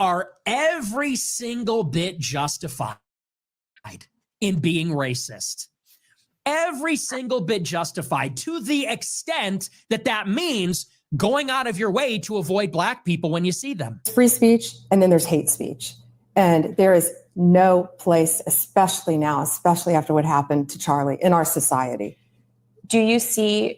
are every single bit justified in being racist. Every single bit justified, to the extent that that means going out of your way to avoid black people when you see them. Free speech, and then there's hate speech. And there is no place, especially now, especially after what happened to Charlie, in our society. Do you see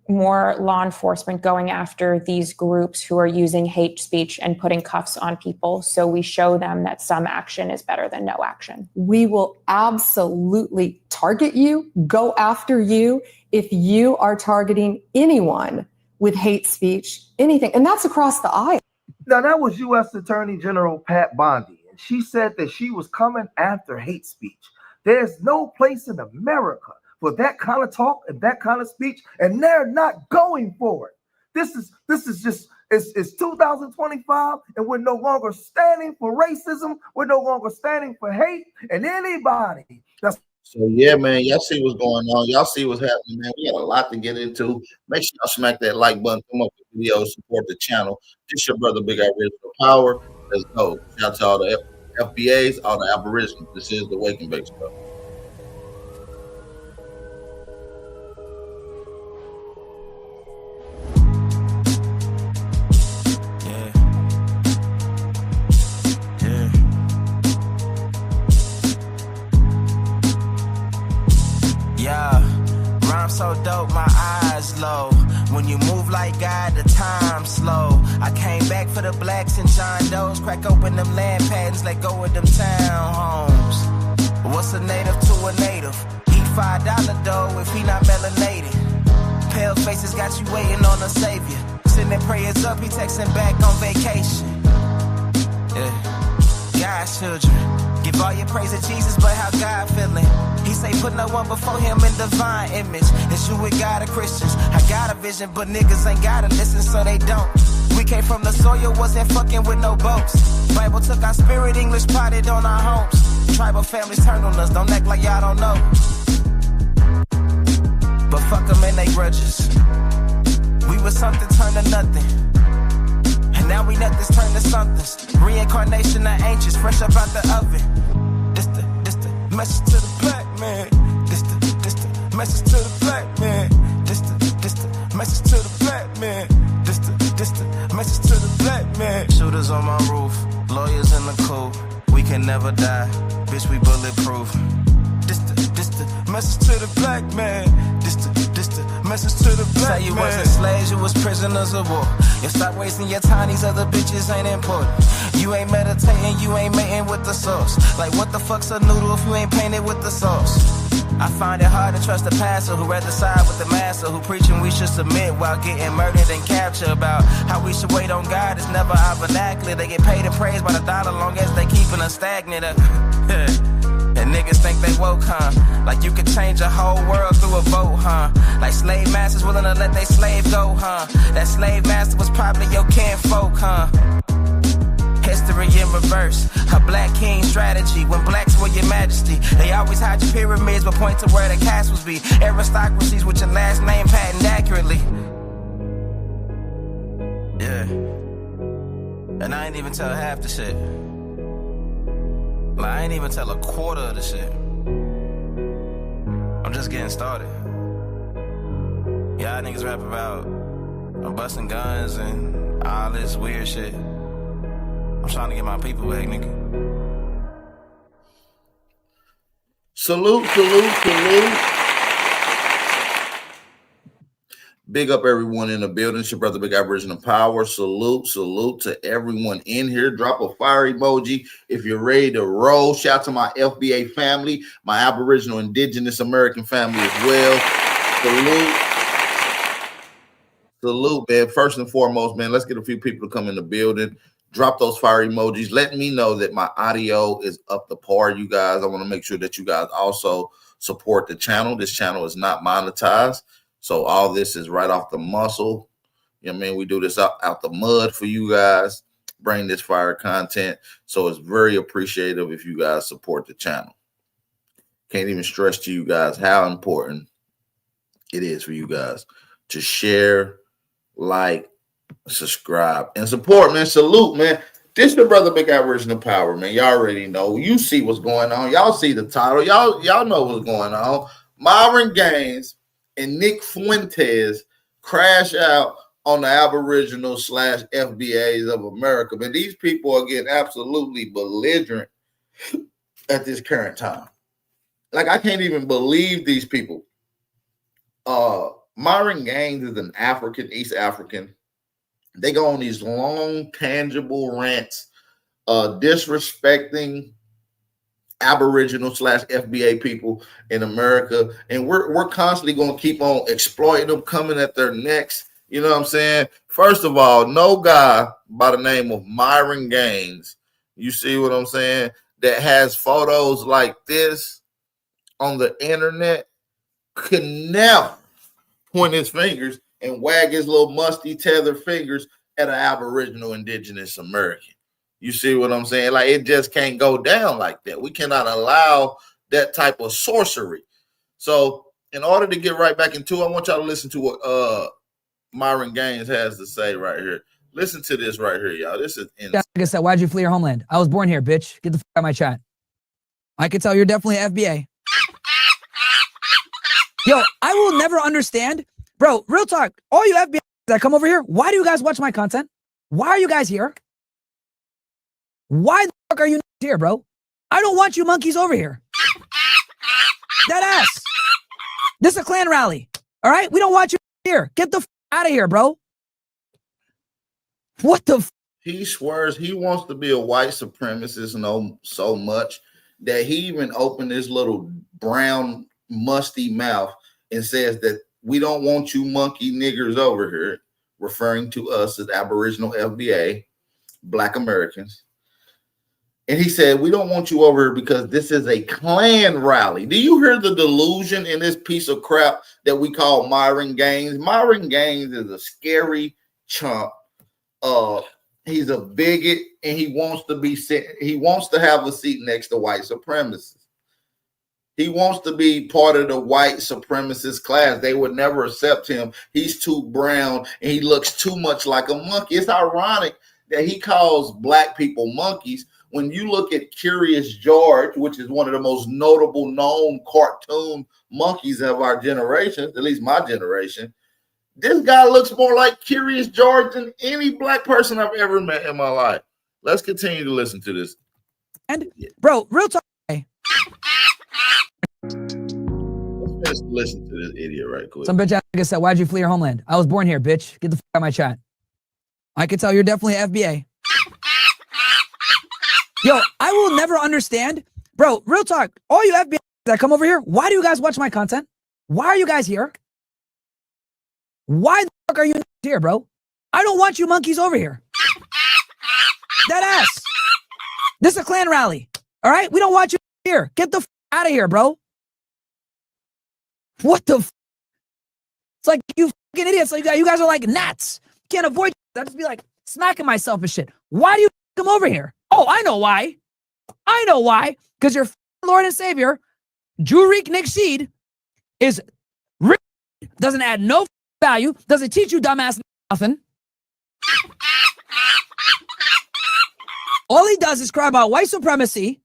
more law enforcement going after these groups who are using hate speech and putting cuffs on people, so we show them that some action is better than no action? We will absolutely target you, go after you, if you are targeting anyone with hate speech, anything. And that's across the aisle. Now, that was U.S. Attorney General Pat Bondi, and she said that she was coming after hate speech. There's no place in America for that kind of talk and that kind of speech, and they're not going for it. This is just, it's 2025, and we're no longer standing for racism. We're no longer standing for hate, and anybody that's... So yeah, man, y'all see what's going on. Y'all see what's happening, man. We got a lot to get into. Make sure y'all smack that like button, come up with videos, support the channel. This your brother, Big Aboriginal Power. Let's go. Shout out to all the FBAs, all the Aboriginals. This is the Wake and Bake Show. So dope, my eyes low. When you move like God, the time slow. I came back for the blacks and John Doe's. Crack open them land patents, let go of them townhomes. What's a native to a native? Eat $5 dough if he not melanated. Pale faces got you waiting on a savior. Sending prayers up, he texting back on vacation. Yeah, God's children. Give all your praise to Jesus, but how God feeling? He say put no one before him in divine image. It's you with God or Christians. I got a vision, but niggas ain't gotta listen, so they don't. We came from the soil, wasn't fucking with no boats. Bible took our spirit, English potted on our homes. Tribal families turned on us, don't act like y'all don't know. But fuck them and they grudges. We was something turned to nothing. And now we nothing's turned to somethings. Reincarnation of ancients, fresh up out the oven. This the message to the black man. This the message to the black man. This the message to the black man. This the message to the black man. Shooters on my roof, lawyers in the coop. We can never die, bitch, we bulletproof. This the message to the black man. This the message to the black man. Say you wasn't slaves, you was prisoners of war. You stop wasting your time, these other bitches ain't important. You ain't meditating, you ain't mating with the sauce. Like what the fuck's a noodle if you ain't painted with the sauce? I find it hard to trust the pastor who rather side with the master, who preaching we should submit while getting murdered and captured. About how we should wait on God is never our vernacular. They get paid and praised by the dollar long as they keeping us stagnant. And niggas think they woke, huh? Like you could change a whole world through a vote, huh? Like slave masters willing to let they slave go, huh? That slave master was probably your kinfolk, huh? History in reverse, a black king strategy. When blacks were your majesty, they always hide your pyramids but point to where the castles be. Aristocracies with your last name patented accurately. Yeah. And I ain't even tell half the shit. Like, I ain't even tell a quarter of the shit. I'm just getting started. Y'all niggas rap about busting guns and all this weird shit. I'm trying to get my people back, nigga. Salute, salute, salute. Big up everyone in the building. It's your brother, Big Aboriginal Power. Salute, salute to everyone in here. Drop a fire emoji if you're ready to roll. Shout out to my FBA family, my Aboriginal Indigenous American family as well. Salute. Salute, man. First and foremost, man, let's get a few people to come in the building. Drop those fire emojis. Let me know that my audio is up to par, you guys. I want to make sure that you guys also support the channel. This channel is not monetized. So all this is right off the muscle. You know what I mean? We do this out the mud for you guys. Bring this fire content. So it's very appreciative if you guys support the channel. Can't even stress to you guys how important it is for you guys to share, like, subscribe, and support, man. Salute, man. This the brother Big Aboriginal Power, man. Y'all already know. You see what's going on. Y'all see the title. Y'all know what's going on. Myron Gains and Nick Fuentes crash out on the Aboriginal / FBAs of America. Man, these people are getting absolutely belligerent at this current time. Like, I can't even believe these people. Myron Gains is an African, East African. They go on these long, tangible rants, disrespecting Aboriginal / FBA people in America. And we're constantly going to keep on exploiting them, coming at their necks. You know what I'm saying? First of all, no guy by the name of Myron Gains, you see what I'm saying, that has photos like this on the internet can never point his fingers and wag his little musty tethered fingers at an Aboriginal Indigenous American. You see what I'm saying? Like, it just can't go down like that. We cannot allow that type of sorcery. So in order to get right back into it, I want y'all to listen to what Myron Gains has to say right here. Listen to this right here, y'all. This is insane. Like I said, why'd you flee your homeland? I was born here, bitch. Get the fuck out of my chat. I can tell you're definitely FBA. Yo, I will never understand. Bro, real talk. All you FBI that come over here, why do you guys watch my content? Why are you guys here? Why the fuck are you here, bro? I don't want you monkeys over here. That ass. This is a Klan rally. All right? We don't want you here. Get the fuck out of here, bro. What the He swears he wants to be a white supremacist so much that he even opened his little brown musty mouth and says that we don't want you monkey niggers over here, referring to us as Aboriginal FBA, Black Americans. And he said, we don't want you over here because this is a Klan rally. Do you hear the delusion in this piece of crap that we call Myron Gains? Myron Gains is a scary chump. He's a bigot, and he wants to have a seat next to white supremacists. He wants to be part of the white supremacist class. They would never accept him. He's too brown, and he looks too much like a monkey. It's ironic that he calls Black people monkeys. When you look at Curious George, which is one of the most notable known cartoon monkeys of our generation, at least my generation, this guy looks more like Curious George than any Black person I've ever met in my life. Let's continue to listen to this. And bro, real talk. Let's listen to this idiot right quick. Some bitch ass said, why'd you flee your homeland? I was born here, bitch. Get the fuck out of my chat. I can tell you're definitely FBA. Yo, I will never understand. Bro, real talk. All you FBI that come over here, why do you guys watch my content? Why are you guys here? Why the fuck are you here, bro? I don't want you monkeys over here. That ass. This is a Klan rally. All right? We don't want you here. Get the fuck out of here, bro. What the It's like you fucking idiots. Like you guys are like gnats. Can't avoid. I'd just be like smacking myself and shit. Why do you come over here? Oh, I know why. I know why. Because your Lord and Savior, Tariq Nasheed, is doesn't add no value, doesn't teach you dumbass nothing. All he does is cry about white supremacy,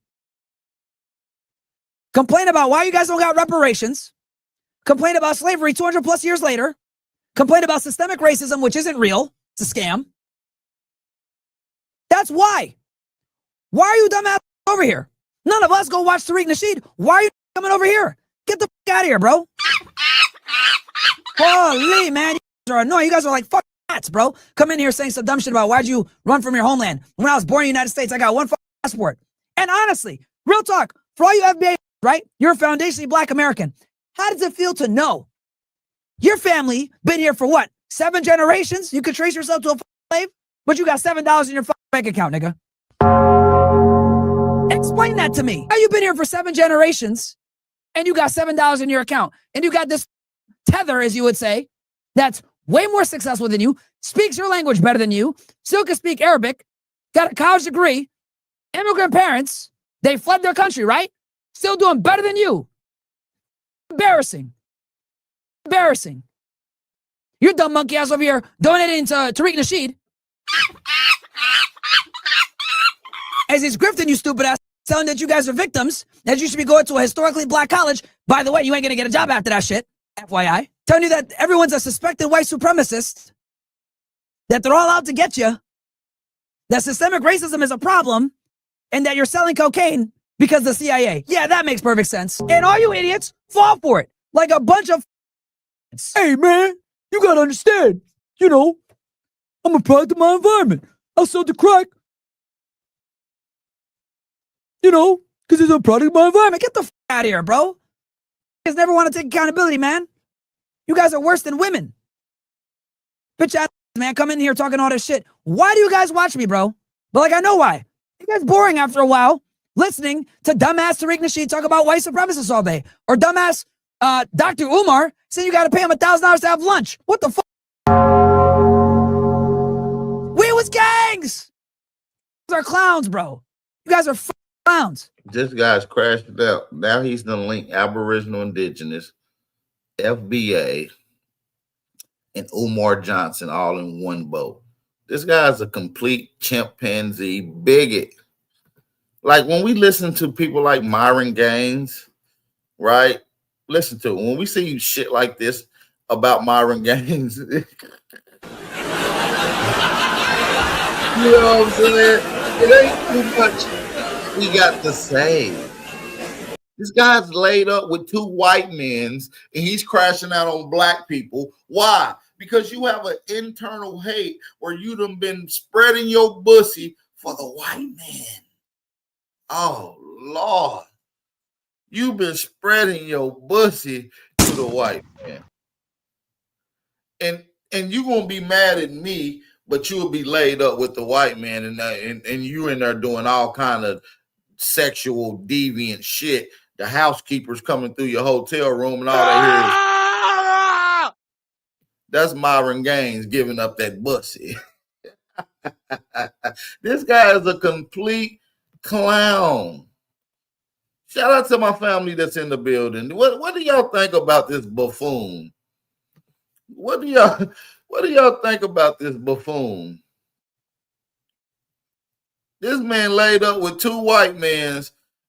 complain about why you guys don't got reparations, complain about slavery 200 plus years later, complain about systemic racism, which isn't real, it's a scam. That's why. Why are you dumbass over here? None of us go watch Tariq Nasheed. Why are you coming over here? Get the fuck out of here, bro. Holy man, you guys are annoying. You guys are like fuck cats, bro. Come in here saying some dumb shit about why'd you run from your homeland. When I was born in the United States, I got one passport. And honestly, real talk, for all you FBA, right? You're a foundationally Black American. How does it feel to know your family been here for what? 7 generations? You could trace yourself to a slave, but you got $7 in your bank account, nigga. Explain that to me. How you been here for 7 generations and you got $7 in your account and you got this tether, as you would say, that's way more successful than you, speaks your language better than you, still can speak Arabic, got a college degree, immigrant parents, they fled their country, right? Still doing better than you. Embarrassing. Embarrassing. You're dumb monkey ass over here donating to Tariq Nasheed. as he's grifting you stupid ass, telling that you guys are victims, that you should be going to a historically black college. By the way, you ain't gonna get a job after that shit. FYI. Telling you that everyone's a suspected white supremacist, that they're all out to get you, that systemic racism is a problem, and that you're selling cocaine because the CIA. Yeah, that makes perfect sense. And all you idiots fall for it. Like a bunch of hey man, you gotta understand, you know, I'm a product of my environment. I sold the crack, you know, because it's a product of my environment. Get the f out of here, bro. You guys never want to take accountability, man. You guys are worse than women. Bitch ass, man, come in here talking all this shit. Why do you guys watch me, bro? But like, I know why. You guys boring after a while listening to dumbass Tariq Nasheed talk about white supremacists all day. Or dumbass Dr. Umar saying you got to pay him $1,000 to have lunch. What the fuck? We was gangs. You guys are clowns, bro. You guys are clowns. This guy's crashed it out. Now he's gonna link Aboriginal, Indigenous, FBA, and Umar Johnson all in one boat. This guy's a complete chimpanzee bigot. Like when we listen to people like Myron Gains, right? Listen to it. When we see shit like this about Myron Gains, you know what I'm saying? It ain't too much we got to say. This guy's laid up with two white men and he's crashing out on black people. Why? Because you have an internal hate where you done been spreading your pussy for the white man. Oh, Lord. You've been spreading your pussy to the white man. And you're going to be mad at me, but you'll be laid up with the white man and you in there doing all kind of sexual deviant shit. The housekeeper's coming through your hotel room and all they hear is that's Myron Gains giving up that pussy. This guy is a complete clown. Shout out to my family that's in the building. What do y'all think about this buffoon? What do y'all think about this buffoon? This man laid up with two white men.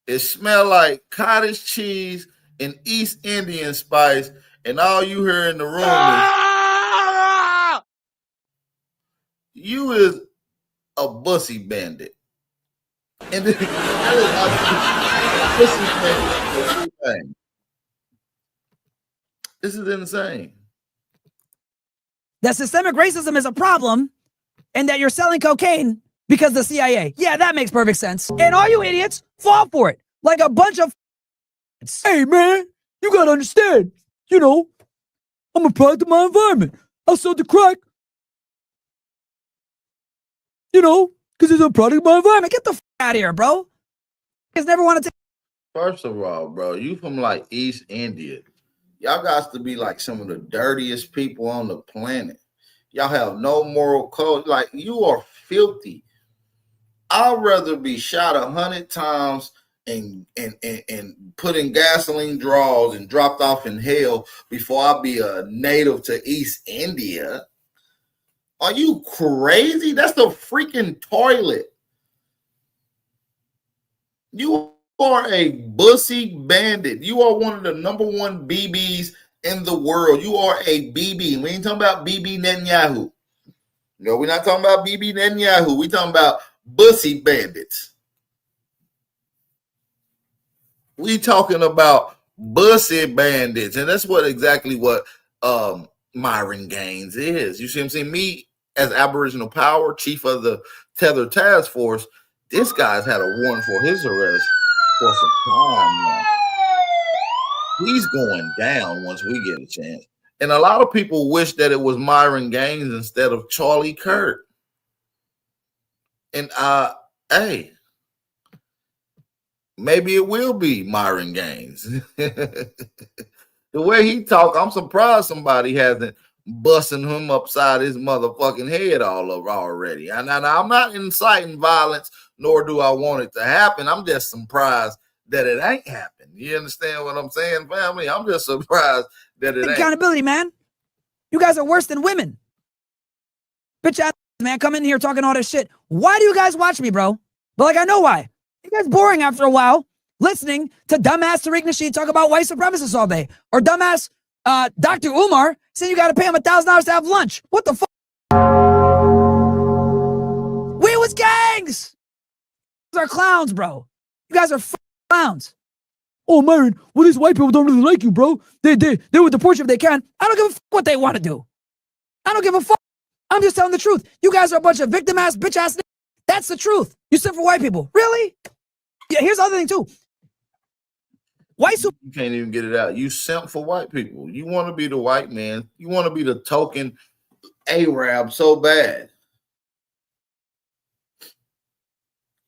It smell like cottage cheese and East Indian spice, and all you hear in the room is you is a bussy bandit. And this is insane. That systemic racism is a problem and that you're selling cocaine because the CIA. Yeah, that makes perfect sense. And all you idiots fall for it. Like a bunch of hey man, you gotta understand, you know, I'm a product of my environment. I sold the crack, you know, because it's a product of my environment. Get the f out of here, bro. You guys never want to take. First of all, bro, you from like East India. Y'all got to be like some of the dirtiest people on the planet. Y'all have no moral code. Like, you are filthy. I'd rather be shot 100 times and put in gasoline draws and dropped off in hell before I be a native to East India. Are you crazy? That's the freaking toilet. You are a bussy bandit. You are one of the #1 BBs in the world. You are a BB. We ain't talking about BB Netanyahu. No, we're not talking about BB Netanyahu. We're talking about bussy bandits. We talking about bussy bandits. And that's exactly what Myron Gains is. You see what I'm saying? Me, as Aboriginal Power, chief of the Tether Task Force, this guy's had a warrant for his arrest for some time now. He's going down once we get a chance. And a lot of people wish that it was Myron Gains instead of Charlie Kirk. And hey, maybe it will be Myron Gains. The way he talk, I'm surprised somebody hasn't busting him upside his motherfucking head all over already. And I'm not inciting violence, nor do I want it to happen. I'm just surprised that it ain't happened. You understand what I'm saying, family? I'm just surprised that it ain't. Accountability, man. You guys are worse than women. Bitch ass, man, come in here talking all this shit. Why do you guys watch me, bro? But like, I know why. It gets boring after a while listening to dumbass Tariq Nasheed talk about white supremacists all day. Or dumbass Dr. Umar saying you got to pay him $1,000 to have lunch. What the fuck? We was gangs. You guys are clowns, bro. You guys are clowns. Oh, Myron, well, these white people don't really like you, bro. They would deport you if they can. I don't give a fuck what they want to do. I don't give a fuck. I'm just telling the truth. You guys are a bunch of victim-ass, bitch-ass niggas. That's the truth. You sent for white people. Really? Yeah, here's the other thing, too. You can't even get it out. You simp for white people. You want to be the white man. You want to be the token Arab so bad.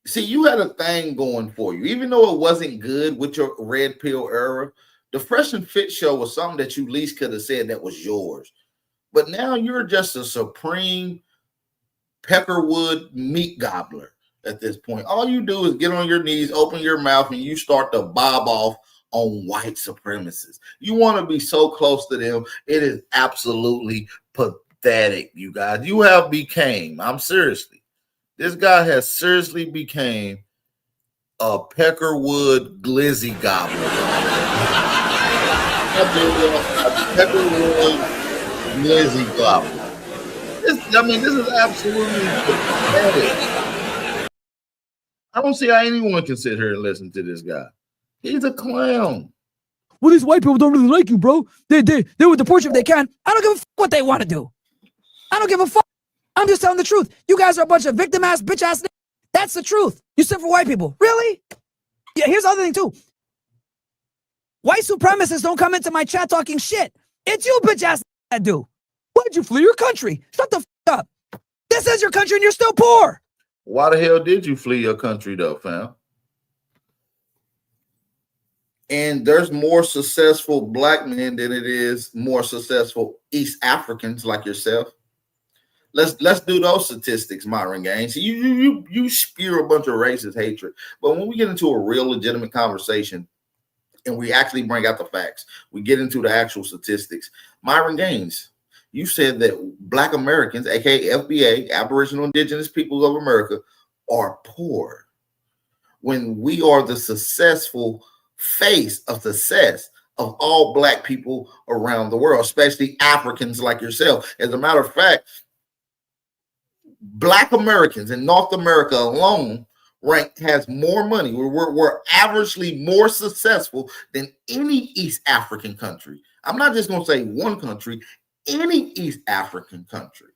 See, you had a thing going for you. Even though it wasn't good with your red pill era, the Fresh and Fit show was something that you least could have said that was yours. But now you're just a supreme Peckerwood meat gobbler at this point. All you do is get on your knees, open your mouth, and you start to bob off on white supremacists. You want to be so close to them. It is absolutely pathetic, you guys. You have became, this guy has seriously became a Peckerwood glizzy gobbler. A Peckerwood glizzy gobbler. This is absolutely pathetic. I don't see how anyone can sit here and listen to this guy. He's a clown. Well, these white people don't really like you, bro. They would deport you if they can. I don't give a fuck what they want to do. I don't give a fuck. I'm just telling the truth. You guys are a bunch of victim-ass, bitch-ass niggas. That's the truth. You sent for white people. Really? Yeah, here's the other thing, too. White supremacists don't come into my chat talking shit. It's you, bitch-ass that do. Why'd you flee your country? Shut the fuck up. This is your country and you're still poor. Why the hell did you flee your country, though, fam? And there's more successful black men than it is more successful East Africans like yourself. Let's do those statistics, Myron Gains. You spew a bunch of racist hatred, but when we get into a real legitimate conversation and we actually bring out the facts, we get into the actual statistics. Myron Gains, you said that Black Americans, aka FBA, Aboriginal Indigenous Peoples of America, are poor when we are the successful face of success of all Black people around the world, especially Africans like yourself. As a matter of fact, Black Americans in North America alone has more money. We're averagely more successful than any East African country. I'm not just going to say one country, any East African country.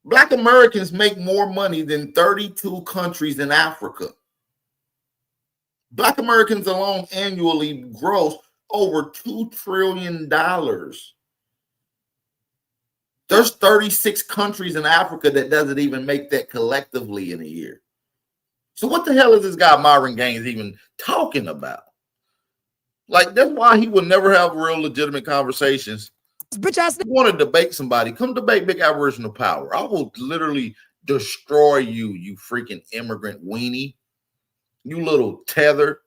Black Americans make more money than 32 countries in Africa. Black Americans alone annually gross over $2 trillion. There's 36 countries in Africa that doesn't even make that collectively in a year. So what the hell is this guy Myron Gains even talking about? Like, that's why he would never have real legitimate conversations. Bitch ass. You want to debate somebody, come debate Big Aboriginal Power. I will literally destroy you, you freaking immigrant weenie. You little tether.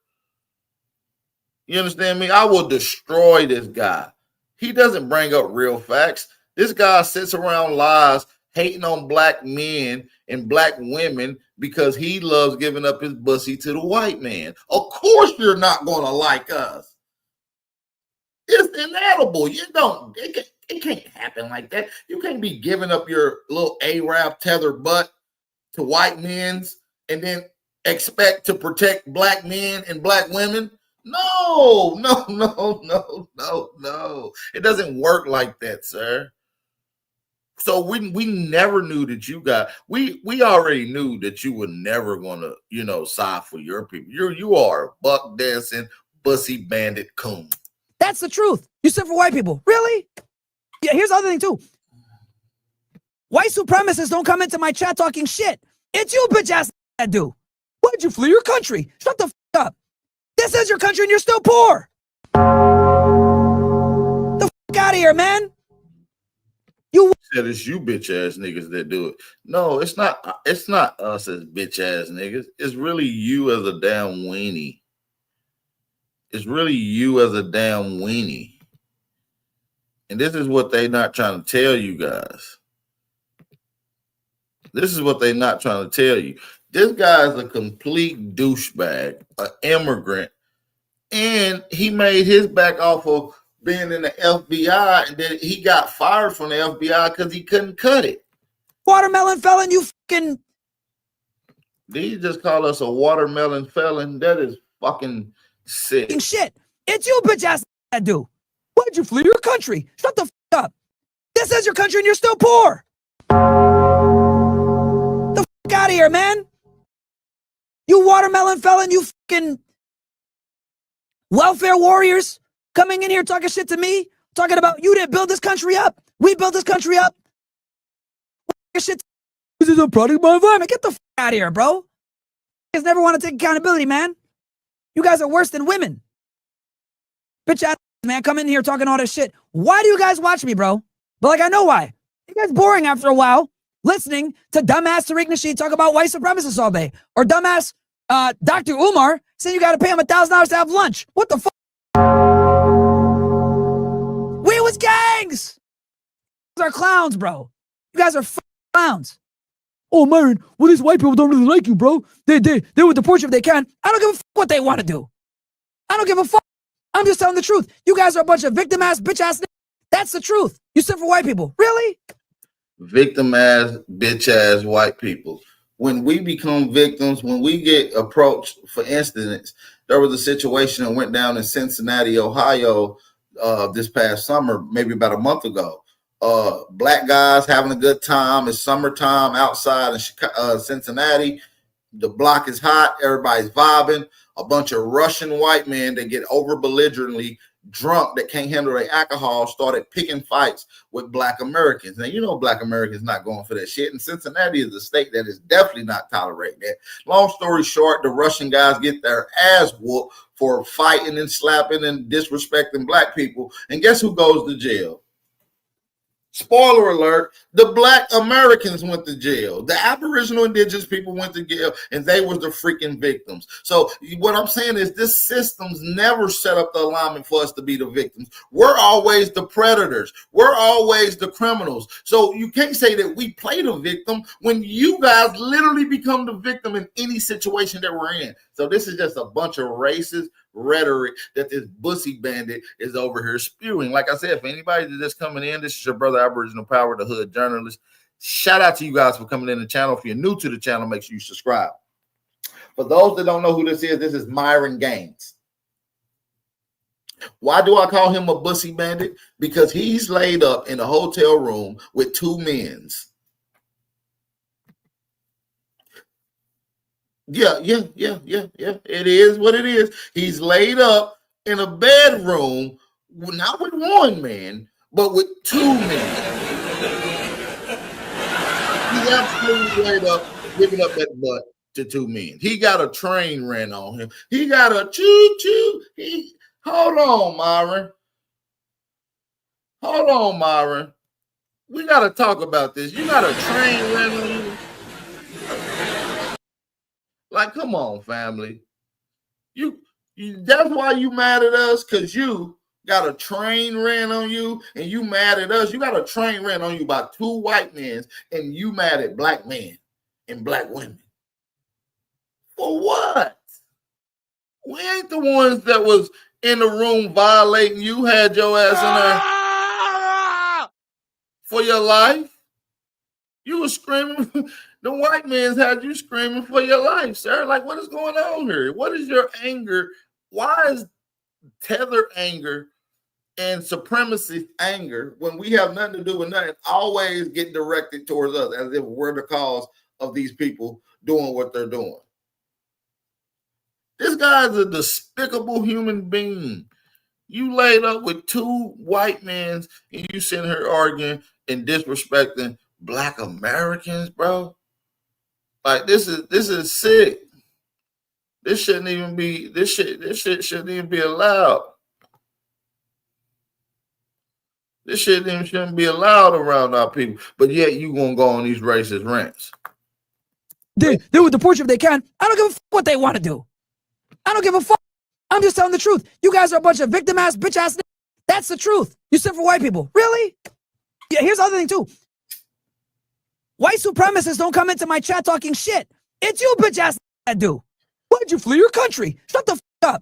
You understand me? I will destroy this guy. He doesn't bring up real facts. This guy sits around lies, hating on Black men and Black women because he loves giving up his pussy to the white man. Of course you're not going to like us. It's inedible. It can't happen like that. You can't be giving up your little Arab tether butt to white men's and then expect to protect Black men and Black women. No. It doesn't work like that, sir. So we never knew that you got, we already knew that you were never gonna, side for your people. You are a buck dancing, bussy bandit coon. That's the truth. You sent for white people. Really? Yeah, here's the other thing, too. White supremacists don't come into my chat talking shit. It's you, bitch ass that do. Why'd you flee your country? Shut the fuck up. This is your country and you're still poor. The fuck out of here, man. You said it's you bitch ass niggas that do it. No, it's not us as bitch ass niggas. It's really you as a damn weenie. It's really you as a damn weenie. And this is what they not trying to tell you guys. This is what they're not trying to tell you. This guy's a complete douchebag, an immigrant, and he made his back off of being in the FBI, and then he got fired from the FBI because he couldn't cut it. Watermelon felon, you fucking. Did he just call us a watermelon felon? That is fucking sick. Shit. It's you, bitch ass that do. Why'd you flee your country? Shut the fuck up. This is your country and you're still poor. The fuck out of here, man. You watermelon felon, you fucking welfare warriors coming in here talking shit to me, talking about you didn't build this country up. We built this country up. Shit. This is a product of my environment. Get the fuck out of here, bro. You guys never want to take accountability, man. You guys are worse than women. Bitch ass man, come in here talking all this shit. Why do you guys watch me, bro? But like, I know why. You guys boring after a while listening to dumbass Tariq Nasheed talk about white supremacists all day. Or dumbass Dr. Umar saying you got to pay him $1,000 to have lunch. What the fuck? We was gangs. You guys are clowns, bro. You guys are clowns. Oh, Myron, well, these white people don't really like you, bro. They would deport you if they can. I don't give a fuck what they want to do. I don't give a fuck. I'm just telling the truth. You guys are a bunch of victim ass, bitch ass. That's the truth. You sit for white people. Really? Victim ass, bitch ass white people. When we become victims, when we get approached, for instance, there was a situation that went down in Cincinnati, Ohio, this past summer, maybe about a month ago. Black guys having a good time. It's summertime outside in Cincinnati. The block is hot. Everybody's vibing. A bunch of Russian white men that get over belligerently drunk, that can't handle their alcohol, started picking fights with Black Americans. Now, you know, Black Americans not going for that shit. And Cincinnati is a state that is definitely not tolerating that. Long story short, the Russian guys get their ass whooped for fighting and slapping and disrespecting Black people. And guess who goes to jail? Spoiler alert, the Black Americans went to jail. The Aboriginal indigenous people went to jail, and they were the freaking victims. So what I'm saying is this system's never set up the alignment for us to be the victims. We're always the predators. We're always the criminals. So you can't say that we play the victim when you guys literally become the victim in any situation that we're in. So this is just a bunch of racist rhetoric that this bussy bandit is over here spewing. Like I said, for anybody that's just coming in, this is your brother Aboriginal Power, the Hood Journalist. Shout out to you guys for coming in the channel. If you're new to the channel, make sure you subscribe. For those that don't know who this is Myron Gains. Why do I call him a bussy bandit? Because he's laid up in a hotel room with two men's. Yeah. It is what it is. He's laid up in a bedroom, not with one man, but with two men. He's absolutely laid up, giving up that butt to two men. He got a train ran on him. He got a choo-choo. Hold on, Myron. Hold on, Myron. We got to talk about this. You got a train ran on you. Like, come on, family. That's why you mad at us, because you got a train ran on you and you mad at us. You got a train ran on you by two white men and you mad at Black men and Black women. For what? We ain't the ones that was in the room violating you, had your ass in there for your life. You were screaming. The white man's had you screaming for your life, sir. Like, what is going on here? What is your anger? Why is tether anger and supremacy anger, when we have nothing to do with nothing, always get directed towards us as if we're the cause of these people doing what they're doing? This guy's a despicable human being. You laid up with two white men and you sitting here arguing and disrespecting Black Americans, bro. Like, this is sick. This shouldn't even be, this shit shouldn't even be allowed. This shit even shouldn't be allowed around our people. But yet you gonna go on these racist rants. They would deport you if they can. I don't give a fuck what they want to do. I don't give a fuck. I'm just telling the truth. You guys are a bunch of victim ass, bitch ass. That's the truth. You sit for white people. Really? Yeah, here's the other thing too. White supremacists don't come into my chat talking shit. It's you bitch ass that do. Why'd you flee your country? Shut the up.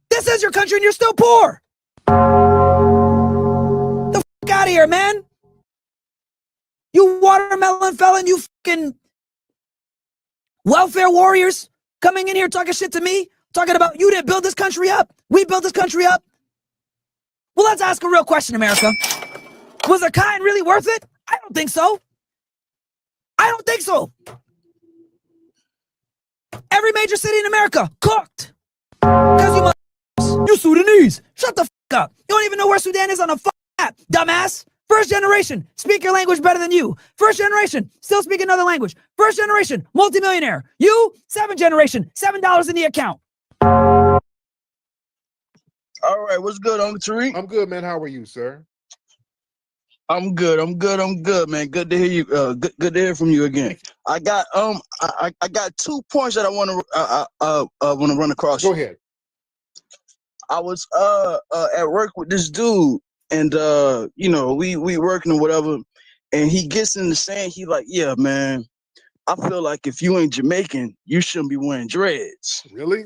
This is your country and you're still poor. The out of here, man. You watermelon felon, you fucking welfare warriors coming in here talking shit to me, talking about you didn't build this country up. We built this country up. Well, let's ask a real question, America. Was the cotton really worth it? I don't think so. I don't think so. Every major city in America cooked. Because you Sudanese. Shut the up. You don't even know where Sudan is on a map, dumbass. First generation, speak your language better than you. First generation, still speak another language. First generation, multimillionaire. You, 7th generation, $7 in the account. All right, what's good, Uncle Tariq? I'm good, man. How are you, sir? I'm good, man. Good to hear you. Good to hear from you again. I got I got 2 points that I want to run across. Go ahead. I was at work with this dude, and you know, we working or whatever, and he gets in the sand. He like, yeah, man, I feel like if you ain't Jamaican, you shouldn't be wearing dreads. Really?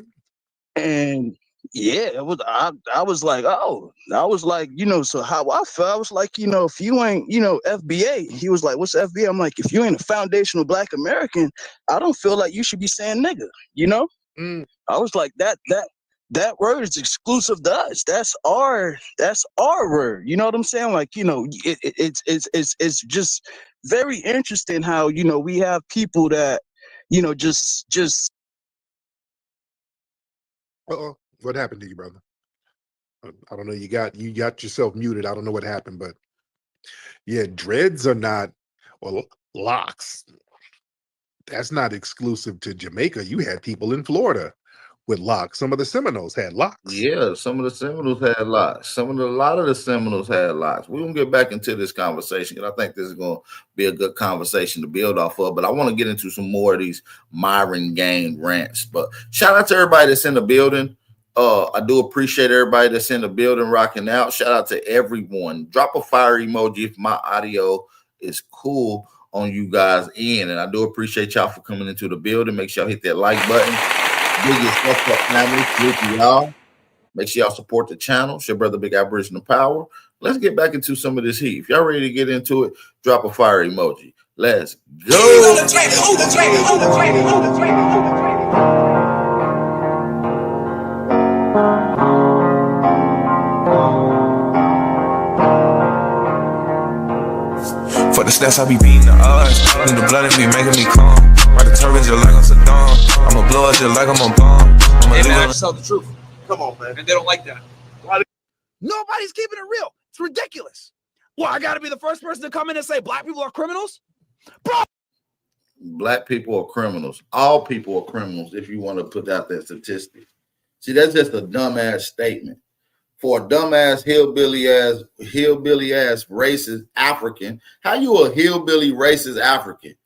And yeah, it was. I was like, oh, I was like, you know, so how I felt. I was like, you know, if you ain't, you know, FBA. He was like, what's FBA? I'm like, if you ain't a foundational Black American, I don't feel like you should be saying nigga. You know? I was like, that word is exclusive to us. That's our word. You know what I'm saying? Like, you know, it's just very interesting how, you know, we have people that, you know, just. Uh-oh. What happened to you, brother? I don't know. You got yourself muted. I don't know what happened, but yeah, dreads are not, or locks. That's not exclusive to Jamaica. You had people in Florida with locks. Some of the Seminoles had locks. Yeah, some of the Seminoles had locks. A lot of the Seminoles had locks. We're gonna get back into this conversation because I think this is gonna be a good conversation to build off of. But I want to get into some more of these Myron Gains rants. But shout out to everybody that's in the building. I do appreciate everybody that's in the building rocking out. Shout out to everyone. Drop a fire emoji if my audio is cool on you guys in. And I do appreciate y'all for coming into the building. Make sure y'all hit that like button. Biggest what's up, family. Salute y'all. Make sure y'all support the channel. It's your brother, Big Aboriginal Power. Let's get back into some of this heat. If y'all ready to get into it, drop a fire emoji. Let's go. For the stats, I be beating the odds. In the blood, it be making me calm. Ride the turbines just like I'm Saddam. I'ma blow it just like I'm a bomb. They don't tell the truth. Come on, man. And they don't like that. Nobody's keeping it real. It's ridiculous. Well, I got to be the first person to come in and say Black people are criminals? Bro. Black people are criminals. All people are criminals if you want to put out that statistic. See, that's just a dumbass statement. For a dumbass hillbilly ass racist African, how you a hillbilly racist African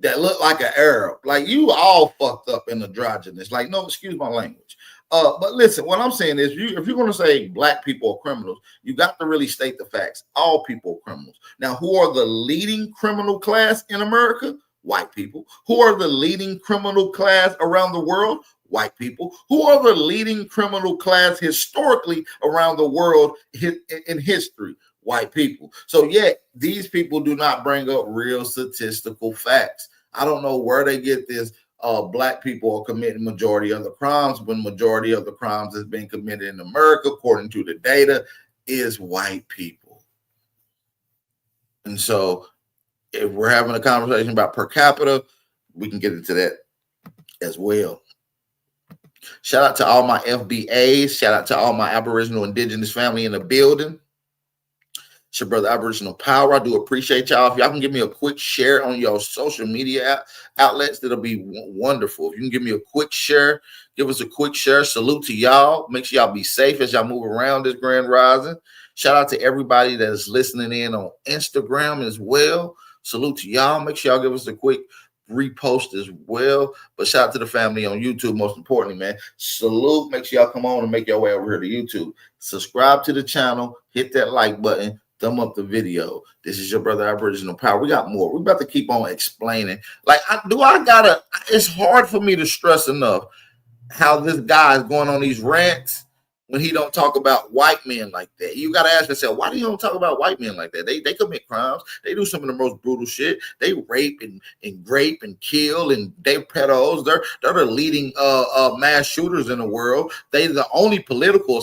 that look like an Arab? Like, you all fucked up and androgynous. Like, no, excuse my language. But listen, what I'm saying is, if you're going to say Black people are criminals, you got to really state the facts. All people are criminals. Now, who are the leading criminal class in America? White people. Who are the leading criminal class around the world? White people. Who are the leading criminal class historically around the world in history? White people. So yeah, these people do not bring up real statistical facts. I don't know where they get this. Black people are committing majority of the crimes when majority of the crimes that's been committed in America, according to the data, is white people. And so if we're having a conversation about per capita, we can get into that as well. Shout out to all my FBAs. Shout out to all my Aboriginal Indigenous family in the building. It's your brother Aboriginal Power. I do appreciate y'all. If y'all can give me a quick share on your social media outlets, that'll be wonderful. If you can give me a quick share, give us a quick share. Salute to y'all. Make sure y'all be safe as y'all move around this grand rising. Shout out to everybody that is listening in on Instagram as well. Salute to y'all. Make sure y'all give us a quick repost as well. But shout out to the family on YouTube, most importantly, man. Salute. Make sure y'all come on and make your way over here to YouTube. Subscribe to the channel. Hit that like button. thumb up the video. This is your brother Aboriginal Power. We got more. We're about to keep on explaining. Like, it's hard for me to stress enough how this guy is going on these rants when he don't talk about white men like that. You got to ask yourself, why do you don't talk about white men like that? They commit crimes. They do some of the most brutal shit. They rape and grape and kill, and they pedos. They're the leading mass shooters in the world. They're the only political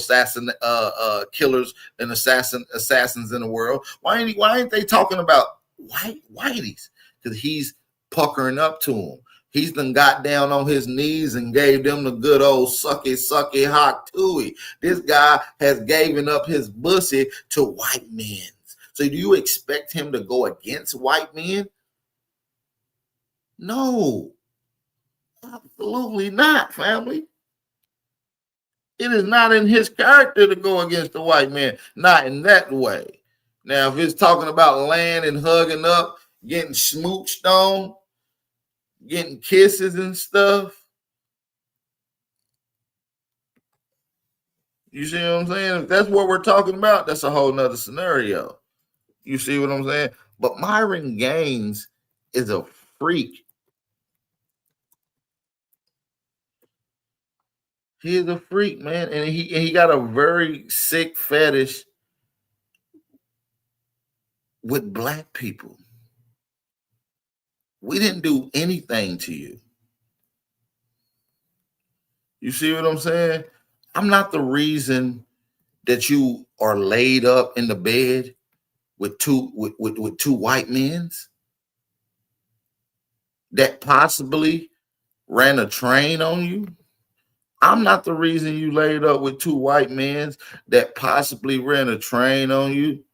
killers and assassins in the world. Why ain't they talking about whiteies? Because he's puckering up to them. He's done got down on his knees and gave them the good old sucky hot tooey. This guy has given up his pussy to white men. So do you expect him to go against white men? No, absolutely not, family. It is not in his character to go against the white man, not in that way. Now, if it's talking about land and hugging up, getting smooched on, getting kisses and stuff. You see what I'm saying? If that's what we're talking about, that's a whole nother scenario. You see what I'm saying? But Myron Gains is a freak. He is a freak, man. And he got a very sick fetish with black people. We didn't do anything to you. You see what I'm saying? I'm not the reason that you are laid up in the bed with two white men that possibly ran a train on you. I'm not the reason you laid up with two white men that possibly ran a train on you.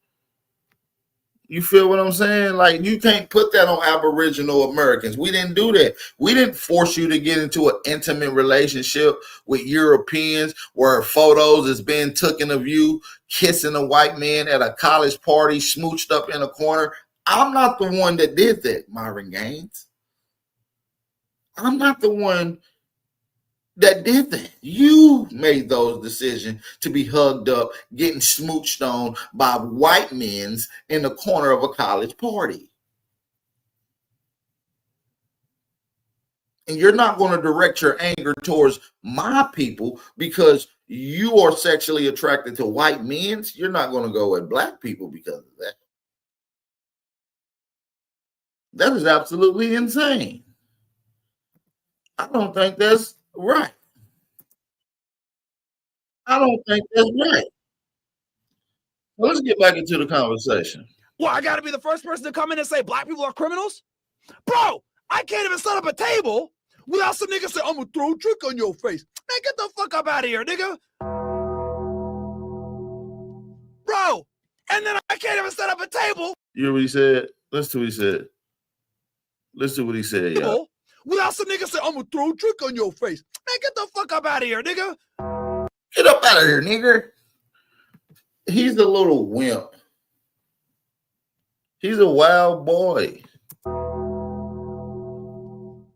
You feel what I'm saying? Like, you can't put that on Aboriginal Americans. We didn't do that. We didn't force you to get into an intimate relationship with Europeans where photos is being taken of you kissing a white man at a college party, smooched up in a corner. I'm not the one that did that, Myron Gains. I'm not the one that did that. You made those decisions to be hugged up, getting smooched on by white men in the corner of a college party. And you're not going to direct your anger towards my people because you are sexually attracted to white men. You're not going to go at black people because of that. That is absolutely insane. I don't think that's right. I don't think that's right. Well, let's get back into the conversation. Well, I got to be the first person to come in and say black people are criminals? Bro, I can't even set up a table without some nigga say, I'm going to throw a trick on your face. Man, get the fuck up out of here, nigga. Bro, and then I can't even set up a table. You hear what he said? Listen to what he said. Listen to what he said, y'all. Without some nigga say, I'm going to throw a trick on your face. Man, get the fuck up out of here, nigga. Get up out of here, nigger. He's a little wimp. He's a wild boy.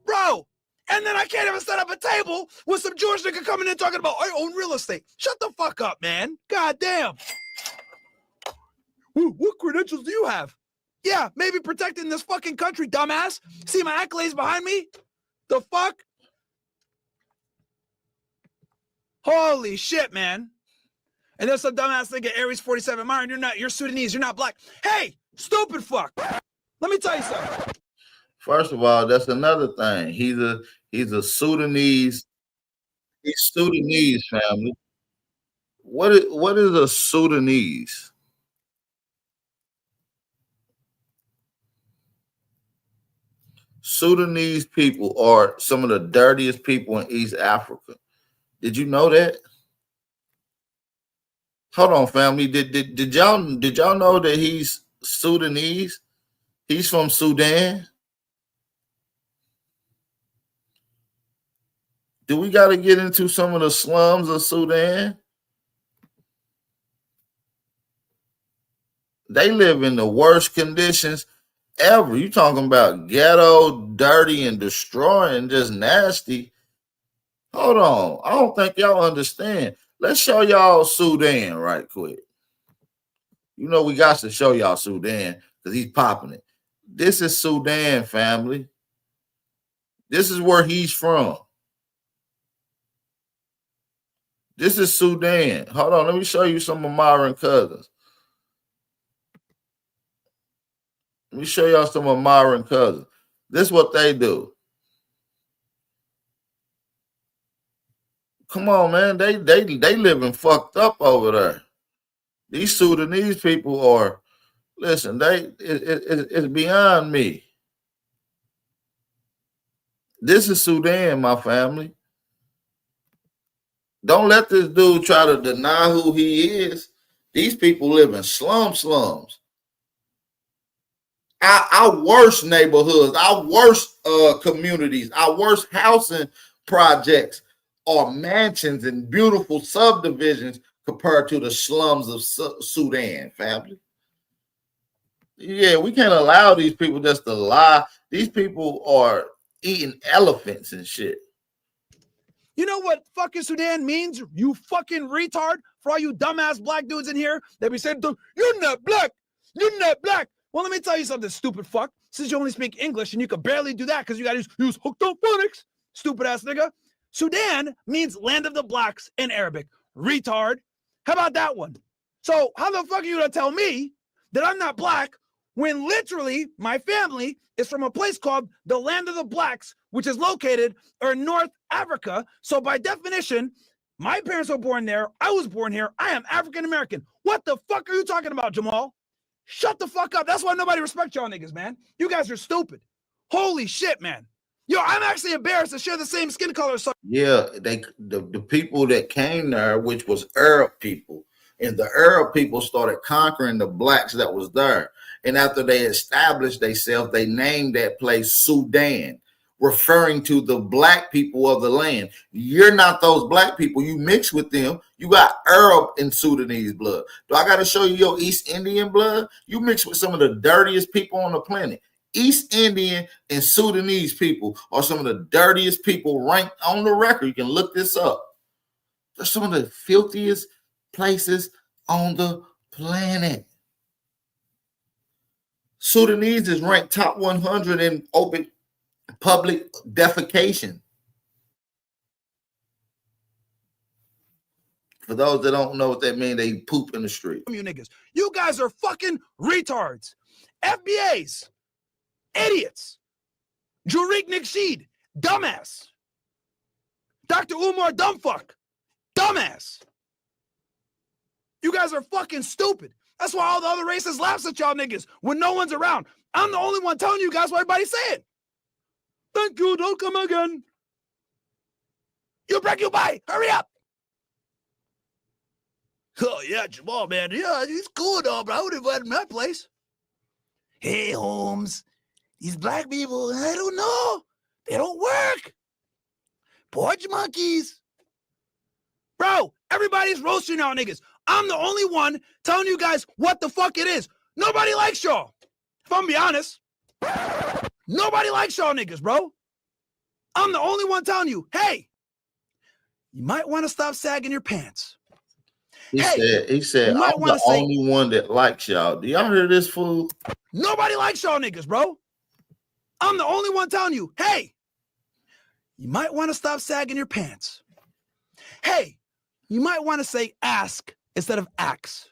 Bro, and then I can't even set up a table with some Jewish nigga coming in talking about I own real estate. Shut the fuck up, man. God damn. What credentials do you have? Yeah, maybe protecting this fucking country, dumbass. See my accolades behind me? The fuck? Holy shit, man. And there's some dumbass thinking Aries 47, Myron, you're Sudanese, you're not black. Hey, stupid fuck. Let me tell you something. First of all, that's another thing. He's a Sudanese. He's Sudanese, family. What is a Sudanese? Sudanese people are some of the dirtiest people in East Africa. Did you know that? Hold on, family. Did y'all know that he's Sudanese? He's from Sudan. Do we got to get into some of the slums of Sudan? They live in the worst conditions ever. You talking about ghetto, dirty, and destroying, just nasty. Hold on. I don't think y'all understand. Let's show y'all Sudan right quick. You know, we got to show y'all Sudan because he's popping it. This is Sudan, family. This is where he's from. This is Sudan. Hold on, let me show you some of Myron cousins. Let me show y'all some of Myron cousins. This is what they do. Come on, man. They living fucked up over there. These Sudanese people are, listen, it's beyond me. This is Sudan, my family. Don't let this dude try to deny who he is. These people live in slums. Our worst neighborhoods, our worst communities, our worst housing projects are mansions and beautiful subdivisions compared to the slums of Sudan, family. Yeah, we can't allow these people just to lie. These people are eating elephants and shit. You know what fucking Sudan means, you fucking retard? For all you dumbass black dudes in here that be saying, you're not black. You're not black. Well, let me tell you something, stupid fuck. Since you only speak English and you can barely do that because you got to use hooked up phonics, stupid ass nigga. Sudan means land of the blacks in Arabic. Retard. How about that one? So how the fuck are you going to tell me that I'm not black when literally my family is from a place called the land of the blacks, which is located in North Africa. So by definition, my parents were born there. I was born here. I am African-American. What the fuck are you talking about, Jamal? Shut the fuck up. That's why nobody respects y'all niggas, man. You guys are stupid. Holy shit, man. Yo, I'm actually embarrassed to share the same skin color. So yeah, the people that came there, which was Arab people, and the Arab people started conquering the blacks that was there. And after they established themselves, they named that place Sudan, referring to the black people of the land. You're not those black people. You mix with them. You got Arab and Sudanese blood. Do I got to show you your East Indian blood? You mix with some of the dirtiest people on the planet. East Indian and Sudanese people are some of the dirtiest people ranked on the record. You can look this up. They're some of the filthiest places on the planet. Sudanese is ranked top 100 in open public defecation. For those that don't know what that means, they poop in the street. You niggas, you guys are fucking retards. FBAs, idiots. Tariq Nasheed, dumbass. Dr. Umar, dumbfuck, dumbass. You guys are fucking stupid. That's why all the other races laughs at y'all niggas when no one's around. I'm the only one telling you guys what everybody's saying. Thank you, don't come again. You break your bite, hurry up. Oh, yeah, Jamal, man. Yeah, he's cool, though, but I would invite him to my place. Hey, Holmes, these black people, I don't know. They don't work. Porch monkeys. Bro, everybody's roasting y'all niggas. I'm the only one telling you guys what the fuck it is. Nobody likes y'all. If I'm be honest, nobody likes y'all niggas, bro. I'm the only one telling you, hey, you might want to stop sagging your pants. He said, you might I'm wanna the say- only one that likes y'all. Do y'all hear this fool? Nobody likes y'all niggas, bro. I'm the only one telling you, hey, you might want to stop sagging your pants. Hey, you might want to say ask instead of ax.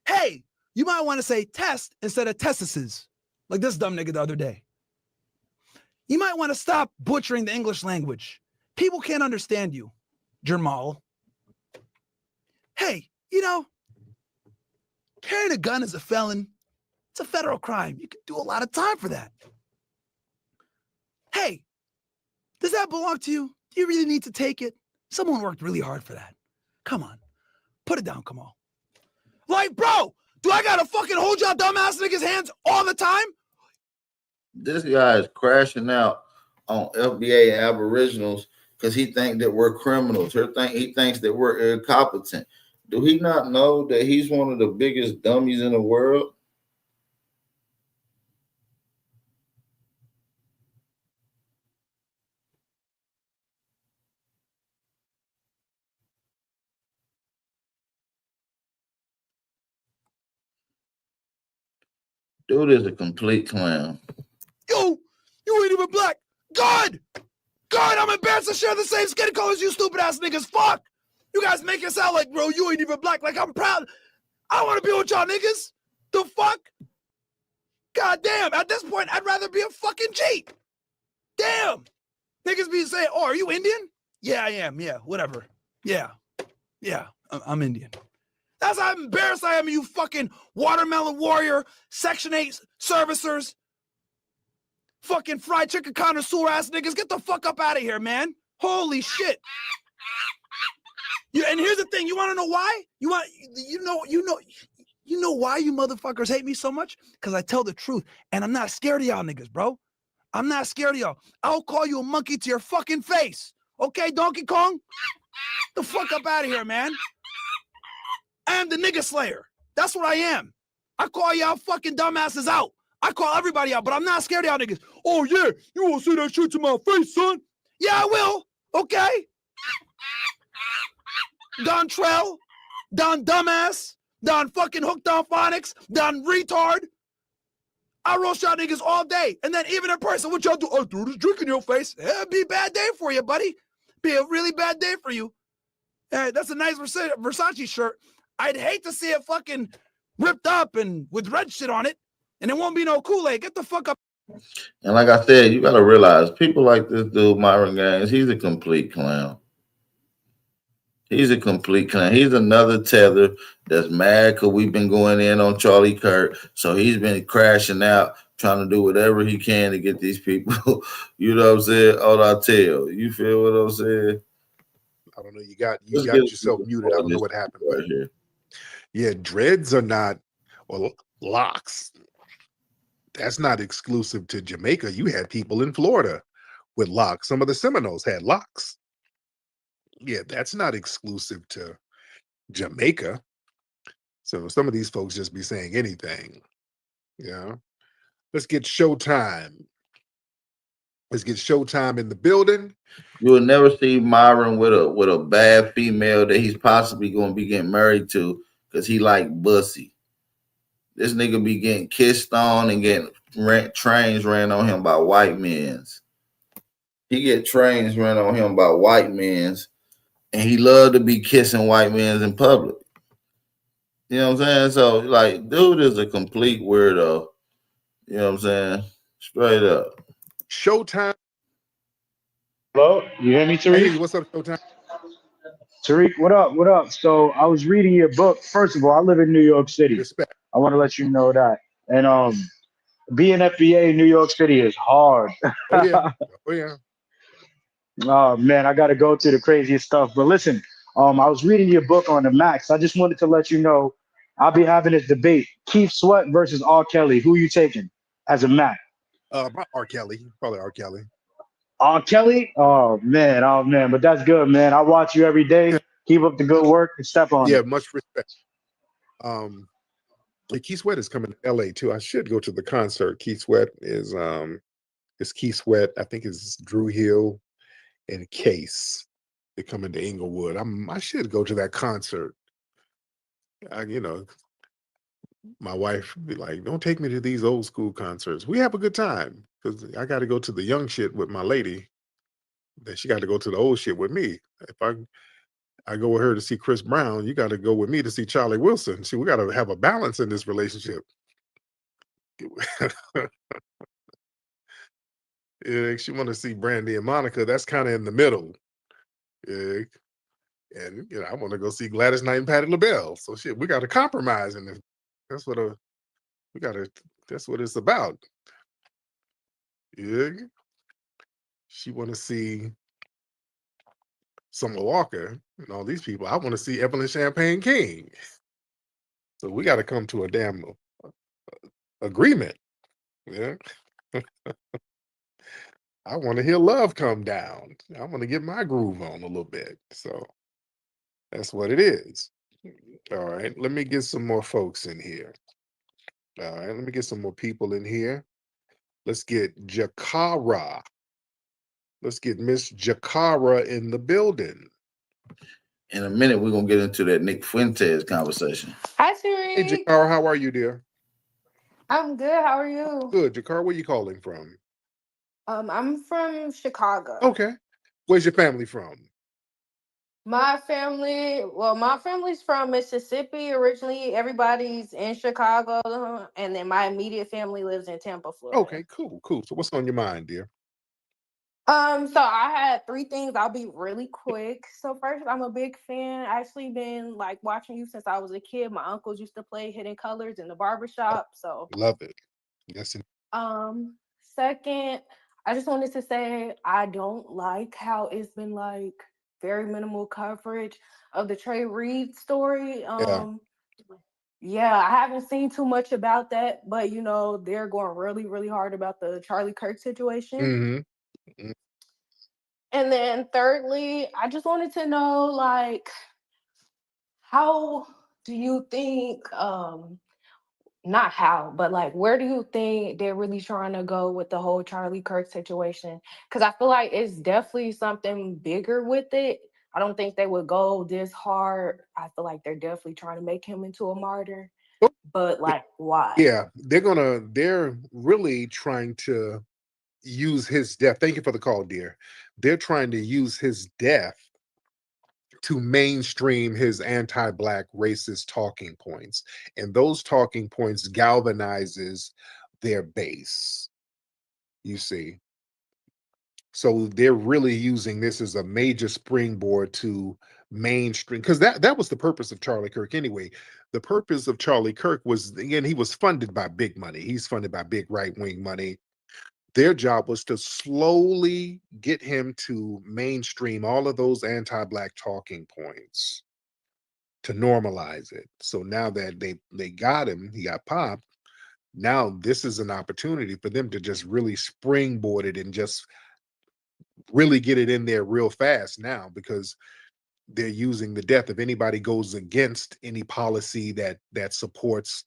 Hey, you might want to say test instead of testises, like this dumb nigga the other day. You might want to stop butchering the English language. People can't understand you, Jamal. Hey, you know, carrying a gun is a felon. It's a federal crime. You can do a lot of time for that. Hey, does that belong to you? Do you really need to take it? Someone worked really hard for that. Come on, put it down, Kamal. Like, bro, do I gotta fucking hold y'all dumbass niggas' hands all the time? This guy is crashing out on FBA Aboriginals because he thinks that we're criminals. He thinks that we're incompetent. Do he not know that he's one of the biggest dummies in the world? Dude is a complete clown. Yo, you ain't even black. God, I'm embarrassed to share the same skin color as you stupid ass niggas. Fuck. You guys make it sound like, bro, you ain't even black. Like, I'm proud. I want to be with y'all niggas. The fuck? God damn. At this point, I'd rather be a fucking G. Damn. Niggas be saying, oh, are you Indian? Yeah, I am. Yeah, whatever. Yeah, I'm Indian. That's how embarrassed I am of you fucking watermelon warrior, Section 8 servicers, fucking fried chicken connoisseur ass niggas. Get the fuck up out of here, man. Holy shit. And here's the thing. You want to know why? You know why you motherfuckers hate me so much? Because I tell the truth. And I'm not scared of y'all niggas, bro. I'm not scared of y'all. I'll call you a monkey to your fucking face. Okay, Donkey Kong? The fuck up out of here, man. I am the nigga slayer. That's what I am. I call y'all fucking dumbasses out. I call everybody out, but I'm not scared of y'all niggas. Oh, yeah, you won't say that shit to my face, son. Yeah, I will. Okay. Don Trell, Don Dumbass, Don fucking hooked on phonics, Don Retard. I roast y'all niggas all day. And then even in person, what y'all do? I threw this drink in your face. It'd be a bad day for you, buddy. Be a really bad day for you. Hey, that's a nice Versace shirt. I'd hate to see it fucking ripped up and with red shit on it. And it won't be no Kool-Aid. Get the fuck up. And like I said, you got to realize people like this dude, Myron Gains, he's a complete clown. He's a complete clown. He's another tether that's mad because we've been going in on Charlie Kirk. So he's been crashing out, trying to do whatever he can to get these people, you know what I'm saying, on our tail. You feel what I'm saying? I don't know. You got yourself muted. I don't know what happened. Right here. Yeah, dreads are not, or locks. That's not exclusive to Jamaica. You had people in Florida with locks. Some of the Seminoles had locks. Yeah, that's not exclusive to Jamaica. So some of these folks just be saying anything. Yeah. Let's get Showtime. Let's get Showtime in the building. You will never see Myron with a bad female that he's possibly going to be getting married to because he like bussy. This nigga be getting kissed on and getting trains ran on him by white men's. He get trains ran on him by white men's, and he love to be kissing white men's in public. You know what I'm saying? So, like, dude is a complete weirdo. You know what I'm saying? Straight up. Showtime. Hello, you hear me, Tariq? Hey, what's up, Showtime? Tariq, what up? What up? So I was reading your book. First of all, I live in New York City. Respect. I want to let you know that. And being FBA in New York City is hard. Oh yeah. Oh yeah. Oh man, I got to go through the craziest stuff. But listen, I was reading your book on the Max. I just wanted to let you know I'll be having this debate: Keith Sweat versus R. Kelly. Who you taking as a Mac? R. Kelly, probably R. Kelly. R. Kelly? Oh man, but that's good, man. I watch you every day. Keep up the good work and step on it. Yeah, much respect. Keith Sweat is coming to LA too. I should go to the concert. Keith Sweat is Keith Sweat. I think it's Drew Hill and Case. They're coming to Inglewood. I should go to that concert. My wife be like, don't take me to these old school concerts. We have a good time because I got to go to the young shit with my lady. Then she got to go to the old shit with me. If I go with her to see Chris Brown, you got to go with me to see Charlie Wilson. See, we got to have a balance in this relationship. Yeah, she want to see Brandy and Monica. That's kind of in the middle. Yeah. And I want to go see Gladys Knight and Patti LaBelle. So shit, we got to compromise in this. That's what that's what it's about. Yeah. She want to see Summer Walker and all these people. I want to see Evelyn Champagne King. So we got to come to a damn agreement. Yeah. I want to hear Love Come Down. I want to get my groove on a little bit. So that's what it is. All right. Let me get some more folks in here. All right. Let me get some more people in here. Let's get Jakara. Let's get Miss Jakara in the building. In a minute, we're going to get into that Nick Fuentes conversation. Hi, Tariq. Hey, Jakara, how are you, dear? I'm good. How are you? Good. Jakar, where you calling from? I'm from Chicago. Okay. Where's your family from? My family's from Mississippi originally. Everybody's in Chicago, and then my immediate family lives in Tampa, Florida. Okay, cool. So what's on your mind, dear? So I had three things. I'll be really quick. So first, I'm a big fan. I actually been like watching you since I was a kid. My uncles used to play Hidden Colors in the barbershop. So Love it. Yes. second, I just wanted to say I don't like how it's been like very minimal coverage of the Trey Reed story. Yeah, I haven't seen too much about that, but they're going really, really hard about the Charlie Kirk situation. Mm-hmm. And then thirdly, I just wanted to know, like, how do you think, not how, but like, where do you think they're really trying to go with the whole Charlie Kirk situation? Because I feel like it's definitely something bigger with it. I don't think they would go this hard. I feel like they're definitely trying to make him into a martyr. But like, why? Yeah, they're really trying to use his death. Thank you for the call, dear. They're trying to use his death to mainstream his anti-black racist talking points. And those talking points galvanizes their base, you see. So they're really using this as a major springboard to mainstream, because that was the purpose of Charlie Kirk anyway. The purpose of Charlie Kirk was, again, he was funded by big money. He's funded by big right-wing money. Their job was to slowly get him to mainstream all of those anti-black talking points to normalize it. So now that they got him, he got popped. Now this is an opportunity for them to just really springboard it and just really get it in there real fast now, because they're using the death. If anybody goes against any policy that supports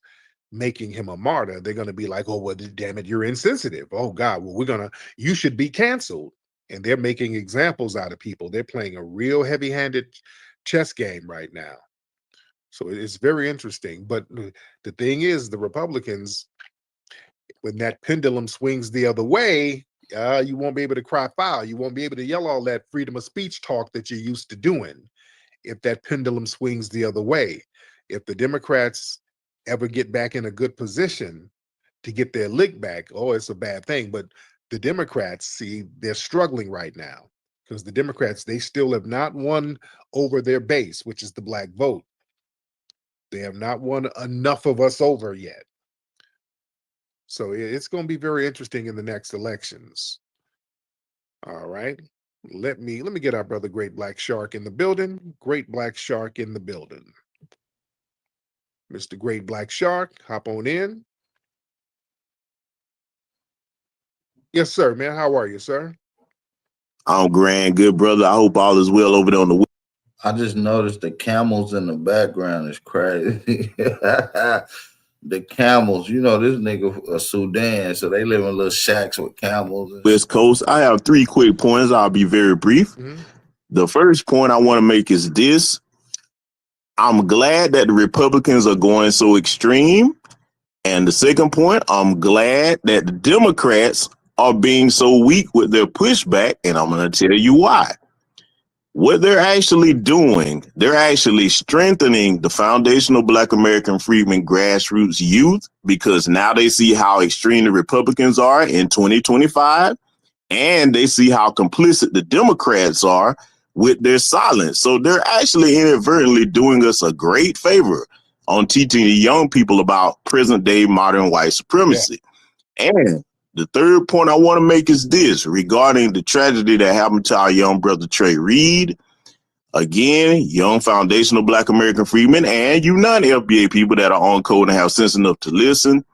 making him a martyr, they're going to be like, oh, well, damn it, you're insensitive. Oh God, well, you should be canceled. And they're making examples out of people. They're playing a real heavy-handed chess game right now. So it's very interesting. But the thing is, the Republicans, when that pendulum swings the other way, you won't be able to cry foul. You won't be able to yell all that freedom of speech talk that you're used to doing if that pendulum swings the other way. If the Democrats ever get back in a good position to get their lick back, oh, it's a bad thing. But the Democrats, see, they're struggling right now because the Democrats, they still have not won over their base, which is the black vote. They have not won enough of us over yet. So it's going to be very interesting in the next elections. All right. Let me get our brother Great Black Shark in the building. Great Black Shark in the building. Mr. Great Black Shark, hop on in. Yes, sir, man. How are you, sir? I'm grand, good brother. I hope all is well over there on the. I just noticed the camels in the background is crazy. The camels, this nigga Sudan, so they live in little shacks with camels. West Coast. I have 3 quick points. I'll be very brief. Mm-hmm. The first point I want to make is this. I'm glad that the Republicans are going so extreme. And the second point, I'm glad that the Democrats are being so weak with their pushback. And I'm going to tell you why. What they're actually doing, they're actually strengthening the foundational Black American freedmen grassroots youth, because now they see how extreme the Republicans are in 2025, and they see how complicit the Democrats are with their silence. So they're actually inadvertently doing us a great favor on teaching the young people about present day modern white supremacy. Yeah. And the third point I want to make is this regarding the tragedy that happened to our young brother Trey Reed. Again, young foundational Black American freedmen and you non-FBA people that are on code and have sense enough to listen.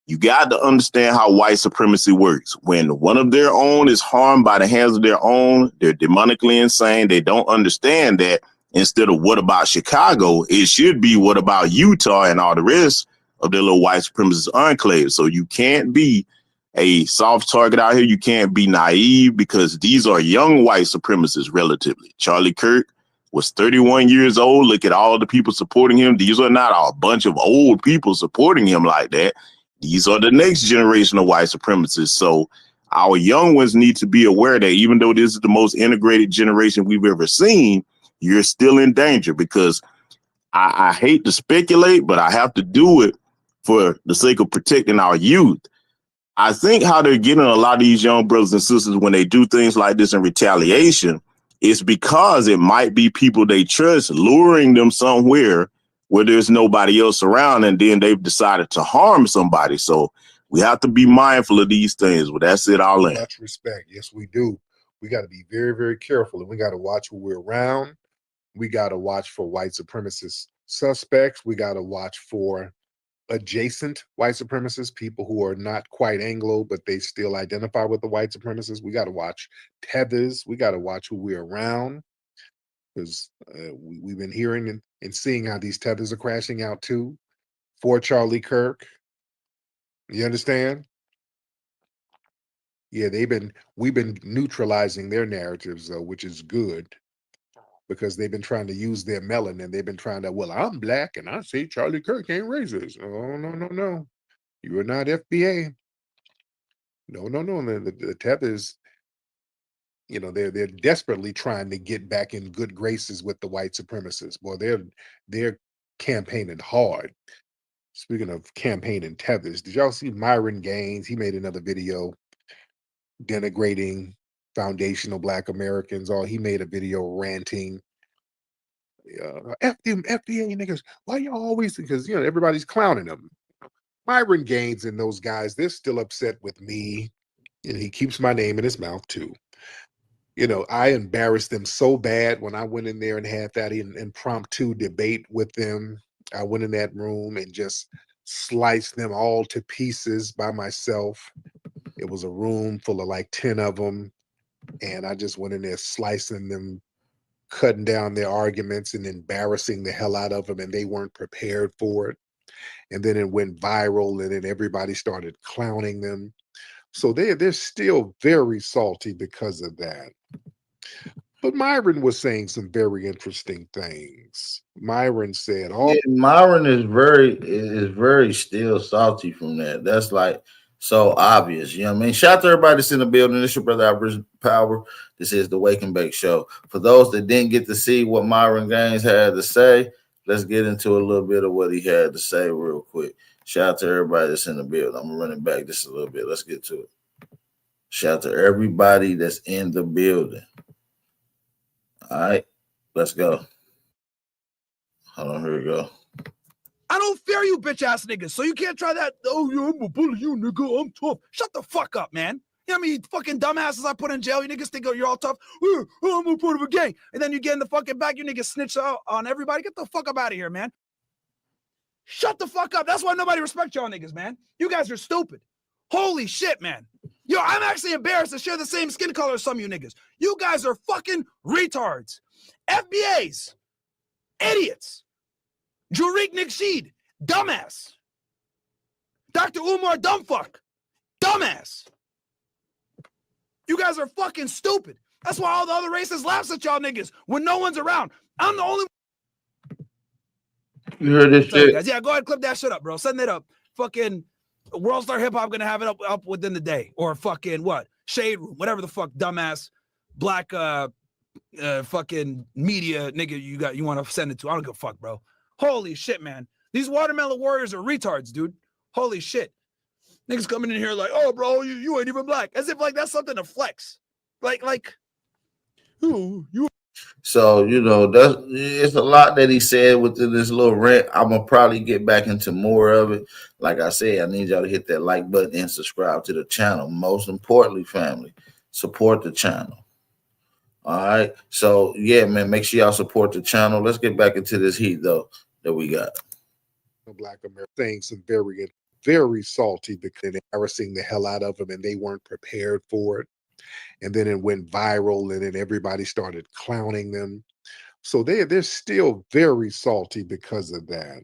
You got to understand how white supremacy works. When one of their own is harmed by the hands of their own, they're demonically insane. They don't understand that instead of what about Chicago, it should be what about Utah and all the rest of their little white supremacist enclaves. So you can't be a soft target out here. You can't be naive, because these are young white supremacists relatively. Charlie Kirk was 31 years old. Look at all the people supporting him. These are not a bunch of old people supporting him like that. These are the next generation of white supremacists. So our young ones need to be aware that even though this is the most integrated generation we've ever seen, you're still in danger, because I hate to speculate, but I have to do it for the sake of protecting our youth. I think how they're getting a lot of these young brothers and sisters when they do things like this in retaliation is because it might be people they trust luring them somewhere where there's nobody else around, and then they've decided to harm somebody. So we have to be mindful of these things. But that's it, all in. Much respect. Yes, we do. We got to be very, very careful, and we got to watch who we're around. We got to watch for white supremacist suspects. We got to watch for adjacent white supremacists, people who are not quite Anglo, but they still identify with the white supremacists. We got to watch tethers. We got to watch who we're around, because we've been hearing and seeing how these tethers are crashing out too. For Charlie Kirk, you understand? Yeah, we've been neutralizing their narratives though, which is good, because they've been trying to use their melanin. They've been trying to, well, I'm black and I say Charlie Kirk ain't racist. Oh, no. You are not FBA. No. The tethers, they're desperately trying to get back in good graces with the white supremacists. Boy, they're campaigning hard. Speaking of campaigning tethers, did y'all see Myron Gains? He made another video denigrating foundational Black Americans. He made a video ranting. F them FDA niggas. Why y'all always? Because everybody's clowning them. Myron Gains and those guys, they're still upset with me, and he keeps my name in his mouth too. I embarrassed them so bad when I went in there and had that impromptu debate with them. I went in that room and just sliced them all to pieces by myself. It was a room full of like 10 of them, and I just went in there slicing them, cutting down their arguments and embarrassing the hell out of them, and they weren't prepared for it. And then it went viral, and then everybody started clowning them. So they're still very salty because of that. But Myron was saying some very interesting things. Myron said, Yeah, Myron is very still salty from that. That's like so obvious. You know what I mean? Shout out to everybody that's in the building. This is your brother Aboriginal Power. This is the Wake and Bake Show. For those that didn't get to see what Myron Gains had to say, let's get into a little bit of what he had to say real quick. Shout out to everybody that's in the building. I'm running back just a little bit. Let's get to it. Shout out to everybody that's in the building. All right, let's go. Hold on, here we go. I don't fear you, bitch ass niggas. So you can't try that. Oh, yeah, I'm a bully, you nigga. I'm tough. Shut the fuck up, man. You know how many fucking dumbasses I put in jail? You niggas think you're all tough. Oh, I'm a part of a gang. And then you get in the fucking back, you niggas snitch out on everybody. Get the fuck up out of here, man. Shut the fuck up. That's why nobody respects y'all niggas, man. You guys are stupid. Holy shit, man. Yo, I'm actually embarrassed to share the same skin color as some of you niggas. You guys are fucking retards. FBAs. Idiots. Tariq Nasheed. Dumbass. Dr. Umar Dumbfuck. Dumbass. You guys are fucking stupid. That's why all the other races laughs at y'all niggas when no one's around. I'm the only one. You heard this shit? Guys. Yeah, go ahead and clip that shit up, bro. Send it up. Fucking World Star Hip Hop gonna have it up within the day. Or fucking what? Shade Room, whatever the fuck, dumbass black fucking media nigga you want to send it to. I don't give a fuck, bro. Holy shit, man. These watermelon warriors are retards, dude. Holy shit. Niggas coming in here like, oh, bro, you ain't even black. As if like that's something to flex. Like, ooh, you. So, it's a lot that he said within this little rant. I'm going to probably get back into more of it. Like I said, I need y'all to hit that like button and subscribe to the channel. Most importantly, family, support the channel. All right. So, yeah, man, make sure y'all support the channel. Let's get back into this heat, though, that we got. Black America saying some very, very salty because embarrassing the hell out of them, and they weren't prepared for it. And then it went viral, and then everybody started clowning them. So they're still very salty because of that.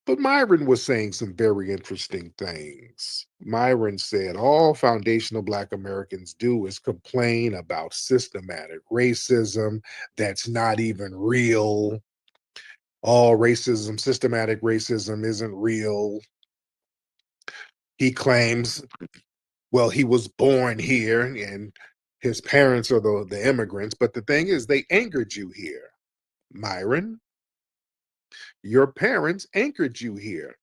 But Myron was saying some very interesting things. Myron said all foundational Black Americans do is complain about systematic racism that's not even real. All racism, systematic racism isn't real. He claims, well, he was born here and his parents are the immigrants. But the thing is, they anchored you here. Myron, your parents anchored you here.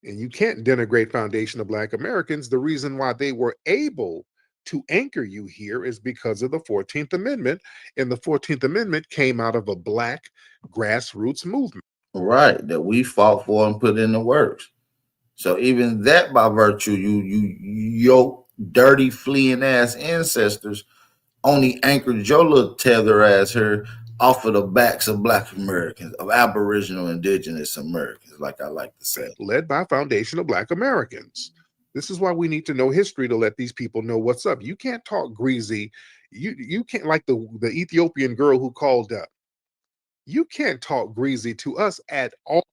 And you can't denigrate foundation of Black Americans. The reason why they were able to anchor you here is because of the 14th Amendment. And the 14th Amendment came out of a Black grassroots movement. Right, that we fought for and put in the works. So even that, by virtue, your dirty fleeing ass ancestors only anchored your little tether ass here off of the backs of Black Americans, of Aboriginal Indigenous Americans, like I like to say. Led by foundation of Black Americans. This is why we need to know history to let these people know what's up. You can't talk greasy. You can't, like the Ethiopian girl who called up. You can't talk greasy to us at all.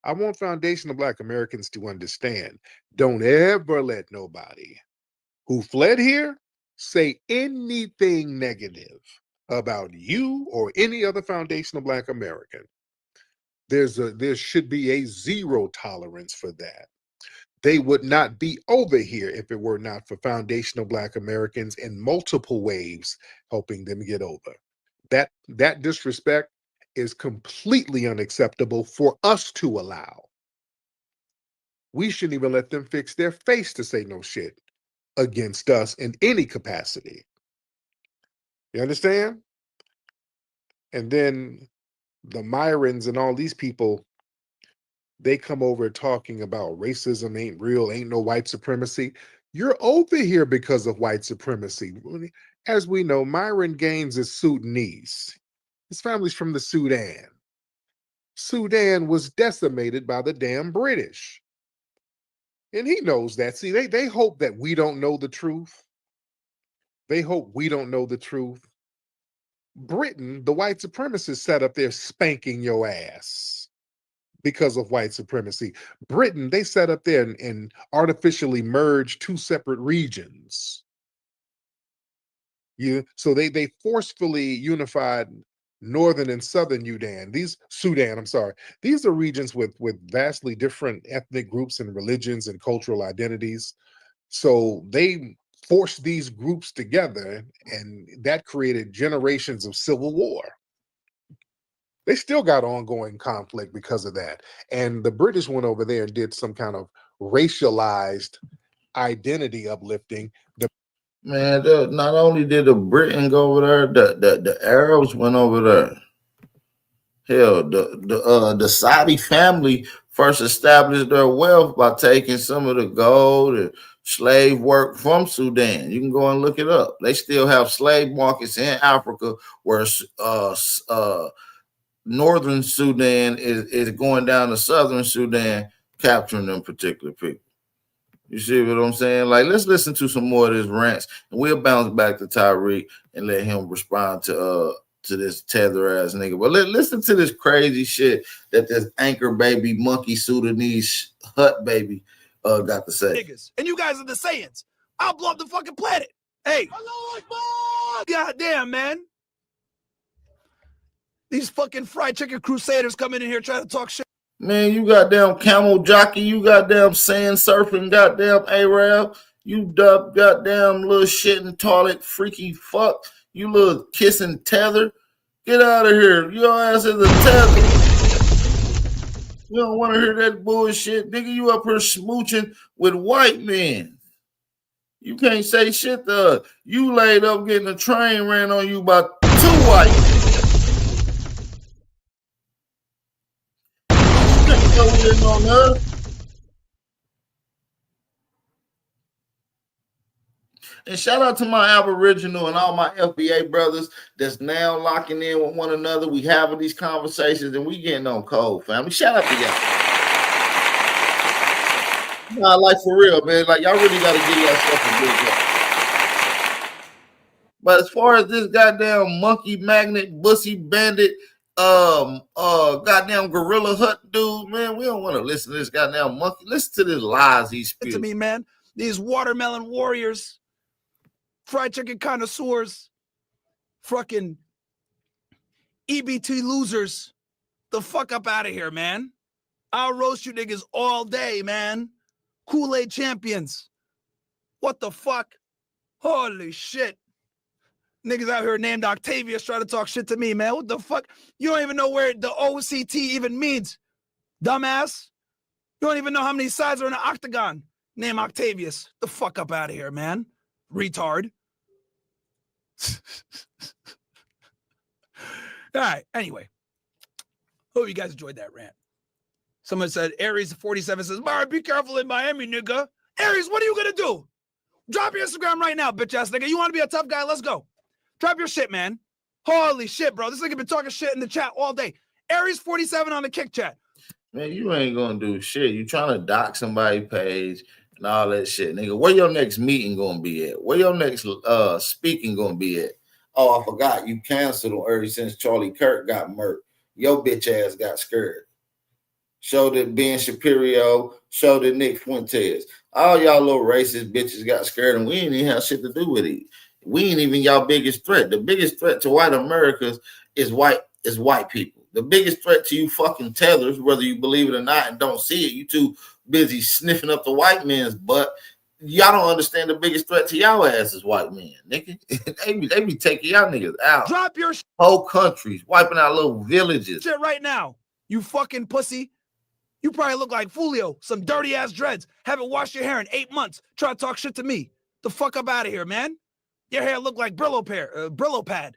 I want foundation of Black Americans to understand. Don't ever let nobody who fled here say anything negative about you or any other foundation of Black American. There should be a zero tolerance for that. They would not be over here if it were not for foundational Black Americans in multiple waves helping them get over. That disrespect is completely unacceptable for us to allow. We shouldn't even let them fix their face to say no shit against us in any capacity. You understand? And then the Myrons and all these people, they come over talking about racism ain't real, ain't no white supremacy. You're over here because of white supremacy. As we know, Myron Gains is Sudanese. His family's from the Sudan. Sudan was decimated by the damn British. And he knows that. See, they hope that we don't know the truth. They hope we don't know the truth. Britain, the white supremacists, sat up there spanking your ass because of white supremacy. Britain, they sat up there and artificially merged two separate regions. So they forcefully unified northern and southern Sudan. These are regions with vastly different ethnic groups and religions and cultural identities. So they forced these groups together, and that created generations of civil war. They still got ongoing conflict because of that. And the British went over there and did some kind of racialized identity uplifting. Man, not only did the Britain go over there, the Arabs went over there. Hell, the Saudi family first established their wealth by taking some of the gold and slave work from Sudan. You can go and look it up. They still have slave markets in Africa where northern Sudan is going down to southern Sudan, capturing them particular people. You see what I'm saying? Like, let's listen to some more of this rants, and we'll bounce back to Tariq and let him respond to this tether ass nigga. But listen to this crazy shit that this anchor baby monkey Sudanese hut baby got to say. Niggas. And you guys are the Saiyans. I'll blow up the fucking planet. Hey, goddamn, man. These fucking fried chicken crusaders coming in here trying to talk shit. Man, you goddamn camel jockey, you goddamn sand surfing, goddamn Arab, you dub goddamn little shitting toilet freaky fuck, you little kissing tether. Get out of here. Your ass is a tether. You don't want to hear that bullshit. Nigga, you up here smooching with white men. You can't say shit to us. You laid up getting a train ran on you by two white men. On us. And shout out to my Aboriginal and all my FBA brothers that's now locking in with one another. We having these conversations and we getting on cold, family. Shout out to y'all. Nah, like for real, man. Like y'all really gotta give yourself a big job. But as far as this goddamn monkey magnet, bussy bandit, goddamn gorilla hut dude, man, we don't want to listen to this goddamn monkey. Listen to this lies he speaks. To me, man, these watermelon warriors, fried chicken connoisseurs, fucking EBT losers, the fuck up out of here, man. I'll roast you niggas all day, man. Kool-Aid champions. What the fuck? Holy shit. Niggas out here named Octavius trying to talk shit to me, man. What the fuck? You don't even know where the OCT even means. Dumbass. You don't even know how many sides are in an octagon. Name Octavius. The fuck up out of here, man. Retard. All right, anyway. Hope you guys enjoyed that rant. Someone said, Aries 47 says, Myron, be careful in Miami, nigga. Aries, what are you gonna do? Drop your Instagram right now, bitch ass nigga. You want to be a tough guy? Let's go. Drop your shit, man. Holy shit, bro. This nigga been talking shit in the chat all day. Aries 47 on the kick chat. Man, you ain't gonna do shit. You trying to dock somebody's page and all that shit, nigga. Where your next meeting gonna be at? Where your next speaking gonna be at? Oh, I forgot. You canceled on early since Charlie Kirk got murked. Your bitch ass got scared. Showed that Ben Shapiro, showed that Nick Fuentes. All y'all little racist bitches got scared, and we ain't even have shit to do with it. We ain't even y'all biggest threat. The biggest threat to white Americans is white people. The biggest threat to you fucking tethers, whether you believe it or not and don't see it, you too busy sniffing up the white man's butt. Y'all don't understand the biggest threat to y'all ass is white men, nigga. they be taking y'all niggas out. Drop your whole countries, wiping out little villages. Shit right now, you fucking pussy. You probably look like Fulio, some dirty ass dreads. Haven't washed your hair in 8 months. Try to talk shit to me. The fuck up out of here, man. Your hair look like Brillo pad.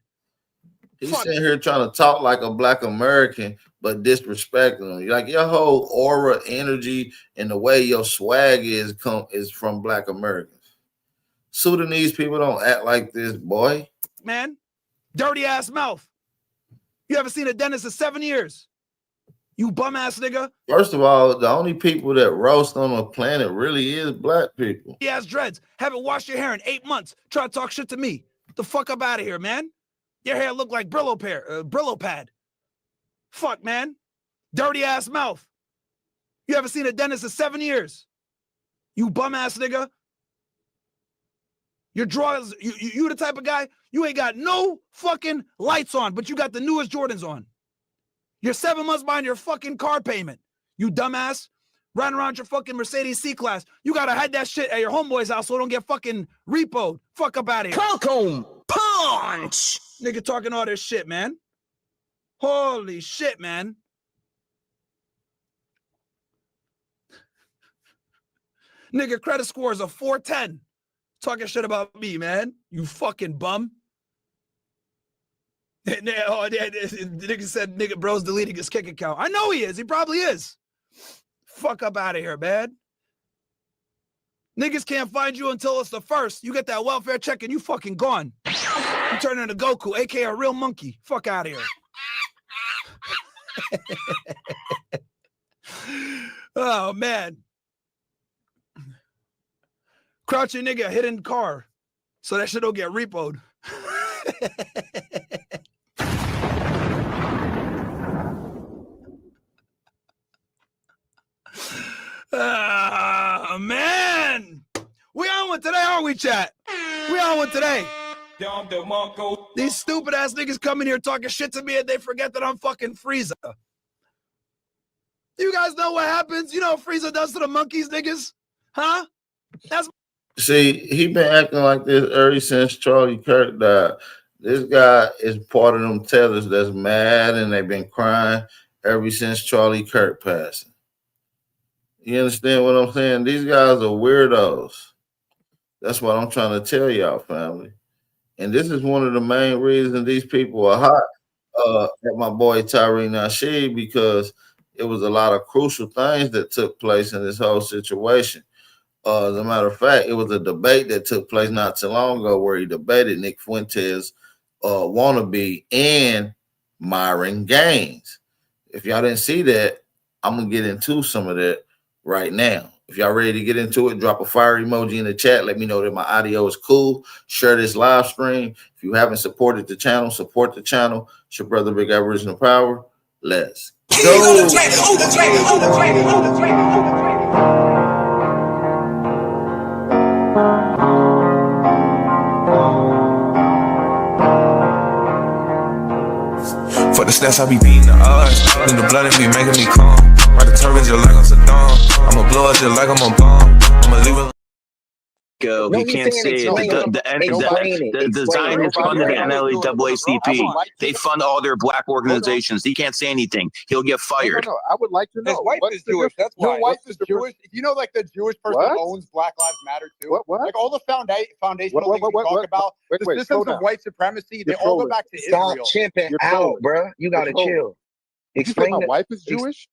He's sitting here trying to talk like a black American, but disrespecting him. Like your whole aura, energy, and the way your swag is from black Americans. Sudanese people don't act like this, boy. Man, dirty ass mouth. You haven't seen a dentist in 7 years. You bum ass nigga. First of all, the only people that roast on the planet really is black people. He has dreads. Haven't washed your hair in 8 months. Try to talk shit to me. The fuck up out of here, man. Your hair look like Brillo pad. Fuck, man. Dirty ass mouth. You haven't seen a dentist in 7 years. You bum ass nigga. Your drawers, you the type of guy, you ain't got no fucking lights on, but you got the newest Jordans on. You're 7 months behind your fucking car payment. You dumbass. Riding around your fucking Mercedes C-Class. You gotta hide that shit at your homeboy's house so it don't get fucking repoed. Fuck up out of here. Welcome, punch. Nigga talking all this shit, man. Holy shit, man. Nigga credit score is a 410. Talking shit about me, man. You fucking bum. The nigga said, nigga, bro's deleting his kick account. I know he is. He probably is. Fuck up out of here, man. Niggas can't find you until it's the first. You get that welfare check and you fucking gone. You turn into Goku, aka a real monkey. Fuck out of here. Oh, man. Crouching nigga, hidden car. So that shit don't get repoed. Man. We on one today, aren't we, chat? We on one today. These stupid ass niggas come in here talking shit to me and they forget that I'm fucking Frieza. You guys know what happens? You know what Frieza does to the monkeys, niggas? Huh? See, he been acting like this ever since Charlie Kirk died. This guy is part of them tethers that's mad and they've been crying ever since Charlie Kirk passed. You understand what I'm saying? These guys are weirdos. That's what I'm trying to tell y'all, family. And this is one of the main reasons these people are hot at my boy Tariq Nasheed, because it was a lot of crucial things that took place in this whole situation. As a matter of fact, it was a debate that took place not too long ago where he debated Nick Fuentes wannabe and Myron Gains. If y'all didn't see that, I'm going to get into some of that right now. If y'all ready to get into it, drop a fire emoji in the chat. Let me know that my audio is cool. Share this live stream. If you haven't supported the channel, support the channel. It's your brother, Big Aboriginal Power. Let's go. For the stats, I be beating the odds. In the blood, it be making me calm. Ride the turbines just like I'm Saddam. I'ma blow up just like I'm a bomb. I'ma leave it. Go. He can't say it. The Zionists funded the NAACP. They fund all their black organizations. He can't say anything. He'll get fired. No, I would like to know. His wife is Jewish. That's why. Your wife is Jewish. You know, like the Jewish person owns Black Lives Matter too. What? Like all the foundational things we talk about, the systems of white supremacy, they all go back to Israel. Stop chimping out, bro. You gotta chill. Explain. My wife is Jewish.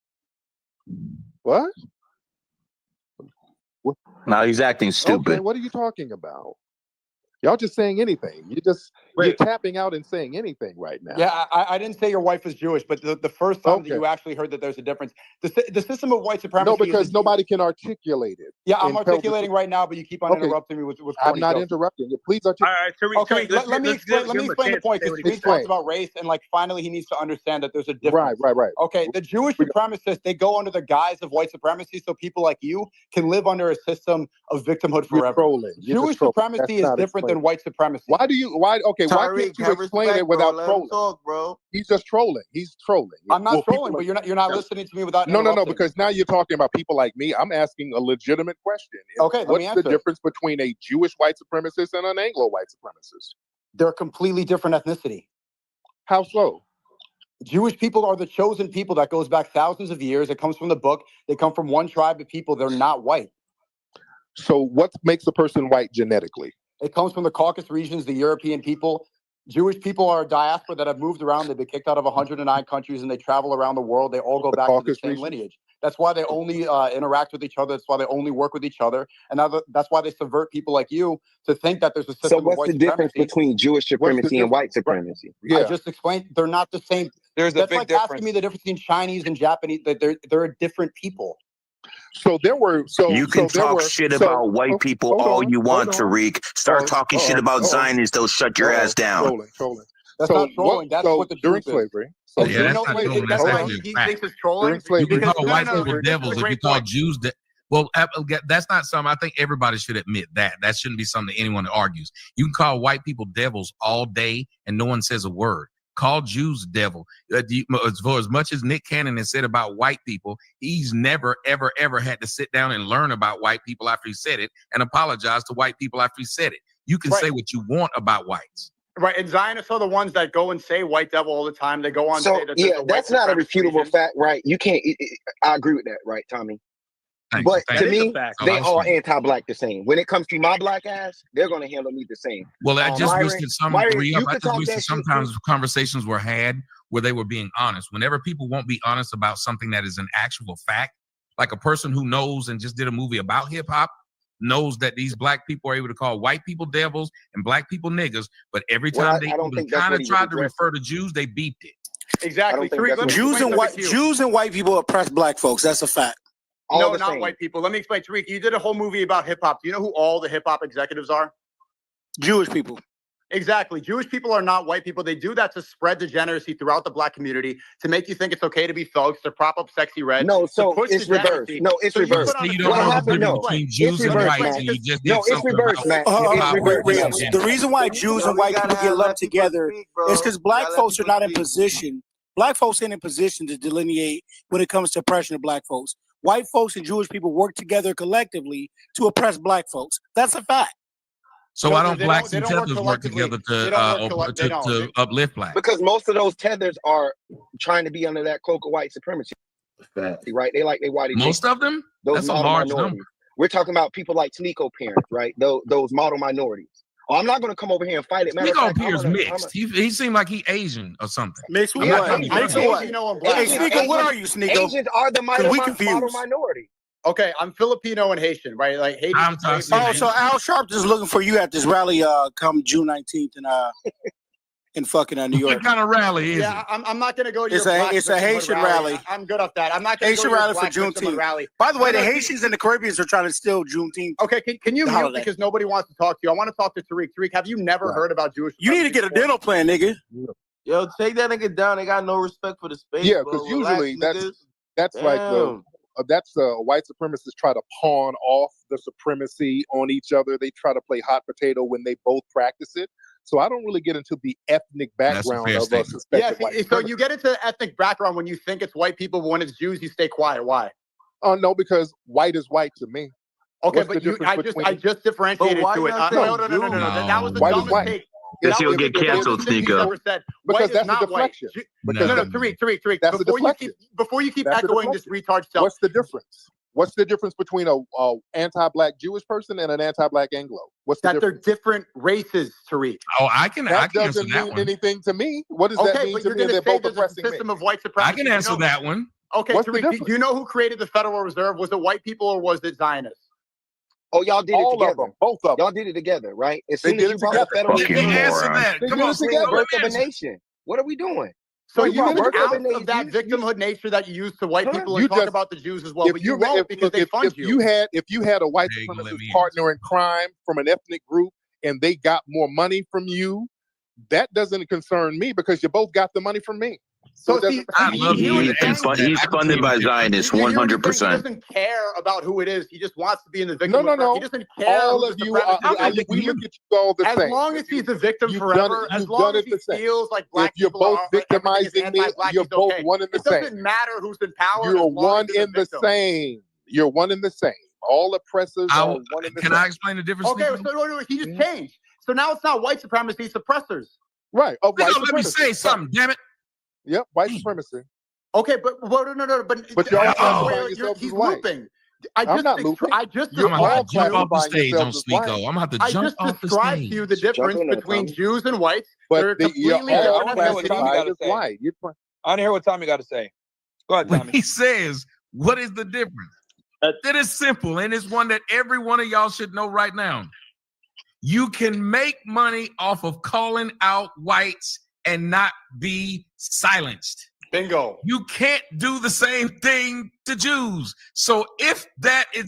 What? No, he's acting stupid. Okay, what are you talking about? Y'all just saying anything. You're tapping out and saying anything right now. Yeah, I didn't say your wife is Jewish, but the first time that you actually heard that there's a difference, the system of white supremacy. No, because nobody can articulate it. Yeah, I'm articulating right now, but you keep on interrupting me with I'm not interrupting you. Please articulate. All right, Tariq, let me explain the point, because Tariq talks about race, and like finally he needs to understand that there's a difference. Right. Okay, the Jewish supremacists, they go under the guise of white supremacy, so people like you can live under a system of victimhood forever. Jewish supremacy is different than white supremacy. Why can't you explain it without trolling? Talk, bro. He's just trolling. He's trolling. I'm not trolling, but you're not listening to me without No, because now you're talking about people like me. I'm asking a legitimate question. Okay, let me answer. What's the difference between a Jewish white supremacist and an Anglo white supremacist? They're completely different ethnicity. How so? Jewish people are the chosen people that goes back thousands of years. It comes from the book. They come from one tribe of people. They're not white. So what makes a person white genetically? It comes from the Caucasus regions, the European people. Jewish people are a diaspora that have moved around. They've been kicked out of 109 countries, and they travel around the world. They all go back to the same lineage. That's why they only interact with each other. That's why they only work with each other. And that's why they subvert people like you to think that there's a system of white supremacy. So what's the difference between Jewish supremacy and white supremacy? I just explained they're not the same. That's like asking me the difference between Chinese and Japanese. They're a different people. So there were. You can talk shit about white people all you want, Tariq. Start talking shit about Zionists, they'll shut your ass down. Trolling. That's not trolling. That's what the during truth slavery. is. Yeah, that's not trolling. That's actually a fact. During slavery, You can call white people devils if you call Jews. Well, that's not something I think everybody should admit. That shouldn't be something that anyone argues. You can call white people devils all day and no one says a word. Call Jews devil. For as much as Nick Cannon has said about white people, he's never, ever, ever had to sit down and learn about white people after he said it and apologize to white people after he said it. You can say what you want about whites. Right, and Zionists are the ones that go and say white devil all the time. They go on to say that that's not a refutable fact, right? You can't. I agree with that, right, Tommy? But to me, they all anti-black the same. When it comes to my black ass, they're going to handle me the same. Well, I just wish that sometimes conversations were had where they were being honest. Whenever people won't be honest about something that is an actual fact, like a person who knows and just did a movie about hip hop, knows that these black people are able to call white people devils and black people niggas, but every time they kind of tried to refer to Jews, they beeped it. Exactly. Jews and white people oppress black folks. That's a fact. No, not white people. Let me explain. Tariq, you did a whole movie about hip hop. Do you know who all the hip hop executives are? Jewish people. Exactly. Jewish people are not white people. They do that to spread degeneracy throughout the black community, to make you think it's okay to be thugs, to prop up sexy red. No, so it's reversed. No, it's reversed. You don't know the difference between Jews and whites, and you just did something about the reason why Jews and white people get lumped together is because black folks are not in position. Black folks ain't in position to delineate when it comes to oppression of black folks. White folks and Jewish people work together collectively to oppress black folks. That's a fact. So why don't blacks and tethers work together to uplift blacks? Because most of those tethers are trying to be under that cloak of white supremacy. Right? They like they white. Most of them? That's a large number. We're talking about people like Tanico parents, right? Those model minorities. Oh, I'm not going to come over here and fight it. Tanico appears mixed. He seemed like he Asian or something. Mixed with what? Mixed with what? Hey, Sneeko, what are you, Sneeko? Asians are the model minority. Okay, I'm Filipino and Haitian, right? Like Haitian. So Al Sharpton is looking for you at this rally come June 19th in fucking New York. What kind of rally is it? I'm not going to go to It's a Haitian rally. I'm good off that. I'm not going to Haitian rally for Juneteenth. Rally. By the way, the Haitians and the Caribbeans are trying to steal Juneteenth. Okay, can you mute because nobody wants to talk to you? I want to talk to Tariq. Tariq, have you never heard about Jewish? You need to get a dental plan, nigga. Yo, take that nigga down. They got no respect for the space. Yeah, because usually that's like that's white supremacists try to pawn off the supremacy on each other. They try to play hot potato when they both practice it. So I don't really get into the ethnic background of a suspected white so you get into the ethnic background when you think it's white people, but when it's Jews, you stay quiet. Why? Oh, no, because white is white to me. Okay, but I just differentiated to it. No. That was the dumbest take. Because he'll get canceled, Sneeko. Because that's a deflection. Tariq. That's a deflection. Before you keep echoing this retard stuff. What's the difference? What's the difference between a anti-black Jewish person and an anti-black Anglo? What's the difference? They're different races, Tariq. Oh, I can That answer doesn't that mean one. anything to me. What does that mean to me? They're both oppressing me. System of white supremacy. I can answer that one. Okay, What's the Tariq, difference? do you know who created the Federal Reserve? Was it white people or was it Zionists? Oh, y'all did it All together. of them, both of them. Y'all did it together, right? As They soon did as you it brought the together. Federal You can answer that. They Come did on, it together. Sneeko, birth of a answer. nation. What are we doing? So Well, you you work did it out together. of that victimhood nature that you use to white people You and talk just- about the Jews as well, but you won't because they fund you. If you had a white There you go, let supremacist me partner in crime from an ethnic group and they got more money from you, that doesn't concern me because you both got the money from me. So it doesn't. I love you. He's funded by Zionists, 100%. He doesn't care about who it is. He just wants to be in the victim. No. He doesn't care. All who's of the you, supremacist. we look at you all the as same. long as he's the victim You've forever, done it- as you've long done as it he the same. feels like black If you're people both are victimizing me, anti-black, you're he's both okay. one and the It same. doesn't matter who's in power. You're as long one as he's in the victim. same. You're one in the same. All oppressors are one in the Can same. I explain the difference? Okay, so he just changed. So now it's not white supremacy, it's suppressors. Right. Of white Let me supremacy. say something, damn it. Yep, white supremacy. Okay, but no. But y'all classifying yourselves he's as white. looping. I'm not looping. I just I'm gonna have to jump off the classifying stage on yourselves as white. Sneeko. I'm gonna have to I jump just off the described to stage. you the difference between Jews and whites. They're But you're completely all different I wanna hear what Tommy classified gotta as say. white. I want to hear what Tommy got to say. Go ahead, When Tommy. he says, what is the difference? That is simple, and it's one that every one of y'all should know right now. You can make money off of calling out whites and not be silenced. Bingo. You can't do the same thing to Jews. So if that is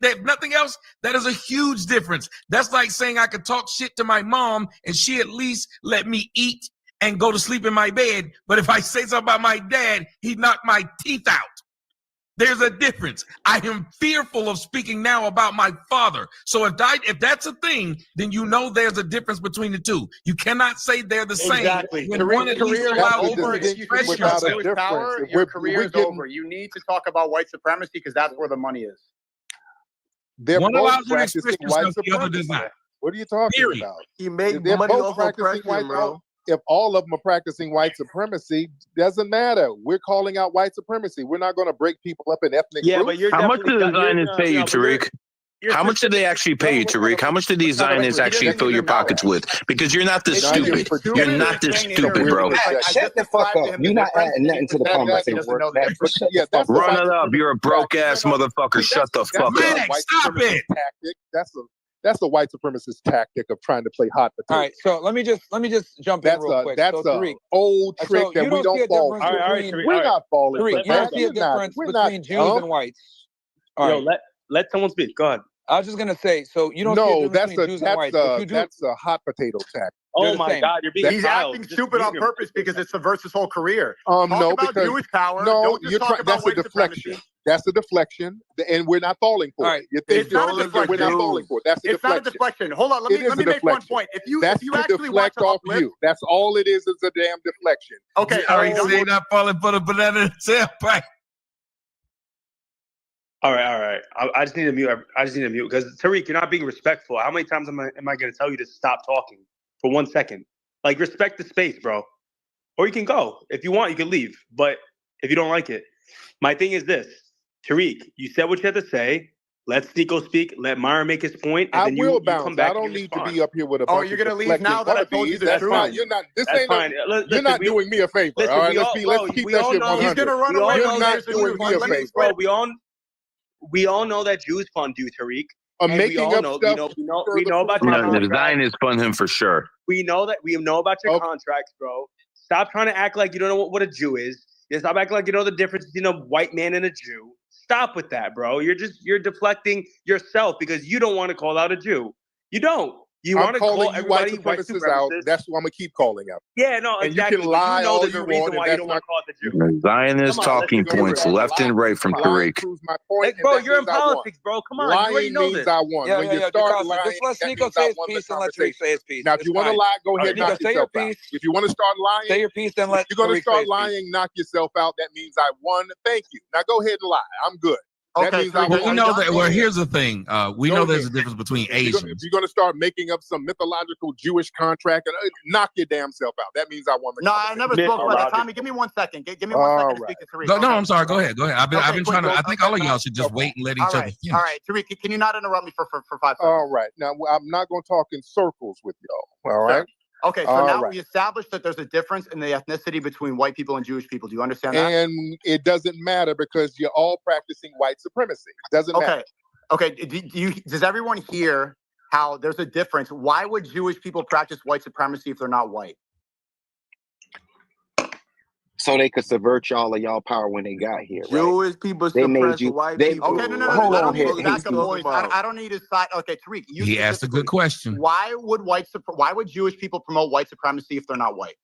that nothing else, that is a huge difference. That's like saying I could talk shit to my mom and she at least let me eat and go to sleep in my bed. But if I say something about my dad, he knocked my teeth out. There's a difference. I am fearful of speaking now about my father. So if that's a thing, then you know there's a difference between the two. You cannot say they're the same. Exactly. When one at least Career is allows you over. to If you express speak about yourself. Jewish power, your career is over. You need to talk about white supremacy because that's where the money is. They're One both allows you to practicing express white yourself, the other does supremacy. not. What are you talking Period. about? He made They're money both off practicing oppression, bro. If all of them are practicing white supremacy, doesn't matter. We're calling out white supremacy. We're not going to break people up in ethnic groups. How much do the Zionists pay you, Tariq? How much do they actually pay you, Tariq? How much do these Zionists actually fill your pockets with? Because you're not this stupid. You're not this stupid, bro. Shut the fuck up. You're not adding nothing to the conversation. Run it up. You're a broke ass motherfucker. Shut the fuck up. Max, stop it. That's a white supremacist tactic of trying to play hot potato. All right, so let me just jump in real quick. That's So, an Tariq, old trick so that you we don't see don't a fall difference for. between- We're not falling Tariq, for you don't that. see a difference between Jews and whites. All Yo, right. let someone speak. Go ahead. I was just gonna say, so you don't see a No, difference between Jews and whites, but you do. that's a hot potato tactic. Oh my God, you're being He's child. acting Just stupid on leave him. purpose because it subverts his whole career. No, Talk about because Jewish power. no, Don't just talk about that's a white deflection. supremacy. That's a deflection, and we're not falling for All it. right. You think It's not a deflection. we're not falling for it. That's a It's not a deflection. deflection. Hold on. Let It me is a make one deflection. point. If you That's if you to actually want deflect to off uplift, you. That's all it is a damn deflection. okay. Are you saying not falling for the banana in the tailpipe? All right. I just need to mute. I just need to mute because Tariq, you're not being respectful. How many times am I going to tell you to stop talking for 1 second? Like, respect the space, bro. Or you can go if you want. You can leave, but if you don't like it, my thing is this: Tariq, you said what you had to say. Let Sneeko speak. Let Myron make his point. And I then will you bounce. come back I don't and need respond. to be up here with a Oh, bunch you're of gonna leave now that I told you the That's truth? fine. You're not. This That's ain't. fine. You're not doing me a favor. Listen, all right, we let's keep that shit 100. He's gonna run away. You're not doing me a favor. Bro, we all know that Jews fund you, Tariq. I'm And making we all up know, stuff. we know about your No, the contract. Zionists fund him for sure. We know about your contracts, bro. Stop trying to act like you don't know what a Jew is. Yeah, stop acting like you know the difference between a white man and a Jew. Stop with that, bro. You're deflecting yourself because you don't want to call out a Jew. You don't. You I'm want to call calling you white everybody supremacists out. That's who I'm gonna keep calling out. Yeah, no, And exactly. you can But lie know all there's you a reason want, and why you that's don't not. want to call the Jews. Zionist Come on, let's talking just get points real. left and right from Lying Tariq. proves my point, and Bro, that you're in means I won. politics, bro. Come on, you already Lying know means this. I won. When you start lying, Just let that Sneeko means say I his won the piece and let Tariq conversation. say his piece. Now, if It's you want to fine. lie, go ahead, Sneeko, knock say your yourself out. piece. If you want to start lying, Say your piece, then let you're going to Tariq say start his piece. lying, knock yourself out. That means I won. Thank you. Now go ahead and lie. I'm good. That means I Well, won. we know that. Well, here's the thing. We Go know there's ahead. a difference between If Asians. you're going to start making up some mythological Jewish contract, knock your damn self out. That means I won the No, I never spoke about that. Tommy, give me 1 second. Give me 1 second to speak to Tariq. No, I'm sorry. Go ahead. Go ahead. I've been Okay, trying to. quick. I think all of y'all should just wait and let each All other right, finish. all right. Tariq, can you not interrupt me for 5 seconds? All right. Now, I'm not going to talk in circles with y'all. All right. Sure. Okay, so All now right. we established that there's a difference in the ethnicity between white people and Jewish people. Do you understand that? And it doesn't matter because you're all practicing white supremacy. Doesn't matter. Okay. Does everyone hear how there's a difference? Why would Jewish people practice white supremacy if they're not white? So they could subvert y'all power when they got here, right? Jewish people They made suppress you. white They people. Okay, no. hold I on don't need here. his backup voice. I don't need his side. Okay, Tariq, you He asked a good question. Why would Jewish people promote white supremacy if they're not white?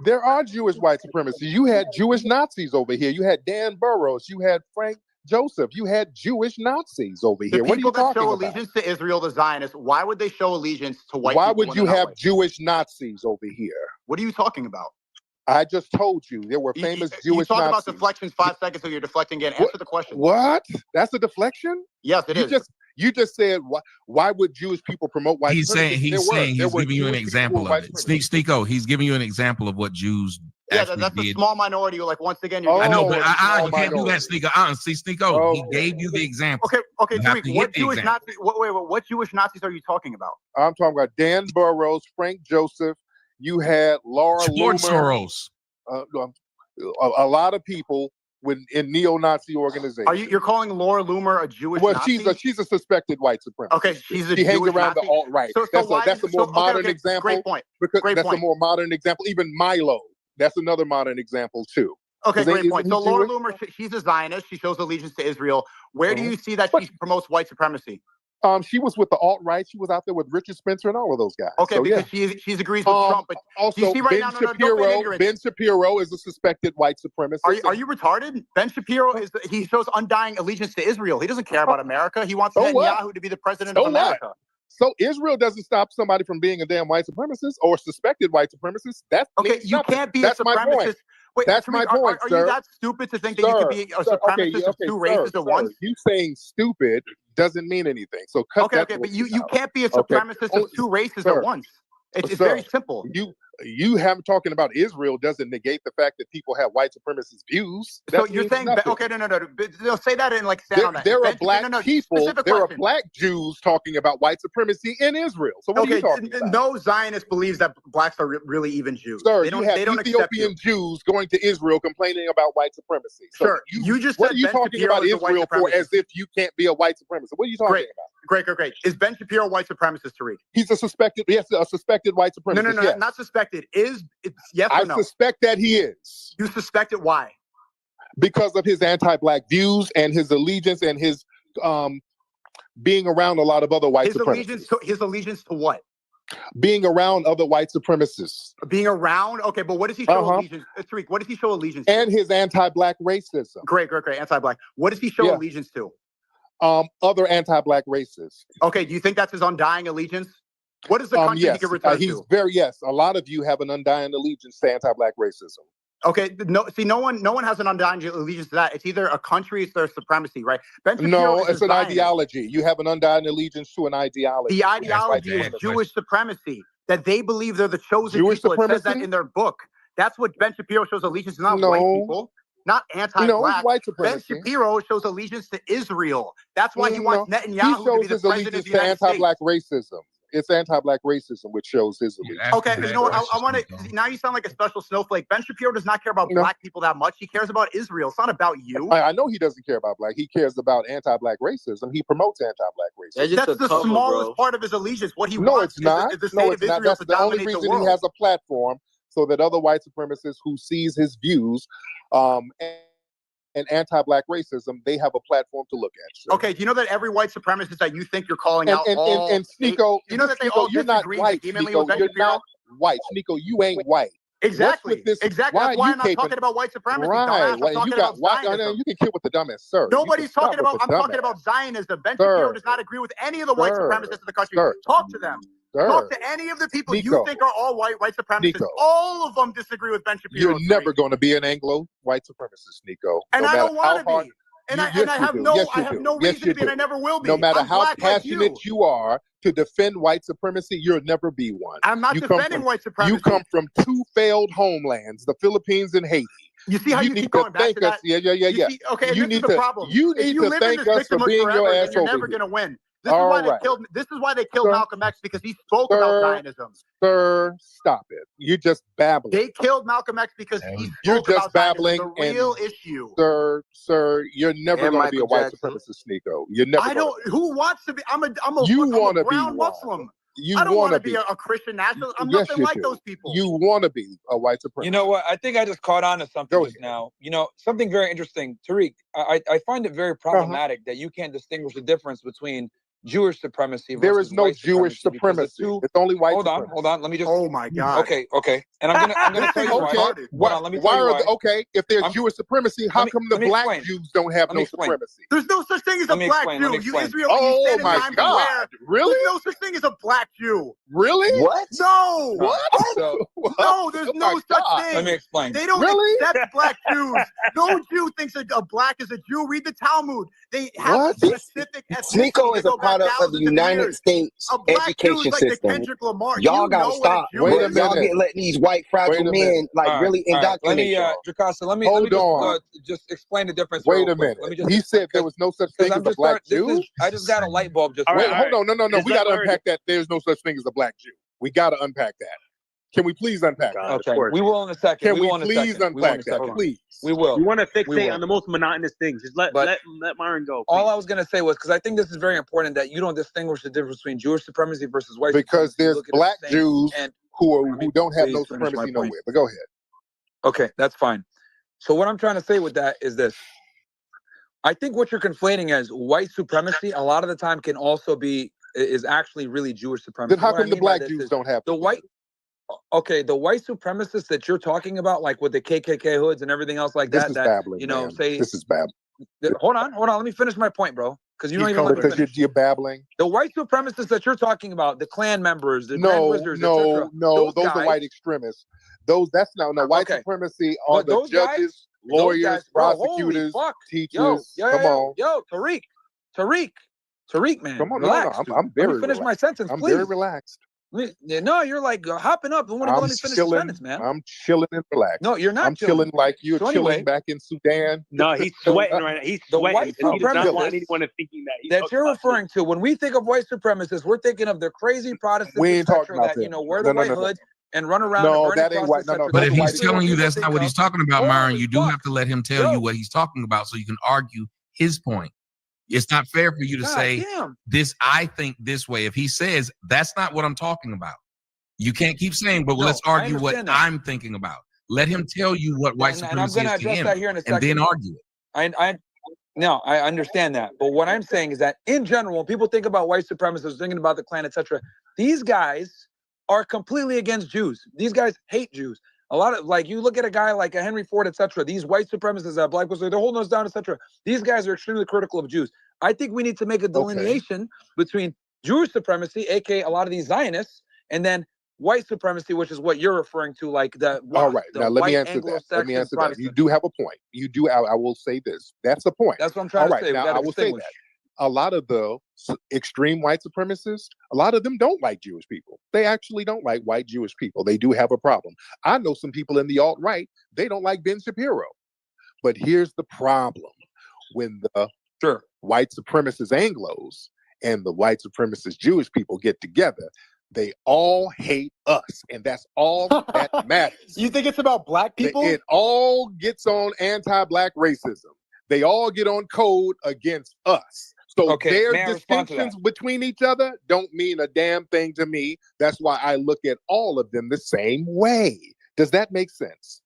There are Jewish white supremacy. You had Jewish Nazis over here. You had Dan Burroughs. You had Frank Joseph. You had Jewish Nazis over here. What are you People that talking show about? allegiance to Israel, the Zionists, why would they show allegiance to white Why people? would you have Jewish Nazis over here? What are you talking about? I just told you there were famous Jewish You talk Nazis. about deflections 5 seconds, so you're deflecting again. Answer the question. What? That's a deflection? Yes, it is. You just said why would Jewish people promote white supremacy? He's giving you an example of it. Sneeko, he's giving you an example of what Jews that's did. a small minority. Like once again, I know, but you can't do that, Sneeko. See, Sneeko, he gave you the example. Okay, You have to Tariq, hit what the Jewish example. Nazis? What Jewish Nazis are you talking about? I'm talking about Dan Burroughs, Frank Joseph. You had Laura George Loomer. Soros. A lot of people in neo-Nazi organizations. You're calling Laura Loomer a Jewish Nazi? She's a suspected white supremacist. Okay, she hangs around Nazi? the alt-right. That's a more modern example. Great point. That's a more modern example. Even Milo, that's another modern example too. Okay, great point. So Laura Loomer, she's a Zionist. She shows allegiance to Israel. Where do you see that she promotes white supremacy? She was with the alt-right. She was out there with Richard Spencer and all of those guys. Okay, so, because she agrees with Trump. But also, you see right Ben now, Shapiro. Ben Shapiro is a suspected white supremacist. Are you retarded? Ben Shapiro he shows undying allegiance to Israel. He doesn't care about America. He wants Netanyahu to be the president of America. So Israel doesn't stop somebody from being a damn white supremacist or suspected white supremacist. That's okay. You can't be a supremacist. My point. Wait, that's my point, are sir. you that stupid to think that you could be a supremacist of two races at once? You saying stupid doesn't mean anything. So cut that. Okay, but you can't be a supremacist of two races at once. It's very simple. You have talking about Israel doesn't negate the fact that people have white supremacist views. So you're saying okay, no. Say that and stand on that. There are black people. There are black Jews talking about white supremacy in Israel. So what are you talking about? No Zionist believes that blacks are really even Jews. Sir, you have Ethiopian Jews going to Israel complaining about white supremacy. So sure, you just what are you talking about Israel for as if you can't be a white supremacist? What are you talking about? Great. Is Ben Shapiro a white supremacist, Tariq? He's a suspected white supremacist. No, yes. not suspected. It's yes or no? I suspect that he is. You suspect it? Why? Because of his anti-black views and his allegiance and his being around a lot of other white supremacists. His allegiance to what? Being around other white supremacists. Being around? Okay, but what does he show allegiance? Tariq, what does he show allegiance to? And his anti-black racism. Great. Anti-black. What does he show allegiance to? Other anti-black races. Okay, do you think that's his undying allegiance? What is the country he can return to? A lot of you have an undying allegiance to anti-black racism. Okay, no one has an undying allegiance to that. It's either a country, it's their supremacy, right? Ben Shapiro it's an ideology. You have an undying allegiance to an ideology. The ideology is Jewish supremacy, that they believe they're the chosen Jewish people. Supremacy? It says that in their book. That's what Ben Shapiro shows allegiance to, not white people. Not anti-black. White Ben supremacy. Shapiro shows allegiance to Israel. That's why he wants Netanyahu to be the president of the United States. Anti-black racism. It's anti-black racism which shows his allegiance. Okay, you know what? I want to. Now you sound like a special snowflake. Ben Shapiro does not care about black people that much. He cares about Israel. It's not about you. I know he doesn't care about black. He cares about anti-black racism. He promotes anti-black racism. That's the smallest part of his allegiance. What he no, wants it's not. is the state of Israel That's to the only dominate reason the world. he has a platform, so that other white supremacists who sees his views, and anti-black racism, they have a platform to look at. Sir. Okay, do you know that every white supremacist that you think you're calling out and Sneeko, you know that they all you're not disagree white, vehemently Sneeko, with Ben you're Shapiro? not white. Sneeko, you ain't white. Exactly. Why Exactly. That's why I'm not talking about white supremacy. Dumbass. I'm talking about Zionism. You can kill with the dumbass, sir. Nobody's talking about. I'm talking about Zionism. Ben Shapiro does not agree with any of the white supremacists in the country. Talk to them. Talk to any of the people you think are all white supremacists. All of them disagree with Ben Shapiro. You're never going to be an Anglo white supremacist, Sneeko. And I don't want to be. And I have no reason to be, and I never will be. No matter I'm how black passionate like you are to defend white supremacy, you'll never be one. I'm not defending white supremacy. You come from two failed homelands, the Philippines and Haiti. You see how you keep going back to that? Yeah. See, okay, you this is the problem. You need to thank us for being your ass you're over never here. going to win. This is why they killed Malcolm X, because he spoke about Zionism. Sir, stop it. You're just babbling. They killed Malcolm X because he You're spoke just about babbling. Zionism, the real issue. Sir, you're never going to be a white supremacist, Sneeko. You're never. I don't. Who wants to be? I'm a brown Muslim. I don't want to be a Christian nationalist. I'm nothing like those people. You want to be a white supremacist. You know what? I think I just caught on to something just now. You know, something very interesting. Tariq, I find it very problematic that you can't distinguish the difference between Jewish supremacy versus there is no Jewish supremacy. It's only white supremacy. Hold on. Let me just. Oh my God. Okay. And I'm gonna tell you why. Let me tell you why. Okay, if there's Jewish supremacy, how come the black Jews don't have no supremacy? There's no such thing as a black Jew. You Israel. Oh my God! Really? There's no such thing as a black Jew. Really? What? No. What? No, there's no such thing. Let me explain. They don't accept black Jews. No Jew thinks a black is a Jew. Read the Talmud. They have specific ethnicity. Sneeko is a product of the United States education system. Y'all gotta stop. Wait a minute. Y'all get letting these white fragile men really indoctrinate y'all. Jacasa, let me just explain the difference. Wait a minute. He said there was no such thing as a black Jew. I just got a light bulb. Wait, hold on. No. We got to unpack that. There's no such thing as a black Jew. We got to unpack that. Can we please unpack that? Okay, we will in a second. Can we please unpack that, please? We will. You want to fixate on the most monotonous things. Just let Myron go. Please. All I was going to say was, because I think this is very important, that you don't distinguish the difference between Jewish supremacy versus white supremacy. Because there's black Jews who don't have no supremacy supremacy nowhere. But go ahead. Okay, that's fine. So what I'm trying to say with that is this. I think what you're conflating as white supremacy a lot of the time can also is actually really Jewish supremacy. Then how come the black Jews don't have the white? Okay, the white supremacists that you're talking about, like with the KKK hoods and everything else like that, babbling, this is babbling. Hold on. Let me finish my point, bro. Because you don't even because you're babbling. The white supremacists that you're talking about, the Klan members, the Grand Wizards, no, those are white extremists. That's white supremacy are the judges, lawyers, prosecutors, teachers. Come on, Tariq, man. Come on, relax, I'm very. Let me finish my sentence, I'm please. very relaxed. No, you're like hopping up. Let me finish the sentence, man. I'm chilling and relaxed. No, you're not. I'm chilling like you're chilling back in Sudan. No, he's sweating right now. He's the sweating. White He does not want anyone thinking that you're referring to. When we think of white supremacists, we're thinking of the crazy Protestants. We ain't talking about that. Wear the white hood and run around. No, that ain't white. No. But if he's telling you that's not what he's talking about, Myron, you do have to let him tell you what he's talking about so you can argue his point. It's not fair for you to say this. I think this way. If he says that's not what I'm talking about, you can't keep saying, but let's argue what I'm thinking about. Let him tell you what white supremacy is to him, and then argue it. I understand that. But what I'm saying is that in general, when people think about white supremacists, thinking about the Klan, etc., these guys are completely against Jews. These guys hate Jews. A lot of, like, you look at a guy like a Henry Ford, etc., these white supremacists that black people, they're holding us down, etc. These guys are extremely critical of Jews. I think we need to make a delineation between Jewish supremacy, aka a lot of these Zionists, and then white supremacy, which is what you're referring to, like the all right. Now let me answer that. You do have a point. You do. I will say this. That's a point. That's what I'm trying to say. Now I will say that a lot of the extreme white supremacists, a lot of them don't like Jewish people. They actually don't like white Jewish people. They do have a problem. I know some people in the alt-right, they don't like Ben Shapiro. But here's the problem. When the white supremacist Anglos and the white supremacist Jewish people get together, they all hate us, and that's all that matters. You think it's about black people? It all gets on anti-black racism. They all get on code against us. So their distinctions between each other don't mean a damn thing to me. That's why I look at all of them the same way. Does that make sense?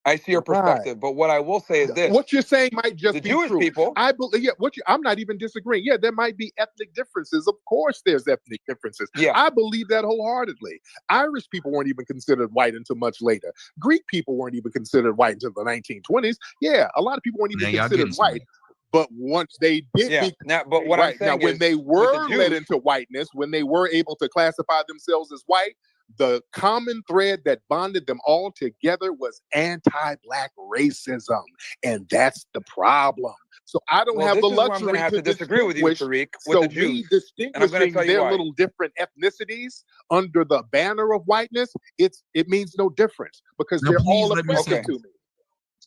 I see your perspective, but what I will say is this: what you're saying might just the be Jewish true. people. I believe. Yeah, I'm not even disagreeing. Yeah, there might be ethnic differences. Of course, there's ethnic differences. Yeah, I believe that wholeheartedly. Irish people weren't even considered white until much later. Greek people weren't even considered white until the 1920s. Yeah, a lot of people weren't even considered white. But once they did, but what I'm saying now, when is, they were with the led Jews, into whiteness, when they were able to classify themselves as white, the common thread that bonded them all together was anti-black racism, and that's the problem. So I don't have the luxury I'm going to have to disagree with you, Tariq. With so the Jews, me distinguishing their little different ethnicities under the banner of whiteness, it means no difference because they're all oppressive to me.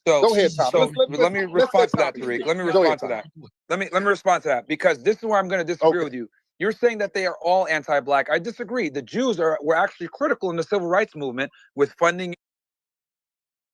So, go ahead, Tom. Let me respond to that, Tariq. Let me respond to that. Let me respond to that, because this is where I'm going to disagree with you. You're saying that they are all anti-black. I disagree. The Jews were actually critical in the civil rights movement with funding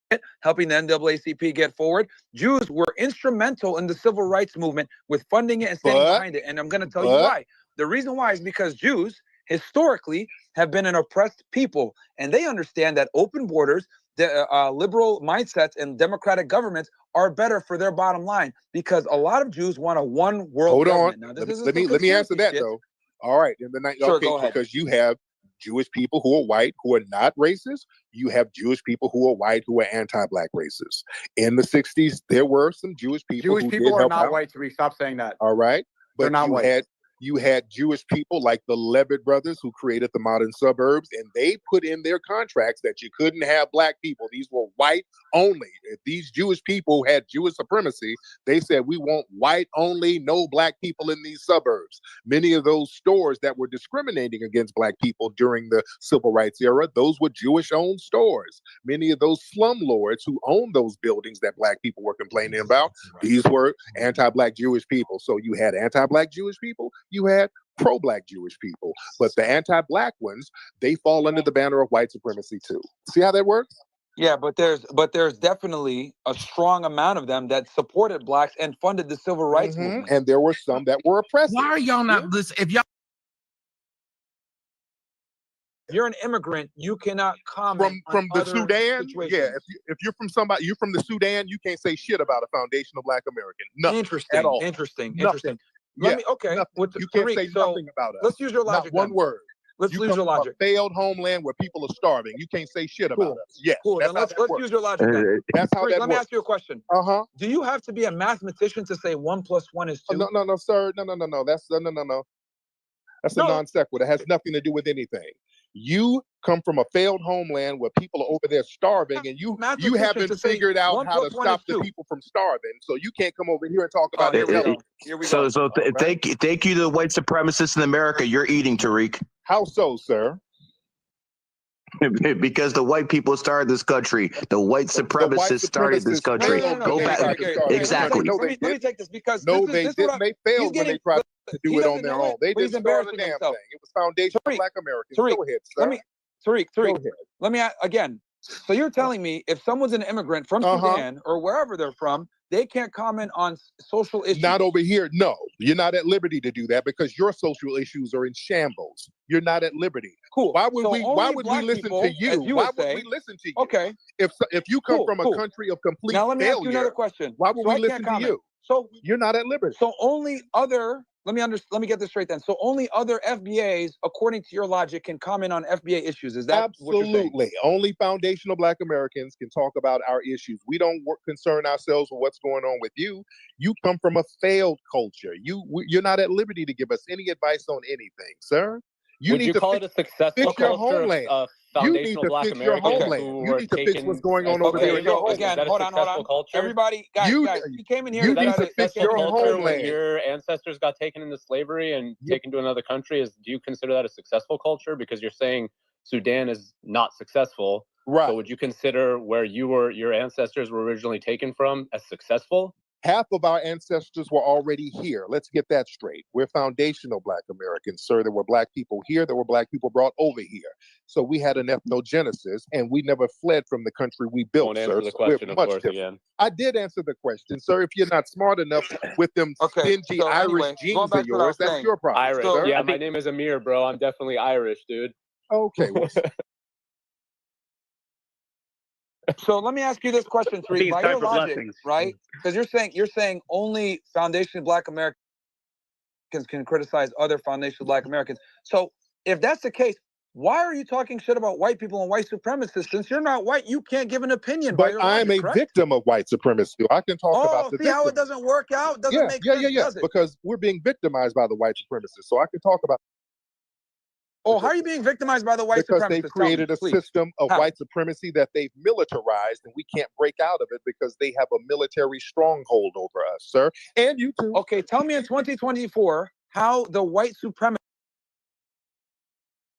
it, helping the NAACP get forward. Jews were instrumental in the civil rights movement with funding it and standing behind it. And I'm going to tell you why. The reason why is because Jews historically have been an oppressed people, and they understand that open borders, the liberal mindsets, and democratic governments are better for their bottom line, because a lot of Jews want a one world government. Now, let me answer that though. All right, in the night, sure, okay, go ahead. because you have Jewish people who are white who are not racist. You have Jewish people who are white who are anti-black racist. In the 60s, there were some Jewish people who people did are help not out. white. To stop saying that. All right, They're but not white. you had Jewish people like the Levitt brothers who created the modern suburbs, and they put in their contracts that you couldn't have black people. These were white only. If these Jewish people had Jewish supremacy, they said, we want white only, no black people in these suburbs. Many of those stores that were discriminating against black people during the civil rights era, those were Jewish-owned stores. Many of those slumlords who owned those buildings that black people were complaining about, these were anti-black Jewish people. So you had anti-black Jewish people, you had pro-black Jewish people, but the anti-black ones, they fall under the banner of white supremacy too. See how that works? Yeah, but there's definitely a strong amount of them that supported blacks and funded the civil rights movement. And there were some that were oppressed. Why are y'all not listening? If y'all you're an immigrant, you cannot comment from the Sudan. situations. Yeah, if you're from you're from the Sudan, you can't say shit about a foundation of Black American. Nothing. Interesting. At all. Interesting. Nothing. Let me. Okay. You can't say nothing about us. Let's use your logic. Not one then. word. Let's use your logic. A failed homeland where people are starving. You can't say shit about us. Yes. Cool. Then let's use your logic. Then. That's how that Let me ask you a question. Do you have to be a mathematician to say 1 + 1 is 2? No, sir. No. That's no. That's a non sequitur. It has nothing to do with anything. You come from a failed homeland where people are over there starving, and you haven't figured out how to stop the people from starving. So you can't come over here and talk about Here we go. So thank you to the white supremacists in America. You're eating, Tariq. How so, sir? Because the white people started this country. The white supremacists started this country. Go back. Exactly. Let me take this because they didn't. They failed when they tried to do it on their own. They didn't start a damn thing. It was foundation for Black Americans. Go ahead, sir. Tariq, let me again. So you're telling me if someone's an immigrant from Sudan or wherever they're from, they can't comment on social issues? Not over here. No, you're not at liberty to do that because your social issues are in shambles. You're not at liberty. Cool. Why would we listen to you? Why would we listen to you? Okay. If you come from a country of complete failure, now let me ask you another question. Why would we listen to you? So you're not at liberty. So only other. Let me get this straight then. So only other FBAs, according to your logic, can comment on FBA issues. Is that absolutely? Only foundational Black Americans can talk about our issues. We don't concern ourselves with what's going on with you. You come from a failed culture. You're not at liberty to give us any advice on anything, sir. Would you call it a successful culture of foundational Black Americans who were taken? What's going on over there in your homeland? Again, hold on. Culture? Everybody, guys, you came in here. You need to fix your homeland. When your ancestors got taken into slavery and taken to another country, do you consider that a successful culture? Because you're saying Sudan is not successful. Right. So would you consider where your ancestors were originally taken from as successful? Half of our ancestors were already here. Let's get that straight. We're foundational Black Americans, sir. There were Black people here. There were Black people brought over here. So we had an ethnogenesis, and we never fled from the country we built, sir. Answer the question, of course, again. I did answer the question, sir. If you're not smart enough with them stingy Irish genes of yours, that's your problem. Irish. Sir. Yeah, my name is Amir, bro. I'm definitely Irish, dude. Okay. Well, So let me ask you this question, Tariq. By your logic, right? Because you're saying only foundationally Black Americans can criticize other foundational Black Americans. So if that's the case, why are you talking shit about white people and white supremacists? Since you're not white, you can't give an opinion. By But your I'm logic, a victim of white supremacy. So I can talk about the see how it victim. doesn't work out? Doesn't make sense, does it? Because we're being victimized by the white supremacists. So I can talk about. Oh, how are you being victimized by the white because supremacists? they've created a system of white supremacy that they've militarized, and we can't break out of it because they have a military stronghold over us, sir. And you too. Okay, tell me in 2024 how the white supremacists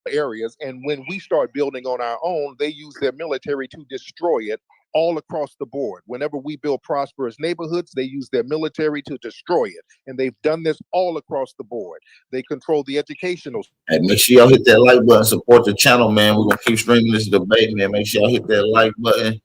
areas, and when we start building on our own, they use their military to destroy it all across the board. Whenever we build prosperous neighborhoods, they use their military to destroy it, and they've done this all across the board. They control the educational. Hey, make sure y'all hit that like button, support the channel, man. We're gonna keep streaming this debate, man. Make sure y'all hit that like button,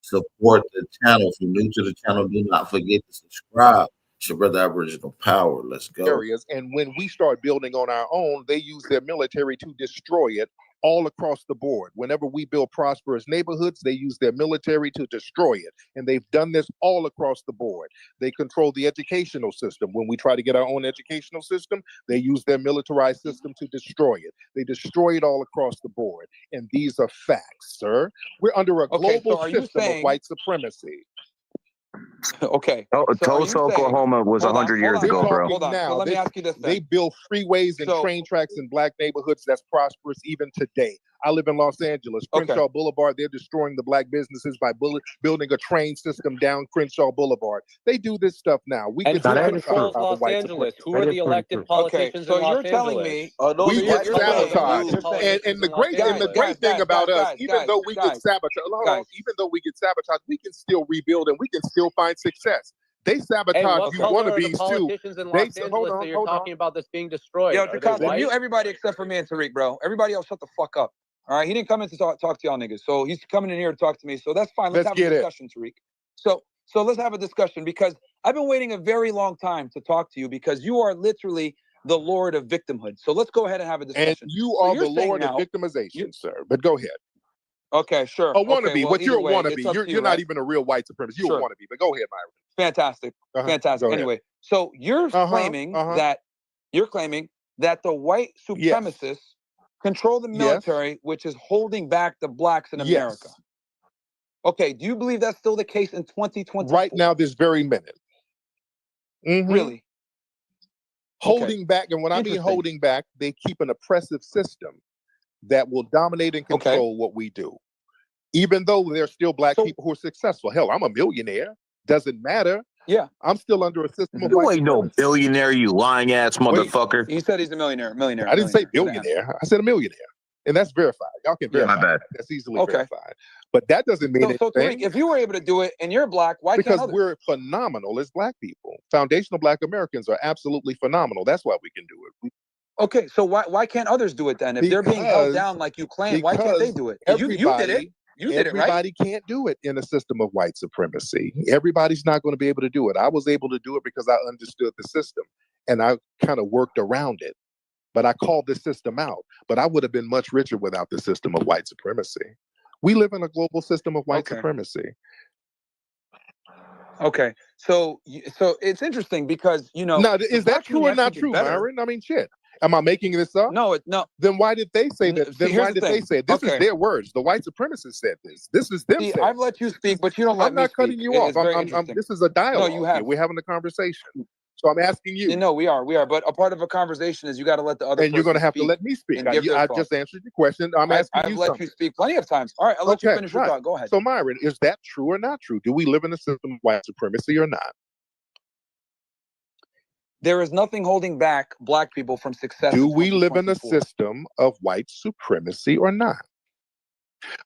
support the channel. If you're new to the channel, do not forget to subscribe. It's your brother Aboriginal Power. Let's go. Areas, and when we start building on our own, they use their military to destroy it all across the board. Whenever we build prosperous neighborhoods, they use their military to destroy it, and they've done this all across the board. They control the educational system. When we try to get our own educational system, they use their militarized system to destroy it. They destroy it all across the board, and these are facts, sir. We're under a global system of white supremacy. Okay. Tulsa, Oklahoma was 100 years ago, bro. Hold on. So let me ask you this then. They build freeways and train tracks in Black neighborhoods that's prosperous even today. I live in Los Angeles. Crenshaw Boulevard, they're destroying the Black businesses by building a train system down Crenshaw Boulevard. They do this stuff now. We And can who controls Los Angeles? Who are the elected politicians in Los Angeles? We get sabotaged. And the great thing about us, even though we get sabotaged, we can still rebuild and we can still find success. They sabotage you wannabes too. Politicians in Los Angeles that you're talking about that's being destroyed. Yo, Jacob, mute everybody except for me and Tariq, bro. Everybody else, shut the fuck up. All right, he didn't come in to talk to y'all niggas, so he's coming in here to talk to me. So that's fine. Let's have a discussion, Tariq. So let's have a discussion because I've been waiting a very long time to talk to you because you are literally the Lord of victimhood. So let's go ahead and have a discussion. And you are the Lord of victimization, sir. But go ahead. Okay, sure. A wannabe, well, but you're a way, wannabe. You're not even a real white supremacist. You're a wannabe. But go ahead, Myron. Fantastic, fantastic. Anyway, so you're claiming that the white supremacists control the military, which is holding back the blacks in America. Okay, do you believe that's still the case in 2020? Right now, this very minute. Really? Holding back, and when I mean holding back, they keep an oppressive system that will dominate and control what we do. Even though there's still Black people who are successful. Hell, I'm a millionaire. Doesn't matter. Yeah. I'm still under a system of You ain't no billionaire, you lying ass motherfucker. He said he's a millionaire. I didn't say billionaire. I said a millionaire. And that's verified. Y'all can verify. My bad. That's easily verified. But that doesn't mean so anything. Tariq, if you were able to do it and you're Black, why can't others? Because we're phenomenal as Black people. Foundational Black Americans are absolutely phenomenal. That's why we can do it. Okay, so why can't others do it then? If they're being held down like you claim, why can't they do it? You did it. You did it, right? Everybody can't do it in a system of white supremacy. Everybody's not going to be able to do it. I was able to do it because I understood the system and I kind of worked around it. But I called the system out. But I would have been much richer without the system of white supremacy. We live in a global system of white supremacy. Okay, so it's interesting because Now, is that true or not true, Myron? I mean, shit. Am I making this up? No. Then why did they say that? Then why did they say it? This is their words. The white supremacists said this. This is them. I've let you speak, but you don't let me speak. I'm not cutting you off. This is a dialogue. No, you have. We're having a conversation. So I'm asking you. No, we are. But a part of a conversation is you got to let the other. And you're going to have to let me speak. I just answered your question. I'm asking you something. I've let you speak plenty of times. All right, I'll let you finish your thought. Go ahead. So Myron, is that true or not true? Do we live in a system of white supremacy or not? There is nothing holding back Black people from success. Do we live in a system of white supremacy or not?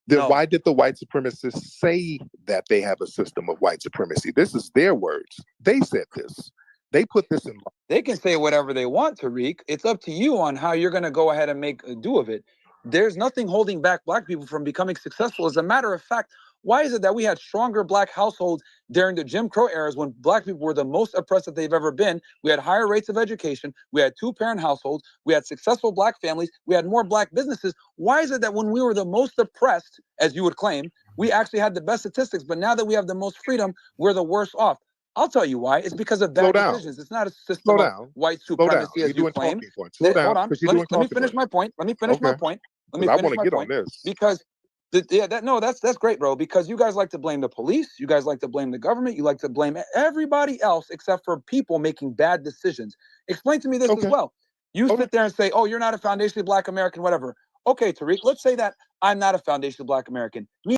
Then why did the white supremacists say that they have a system of white supremacy? This is their words. They said this. They put this in law. They can say whatever they want, Tariq. It's up to you on how you're going to go ahead and make a do of it. There's nothing holding back Black people from becoming successful. As a matter of fact, why is it that we had stronger Black households during the Jim Crow eras when Black people were the most oppressed that they've ever been? We had higher rates of education. We had two-parent households. We had successful Black families. We had more Black businesses. Why is it that when we were the most oppressed, as you would claim, we actually had the best statistics, but now that we have the most freedom, we're the worst off. I'll tell you why. It's because of bad decisions. It's not a system of white supremacy as you claim. Hold on. Let me finish my point. Let me finish my point. Let me I finish want to my get point. on this. Because that's great, bro. Because you guys like to blame the police, you guys like to blame the government, you like to blame everybody else except for people making bad decisions. Explain to me this as well. You sit there and say, "Oh, you're not a foundationally Black American, whatever." Okay, Tariq, let's say that I'm not a foundationally Black American. Me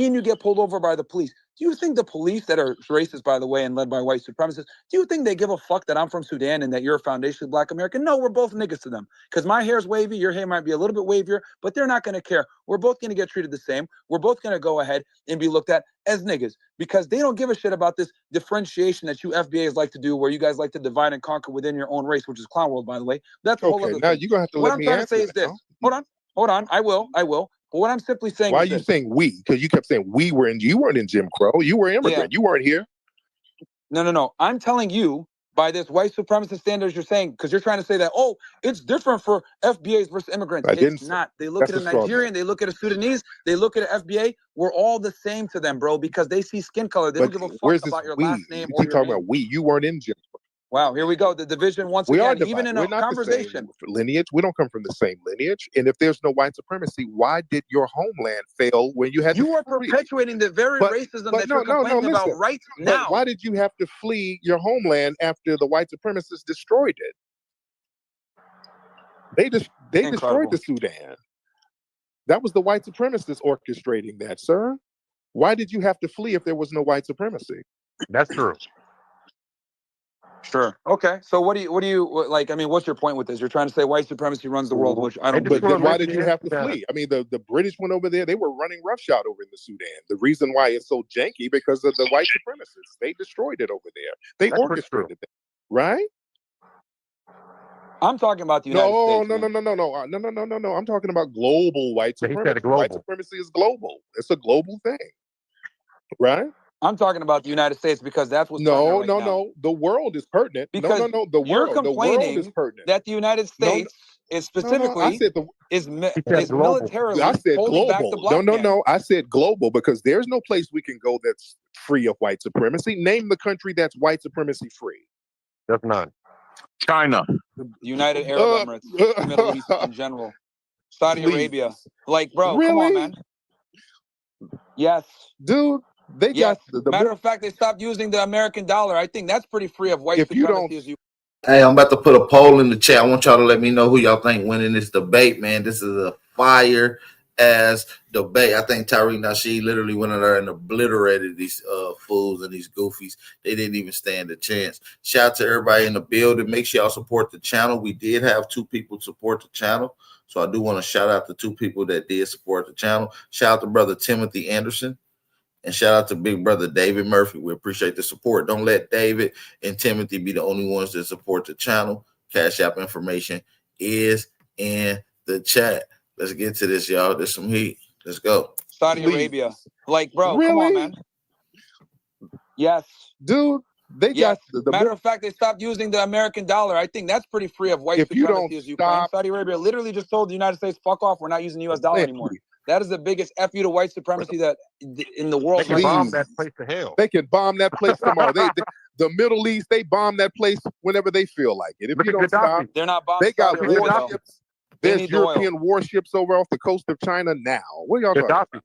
and you get pulled over by the police. Do you think the police that are racist, by the way, and led by white supremacists, do you think they give a fuck that I'm from Sudan and that you're a foundationally Black American? No, we're both niggas to them. Because my hair's wavy, your hair might be a little bit wavier, but they're not going to care. We're both going to get treated the same. We're both going to go ahead and be looked at as niggas because they don't give a shit about this differentiation that you FBAs like to do, where you guys like to divide and conquer within your own race, which is clown world, by the way. That's a whole other Now thing. you're going to have to What let I'm me trying to answer say is this. Hold on. I will. But what I'm simply saying Why is are you this. saying we? Because you kept saying we were in. You weren't in Jim Crow. You were immigrant. You weren't here. No. I'm telling you by this white supremacist standards you're saying, because you're trying to say that, oh, it's different for FBAs versus immigrants. It's not. They look at a Nigerian, they look at a Sudanese, they look at an FBA. We're all the same to them, bro, because they see skin color. They don't give a fuck about your last name You or keep your talking name. about we. You weren't in Jim Crow. Wow, here we go. The division once We are again, even divided. in We're a not conversation. the same lineage. We don't come from the same lineage. And if there's no white supremacy, why did your homeland fail when you had You to are flee? perpetuating the very racism that you're complaining about right now. But why did you have to flee your homeland after the white supremacists destroyed it? They destroyed the Sudan. That was the white supremacists orchestrating that, sir. Why did you have to flee if there was no white supremacy? That's true. Sure. Okay. So what do you like? I mean, what's your point with this? You're trying to say white supremacy runs the world, which I don't believe. But then why did you have to flee? I mean, the British went over there. They were running roughshod over in the Sudan. The reason why it's so janky because of the white supremacists. They destroyed it over there. They orchestrated it, right? I'm talking about the United States. No. I'm talking about global white supremacy. White supremacy is global. It's a global thing, right? I'm talking about the United States because that's what's no. now. The world is pertinent. Because The you're world is pertinent. that the United States is specifically I said is militarily I said holding back global. the black No. I said global because there's no place we can go that's free of white supremacy. Name the country that's white supremacy free. There's none. China. The United Arab Emirates, Middle East in general, Saudi Arabia. Like, bro, come on, man. Yes, dude. They got matter of fact, they stopped using the American dollar. I think that's pretty free of white supremacy. Hey, I'm about to put a poll in the chat. I want y'all to let me know who y'all think winning this debate, man. This is a fire ass debate. I think Tariq Nasheed literally went in there and obliterated these fools and these goofies. They didn't even stand a chance. Shout out to everybody in the building. Make sure y'all support the channel. We did have 2 people support the channel. So I do want to shout out the 2 people that did support the channel. Shout out to brother Timothy Anderson. And shout out to big brother David Murphy. We appreciate the support. Don't let David and Timothy be the only ones that support the channel. Cash App information is in the chat. Let's get to this, y'all. There's some heat. Let's go. Saudi Arabia. Like, bro, really? Come on, man. Yes. Dude, they got matter of fact, they stopped using the American dollar. I think that's pretty free of white supremacy as you claim. Saudi Arabia literally just told the United States, fuck off, we're not using the US dollar anymore. That is the biggest F you to white supremacy that in the world. They can bomb that place to hell. They can bomb that place tomorrow. The Middle East, they bomb that place whenever they feel like it. If you don't stop, they're not bombing. They got Saudi Arabia, warships. There's European warships over off the coast of China now. What are y'all talking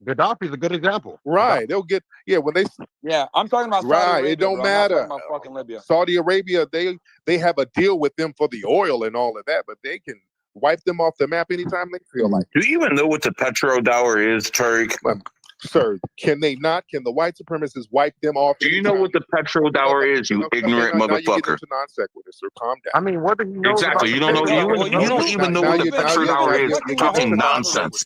about? Gaddafi's a good example. Right. They'll get when they. Yeah, I'm talking about Saudi Arabia. It don't matter. I'm not talking about fucking Libya. Saudi Arabia, they have a deal with them for the oil and all of that, but they can wipe them off the map anytime they feel like. Do you even know what the petrodollar is, Tariq? Sir, can they not? Can the white supremacists wipe them off? Do you know what the petrodollar is, you ignorant motherfucker? Now you get into non sequitur, sir. Calm down. I mean, what do you know? Exactly. You don't know. You don't even know what the petrodollar is. You're talking nonsense.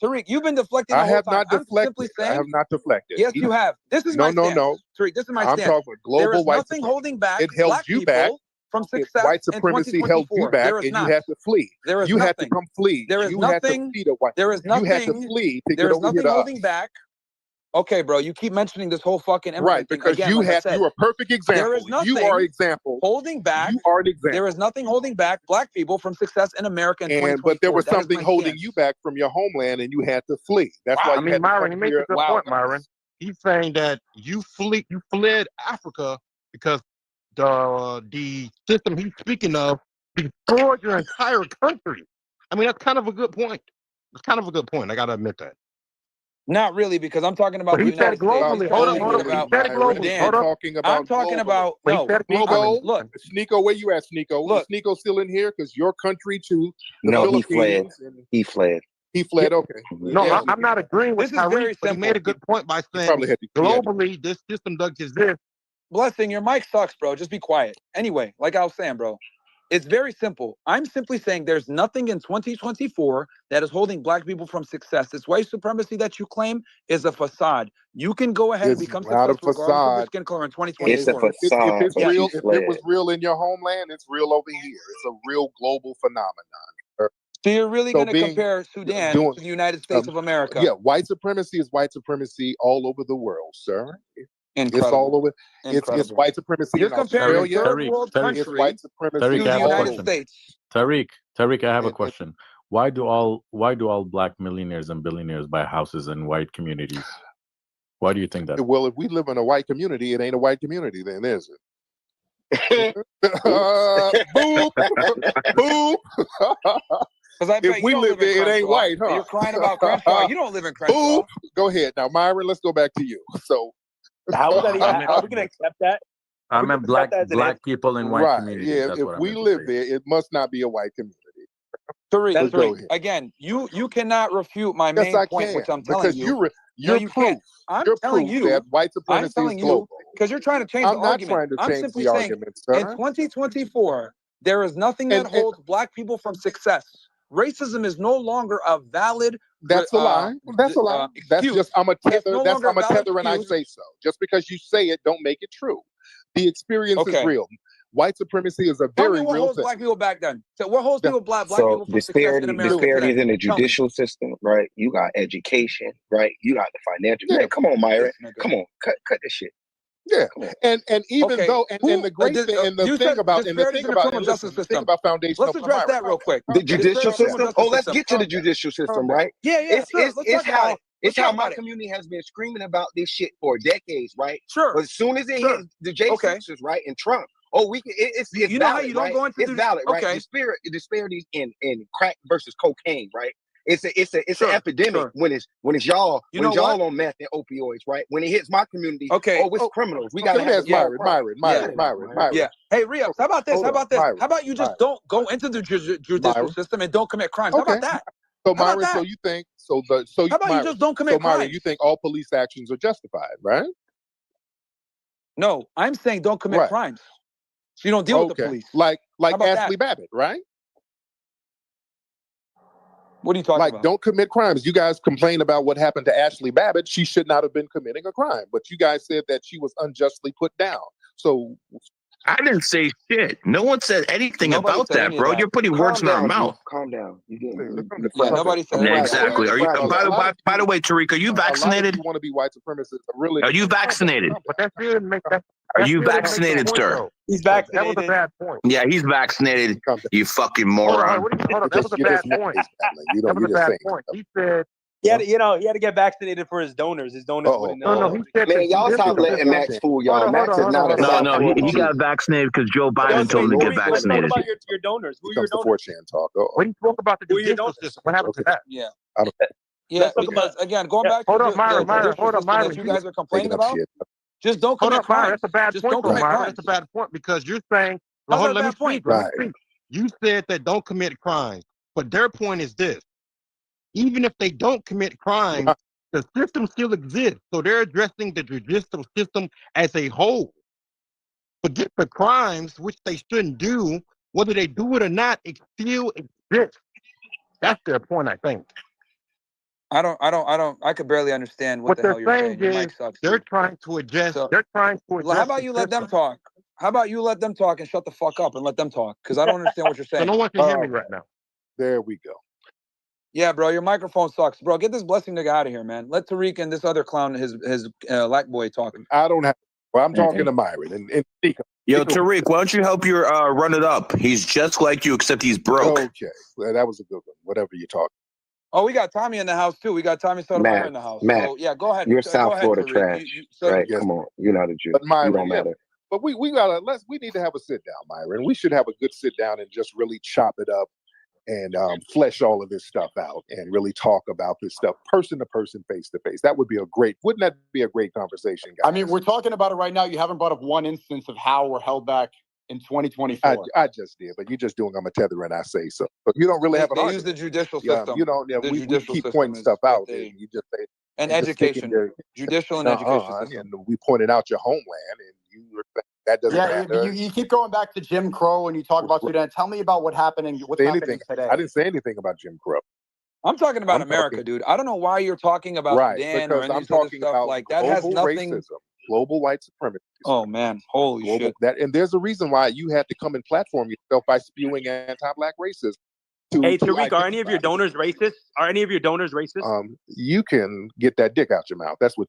Tariq, you've been deflecting. I have not deflected. I have not deflected. Yes, you have. This is my stance. No. Tariq, this is my I'm stance. talking global there is white nothing supremacy. holding back. It held you back. From success. White supremacy held you back, and you had to flee. You had to come flee. There is you nothing. Had to flee to white. There is nothing. You had to flee to there get is over nothing here to holding us. back. Okay, bro, you keep mentioning this whole fucking immigrant Right, thing. because Again, you like I have said, you're a perfect example. there is nothing You are an example. holding back. You are an example. There is nothing holding back black people from success in America in 2024. But there was That is something my holding stance. you back from your homeland, and you had to flee. That's why I you mean, had to Myron, come he makes here. a good point, Myron. He's saying that you fled Africa because the system he's speaking of destroyed your entire country. I mean, that's kind of a good point. It's kind of a good point. I got to admit that. Not really, because I'm talking about But he the said United States. globally. Hold on. He said it globally. Sudan. Hold on. Talking about I'm talking globally. about But he no. said Sneeko, Look, Sneeko, where you at, Sneeko? Look. Is Sneeko still in here? Because your country too, the No, he fled. Philippines. He fled. He fled. Okay. No, Yeah. I'm not agreeing with This is very Tariq, but he made simple. a good point by saying probably had to- globally this system does exist. Blessing, your mic sucks, bro. Just be quiet. Anyway, like I was saying, bro, it's very simple. I'm simply saying there's nothing in 2024 that is holding black people from success. This white supremacy that you claim is a facade. You can go ahead and It's become not a successful regardless of your facade. skin color in It's 2024. a facade, If it's but real, you if it fled. was real in your homeland, it's real over here. It's a real global phenomenon. So you're really So going to being- compare Sudan doing- to the United States of America? Yeah, white supremacy is white supremacy all over the world, sir. Incredible. It's all over. It's Incredible. white supremacy You're in comparing a Australia. third world It's country white supremacy to Tariq, I the have a United question. States. Tariq, I have a question. Why do all black millionaires and billionaires buy houses in white communities? Why do you think that? Well, if we live in a white community, it ain't a white community, then is it? Boop, boop. Because I bet If we you don't live live in there, it ain't Crenshaw. white, huh? You're crying about Crenshaw. You don't live in Crenshaw. Boop. Go ahead now, Myron. Let's go back to you. So, How is that? Are we gonna accept that? I meant black people in white right? communities. Yeah. That's If what I we meant to live say. there, it must not be a white community. Tariq, Go ahead. again, you cannot refute my Yes, main I point, can, which I'm telling because you. you're you proof. can't. I'm You're telling proof you that white I'm supremacy telling is you global. because you're trying to change I'm the not argument. trying to I'm change simply the saying argument, in sir. 2024 there is nothing that holds black people from success. Racism is no longer a valid. That's a lie. That's a lie. That's excuse. just I'm a tether. no That's longer I'm a a valid tether, and I excuse. say so. Just because you say it, don't make it true. The experience is Okay. real. White supremacy is a Tell very me what real holds thing. black people back then. So what holds people black So people from success in America disparities today? in the Tell me. judicial system, right? You got education, right? You got the financial. Yeah. Man, come on, Myron. This nigga. Come on, cut this shit. Yeah, and even Okay, though and the great thing and the you thing said about and the disparities thing in the about criminal and justice listen, the system. thing about foundational. Let's address that real quick. The judicial system. Oh, let's system. get to the judicial system, right? Yeah, It's sure. Let's it's talk about how it. it's Let's how talk my about it. community has been screaming about this shit for decades, right? Sure. But as soon as it hits the J6s, right, and Trump, oh, we can. It's You know how valid, you don't right? go into it's valid, right? okay. Disparities in crack versus cocaine, right? It's an Sure, epidemic sure. when it's y'all You when know y'all what? on meth and opioids, right? When it hits my community, Okay. oh, it's criminals. We Okay, gotta let me have ask a Myron. Yeah. Hey, Rios, how about this? Hold How on, about this? Myron, How about you just Myron. don't go into the judicial Myron. system and don't commit crimes? How Okay. about that? So How about Myron, so that? you think How about Myron, you just don't commit so Myron, crimes? you think all police actions are justified, right? No, I'm saying don't commit Right. crimes. So you don't deal with the police. Like How about Ashley that? Babbitt, right? What are you talking Like, about? don't commit crimes. You guys complain about what happened to Ashley Babbitt. She should not have been committing a crime, but you guys said that she was unjustly put down. So I didn't say shit. No one said anything Nobody about said that, any of bro. that. You're putting words in our mouth. Calm down. You Yeah, nobody said Yeah, anything. exactly. Are you? By the way, Tariq, are you a lot of vaccinated? you want to be white supremacists. Really, Are you vaccinated? But that didn't make that. Are that you still didn't make the vaccinated, point, sir? though. He's That was vaccinated. a bad point. Yeah, he's vaccinated. You fucking Hold on, moron. hold on. That was a bad point. You That was a just bad saying. point. He said. He had to get vaccinated for his donors. His donors wouldn't know. No, he said Man, the y'all stop judicial letting Max system. fool y'all. Max is not a No, South no, he Florida got Jew. vaccinated because Joe Biden told him to get Let's talk vaccinated. about your donors. Who are your Comes the donors? 4chan talk. Uh-oh. When he spoke about the Who are your judicial donors? system, what happened to that? Yeah. I don't, Yeah, Let's talk because about again, going back to Hold the up, Myron. judicial Hold up, system Myron. that you guys are complaining making up about, shit. just don't Hold commit up, Myron. crimes. That's a bad Just point, don't though, commit Myron. crimes. That's a bad point because you're saying. How's Hold on, that a let me bad point? speak. Let me speak. You said that don't commit crimes, but their point is this: even if they don't commit crimes, the system still exists. So they're addressing the judicial system as a whole. Forget the crimes, which they shouldn't do. Whether they do it or not, it still exists. That's their point, I think. I could barely understand what the hell you're saying. Your mic sucks. They're Dude. trying to address. So, They're trying to address. how about you let them talk? How about you let them talk and shut the fuck up and let them talk? Because I don't understand what you're saying. So no one can hear me right now. There we go. Yeah, bro, your microphone sucks, bro. Get this blessing nigga out of here, man. Let Tariq and this other clown, his black boy, talk. I don't have. Well, I'm talking to Myron and Nika. Yo, Tariq, why don't you help your run it up? He's just like you, except he's broke. Okay, well, that was a good one. Whatever you talk. Oh, we got Tommy in the house too. We got Tommy Sotomayor in the house. Matt, So yeah, go ahead. you're Go South ahead, Florida Tariq. trash, right? Yes. Come on, you're not a Jew. But Myron, you don't matter. But we need to have a sit down, Myron. We should have a good sit down and just really chop it up and flesh all of this stuff out and really talk about this stuff person to person, face to face. That would be wouldn't that be a great conversation, guys? I mean, we're talking about it right now. You haven't brought up one instance of how we're held back in 2024. I just did, but you're just doing I'm a tether and I say so. But you don't really have an They argument. use the judicial system. You don't. The We judicial keep system pointing is stuff what out, they- and you just say And just education, thinking judicial and education system. and we pointed out your homeland, and you that doesn't Yeah, matter. you keep going back to Jim Crow and you talk about Sudan. Tell me about what's happening today. I didn't say anything about Jim Crow. I'm talking about America, dude. I don't know why you're talking about Sudan or because any I'm of this other talking stuff. about Like that has global nothing. racism, global white supremacy. Oh man, holy shit! And there's a reason why you had to come and platform yourself by spewing anti-black racism. Hey, Tariq, are any of your donors racist? Are any of your donors racist? You can get that dick out your mouth. That's what.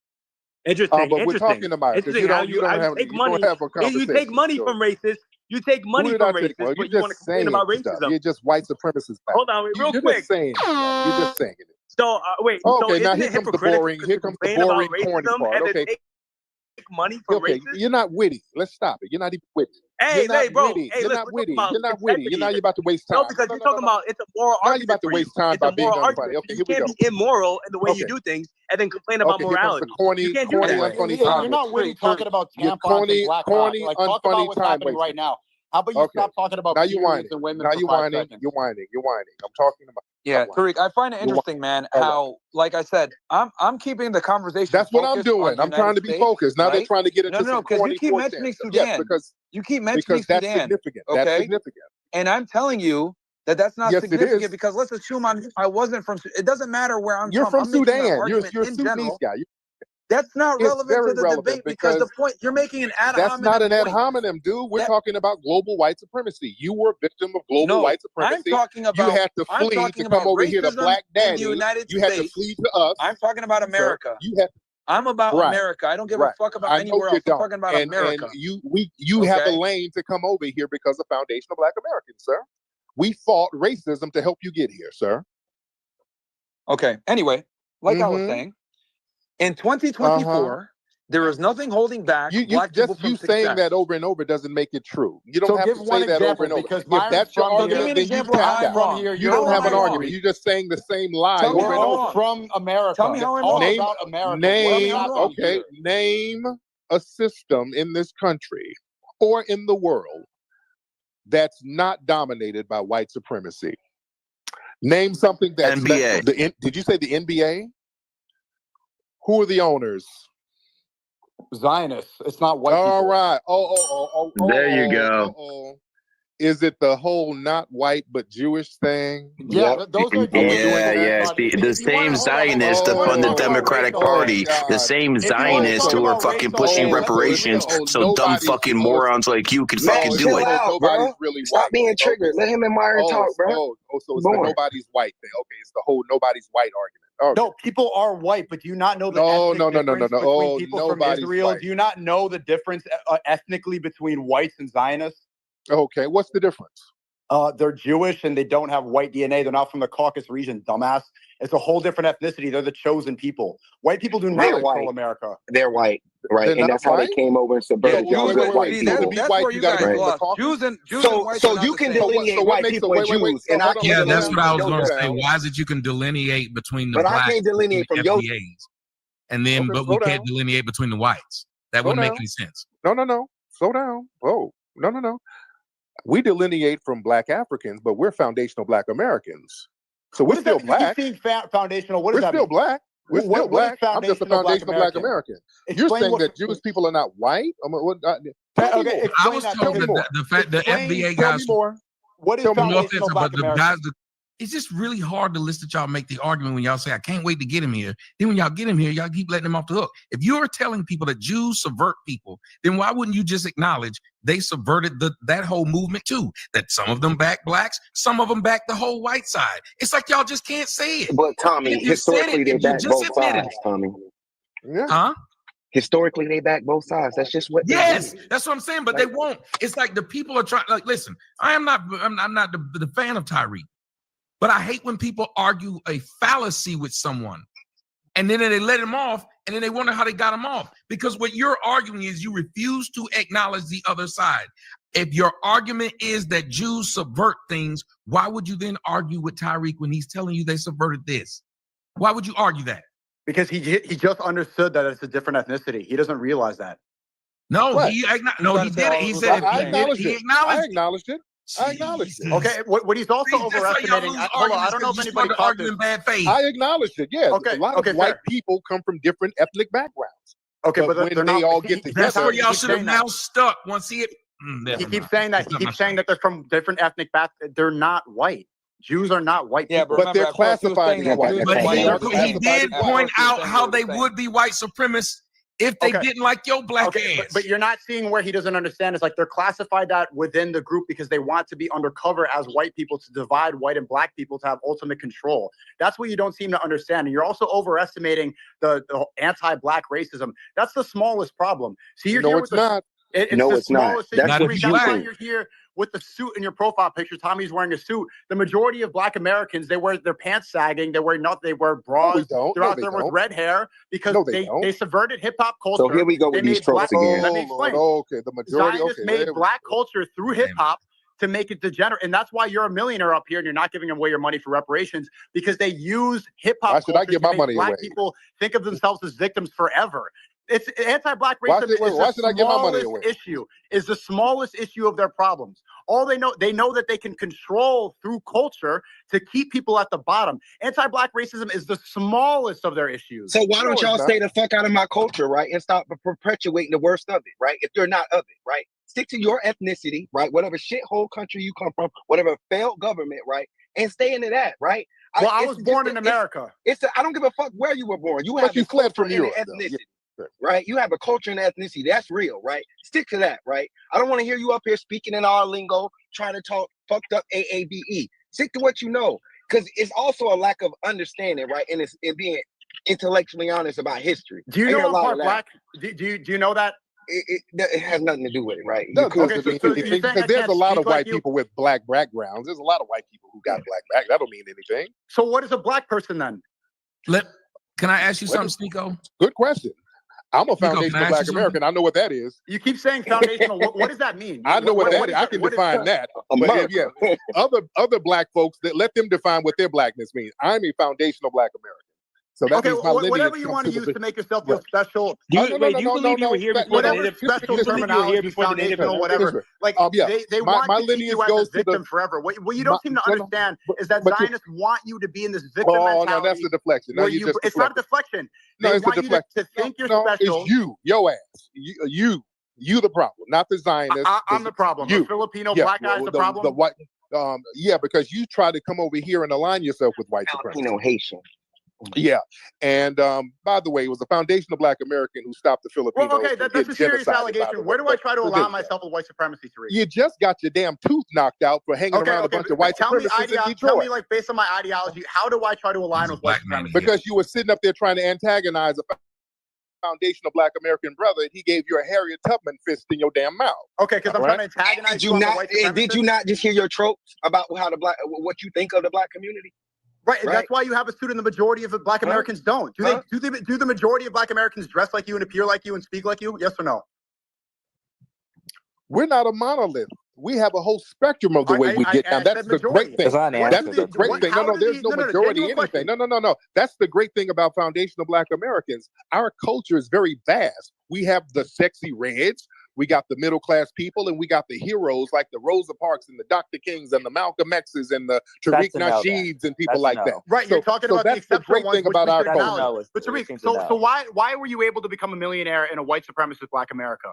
Interesting. But we're talking about it because you don't have a conversation. You take money from racists. You take money from racists, Well, but you want to complain about racism. You're just white supremacists. Hold on, real You're quick. Just saying it. You're just saying it. So wait. Okay, so now isn't here it comes the hypocritical boring. to Here comes the complain about boring, corny racism part. and then Okay. take money from Okay, racists? you're not witty. Let's stop it. You're not even witty. Hey, You're not bro. witty. Hey, You're listen, not we're witty. talking about You're not witty. You're now you're about to waste time. No, because you're talking about it's a moral Now argument. you're about to for you. waste time It's by a being moral unfunny. argument. Okay, You here we can't go. be immoral in the way you Okay. do things and then complain about Okay, here comes morality. the corny, You can't do corny, that. unfunny You're time. not really talking about You're tampons and black corny, cock. Like, talk about unfunny what's time happening right wasting. now. How about you stop talking about Now you're periods whining. and women Now for you're 5 whining. seconds? You're whining. You're whining. I'm talking about. Yeah, I'm whining. Tariq, I find it You're interesting, man, All right. how, like I said, I'm keeping the conversation. That's what I'm focused doing. on the I'm trying United to be States, focused. Now they're right? trying to get No, into some because you corny keep sports mentioning stuff. Sudan. Yes, because You keep mentioning that's Sudan. significant. Okay? That's significant. And I'm telling you that's not Yes, it significant is. because let's assume I wasn't from. It doesn't matter where I'm You're from I'm making an Sudan. You're argument a in Sudanese general. guy. That's not It's relevant very to the relevant debate because the because point you're making an ad that's not hominem an ad point. hominem, dude. We're That- talking about global white supremacy. You were a victim of global No, white I'm supremacy. talking You about. had to I'm flee talking to come about over here to racism Black in Daddy. the United You had to States. flee to us. I'm talking about sir. America. You had I'm about right, America. I don't give right. a fuck about I know anywhere you else. I'm don't. talking about And America. you have a Okay? lane to come over here because of Foundation of Black Americans, sir. We fought racism to help you get here, sir. Okay. Anyway, like I was Mhm. saying, in 2024, there is nothing holding back You black people just from you saying success. that over and over doesn't make it true. You don't So have give to one say that over example and over. because If Myron's that's your from So give me argument, an then you example of how tapped I'm out. wrong. here. You How don't am have I an wrong? argument. You're just saying the same lie Tell me over how and I'm over. wrong. From America. Tell me how I'm Talk wrong. Name about America. name I'm wrong. okay. Name a system in this country or in the world that's not dominated by white supremacy. Name something that's NBA. Did you say the NBA? Who are the owners? Zionists. It's not white All people. right. There you go. Is it the whole not white but Jewish thing? Yeah, those are doing Yeah. The same Zionists to fund the Democratic Party, the same Zionists who are fucking pushing reparations, so dumb fucking morons like you could fucking do chill it. out, bro. Stop being triggered. Let him and Myron talk, bro. So it's the nobody's white thing. Okay, it's the whole nobody's white argument. Okay. No, people are white, but do you not know the No. difference between Oh, people from nobody's Israel? white. Do you not know the difference ethnically between whites and Zionists? Okay, what's the difference? They're Jewish and they don't have white DNA. They're not from the Caucasus region, dumbass. It's a whole different ethnicity. They're the chosen people. White people do not control America. They're white, right? They're and not that's how they white? came over and subverted y'all as white people. That's where you guys lost. Jews and whites So are not you the can same. delineate white people and Jews, and I Yeah, can't that's what I was delineate going to those say. guys. Why is it you can delineate between the But I blacks can't delineate and from the your. FBAs, and then Okay, but slow we can't down. delineate between the whites? That Slow wouldn't make down. any sense. No. Slow down. Whoa. No. We delineate from Black Africans, but we're foundational Black Americans. So we're still Black. You keep saying foundational. What does We're that still mean? Black. We're What still is Black. I'm just a foundational Black American. You're Explain saying what- that Jewish people are not white? Tell me more. I was told that the fact the Explain- FBA tell guys. me more. What is Tell me more. foundational Black but the American? guys, it's just really hard to listen to y'all make the argument when y'all say, I can't wait to get him here. Then when y'all get him here, y'all keep letting him off the hook. If you're telling people that Jews subvert people, then why wouldn't you just acknowledge they subverted that whole movement too? That some of them back blacks, some of them back the whole white side. It's like y'all just can't say it. But Tommy, historically they back both sides, Tommy. Yeah. Huh? Historically they back both sides. That's just what they Yes, do. that's what I'm saying. But they won't. It's like the people are trying. Like, listen, I'm not the fan of Tariq, but I hate when people argue a fallacy with someone, and then they let him off, and then they wonder how they got him off. Because what you're arguing is you refuse to acknowledge the other side. If your argument is that Jews subvert things, why would you then argue with Tariq when he's telling you they subverted this? Why would you argue that? Because he just understood that it's a different ethnicity. He doesn't realize that. No, What? he did it. He said I he acknowledged he it. acknowledged I acknowledged it. I acknowledged it. Okay, what he's also See, that's how y'all overestimating. lose Hold on, I arguments, don't know if 'cause you anybody start caught arguing this. in bad faith. I acknowledged it. Yes. Okay, A lot of okay, white fair. people come from different ethnic backgrounds. Okay, but when they're they not. all get That's together, where y'all keep should have saying now that. stuck once he. He keeps saying that. He keeps saying that they're from different ethnic back. They're not white. Jews are not white Yeah, people. but they're remember, at first he was classified saying as that white. Jews But and white They he, are are the he same. classified as did At white. point first he was out saying how they they were the same. would be white supremacists if they Okay. didn't like your black Okay, ass. but you're not seeing where he doesn't understand. It's like they're classified that within the group because they want to be undercover as white people to divide white and black people to have ultimate control. That's what you don't seem to understand. And you're also overestimating the anti-black racism. That's the smallest problem. See, you're No, here it's with the, not. it's No, the it's not. smallest That's issue. what That's you why think. you're here with the suit in your profile picture. Tommy's wearing a suit. The majority of black Americans, they wear their pants sagging. They wear bras. No, we don't. They're No, out they there with don't. red hair because No, they don't. they subverted hip hop culture. So here we go with They these made tropes black. again. Let me Oh, explain. Lord, okay. The majority. Zionists Okay, made there we black go. culture through hip hop to make it degenerate. And that's why you're a millionaire up here and you're not giving away your money for reparations because they use hip Why hop should I culture give to my make money black away? people think of themselves as victims forever. It's anti-black Why racism should I give my money away? is the smallest issue of their problems. All they know that they can control through culture to keep people at the bottom. Anti-black racism is the smallest of their issues. So why No, don't it's y'all not. stay the fuck out of my culture, right? And stop perpetuating the worst of it, right? If you're not of it, right? Stick to your ethnicity, right? Whatever shithole country you come from, whatever failed government, right? And stay into that, right? Well, I was born in America. I don't give a fuck where you were born. You But have you a fled culture from and Europe, an though. ethnicity. Yeah. Right? You have a culture and ethnicity. That's real, right? Stick to that, right? I don't want to hear you up here speaking in our lingo, trying to talk fucked up AABE. Stick to what you know. Because it's also a lack of understanding, right? And it's being intellectually honest about history. Do you know I'm part black? Do you know that? It has nothing to do with it, right? No, Cool. doesn't mean anything because there's a lot of white people with black backgrounds. There's a lot of white people who got black back. That don't mean anything. So what is a black person then? Can I ask you something, Sneeko? Good question. I'm a Nico, can I foundational ask black you American. I know what that is. You keep saying foundational. What does that mean? I know what that is. I can define that. But yeah, other black folks, that let them define what their blackness means. I'm a foundational black American. So that means my lineage whatever you comes want to use to make yourself feel special. Do you believe you were here before the native? Special terminology, foundational, whatever. Like they want to keep you as a victim forever. What you don't seem to understand is that Zionists want you to be in this victim mentality. Oh no, that's the deflection. No, It's not a deflection. No, it's a deflection. To think you're no, special. It's you, your ass. You the problem, not the Zionists. I'm the problem. You. The Filipino black guy is the problem. The white, yeah, because you try to come over here and align yourself with white supremacy. Filipino Haitian. Yeah, and by the way, it was a foundational black American who stopped the Filipinos. Well, okay, that's a serious allegation. Where do I try to align myself with white supremacy, Tariq? You just got your damn tooth knocked out for hanging around a bunch of white supremacists in Detroit. Tell me, like, based on my ideology, how do I try to align with white supremacy? Because you were sitting up there trying to antagonize a foundational black American brother, he gave you a Harriet Tubman fist in your damn mouth. Okay, because I'm trying to antagonize did you not? Did you not just hear your tropes about how what you think of the black community? Right, and that's why you have a student. The majority of black Americans don't. Do the majority of black Americans dress like you and appear like you and speak like you? Yes or no? We're not a monolith. We have a whole spectrum of the way we get down. That's the great thing. That's the great thing. No, there's no majority anything. No. That's the great thing about foundational black Americans. Our culture is very vast. We have the sexy reds. We got the middle class people, and we got the heroes like the Rosa Parks and the Dr. Kings and the Malcolm X's and the Tariq Nasheeds and people like that. Right, you're talking about the exceptional ones. Thing about our culture. But Tariq, so why were you able to become a millionaire in a white supremacist black America?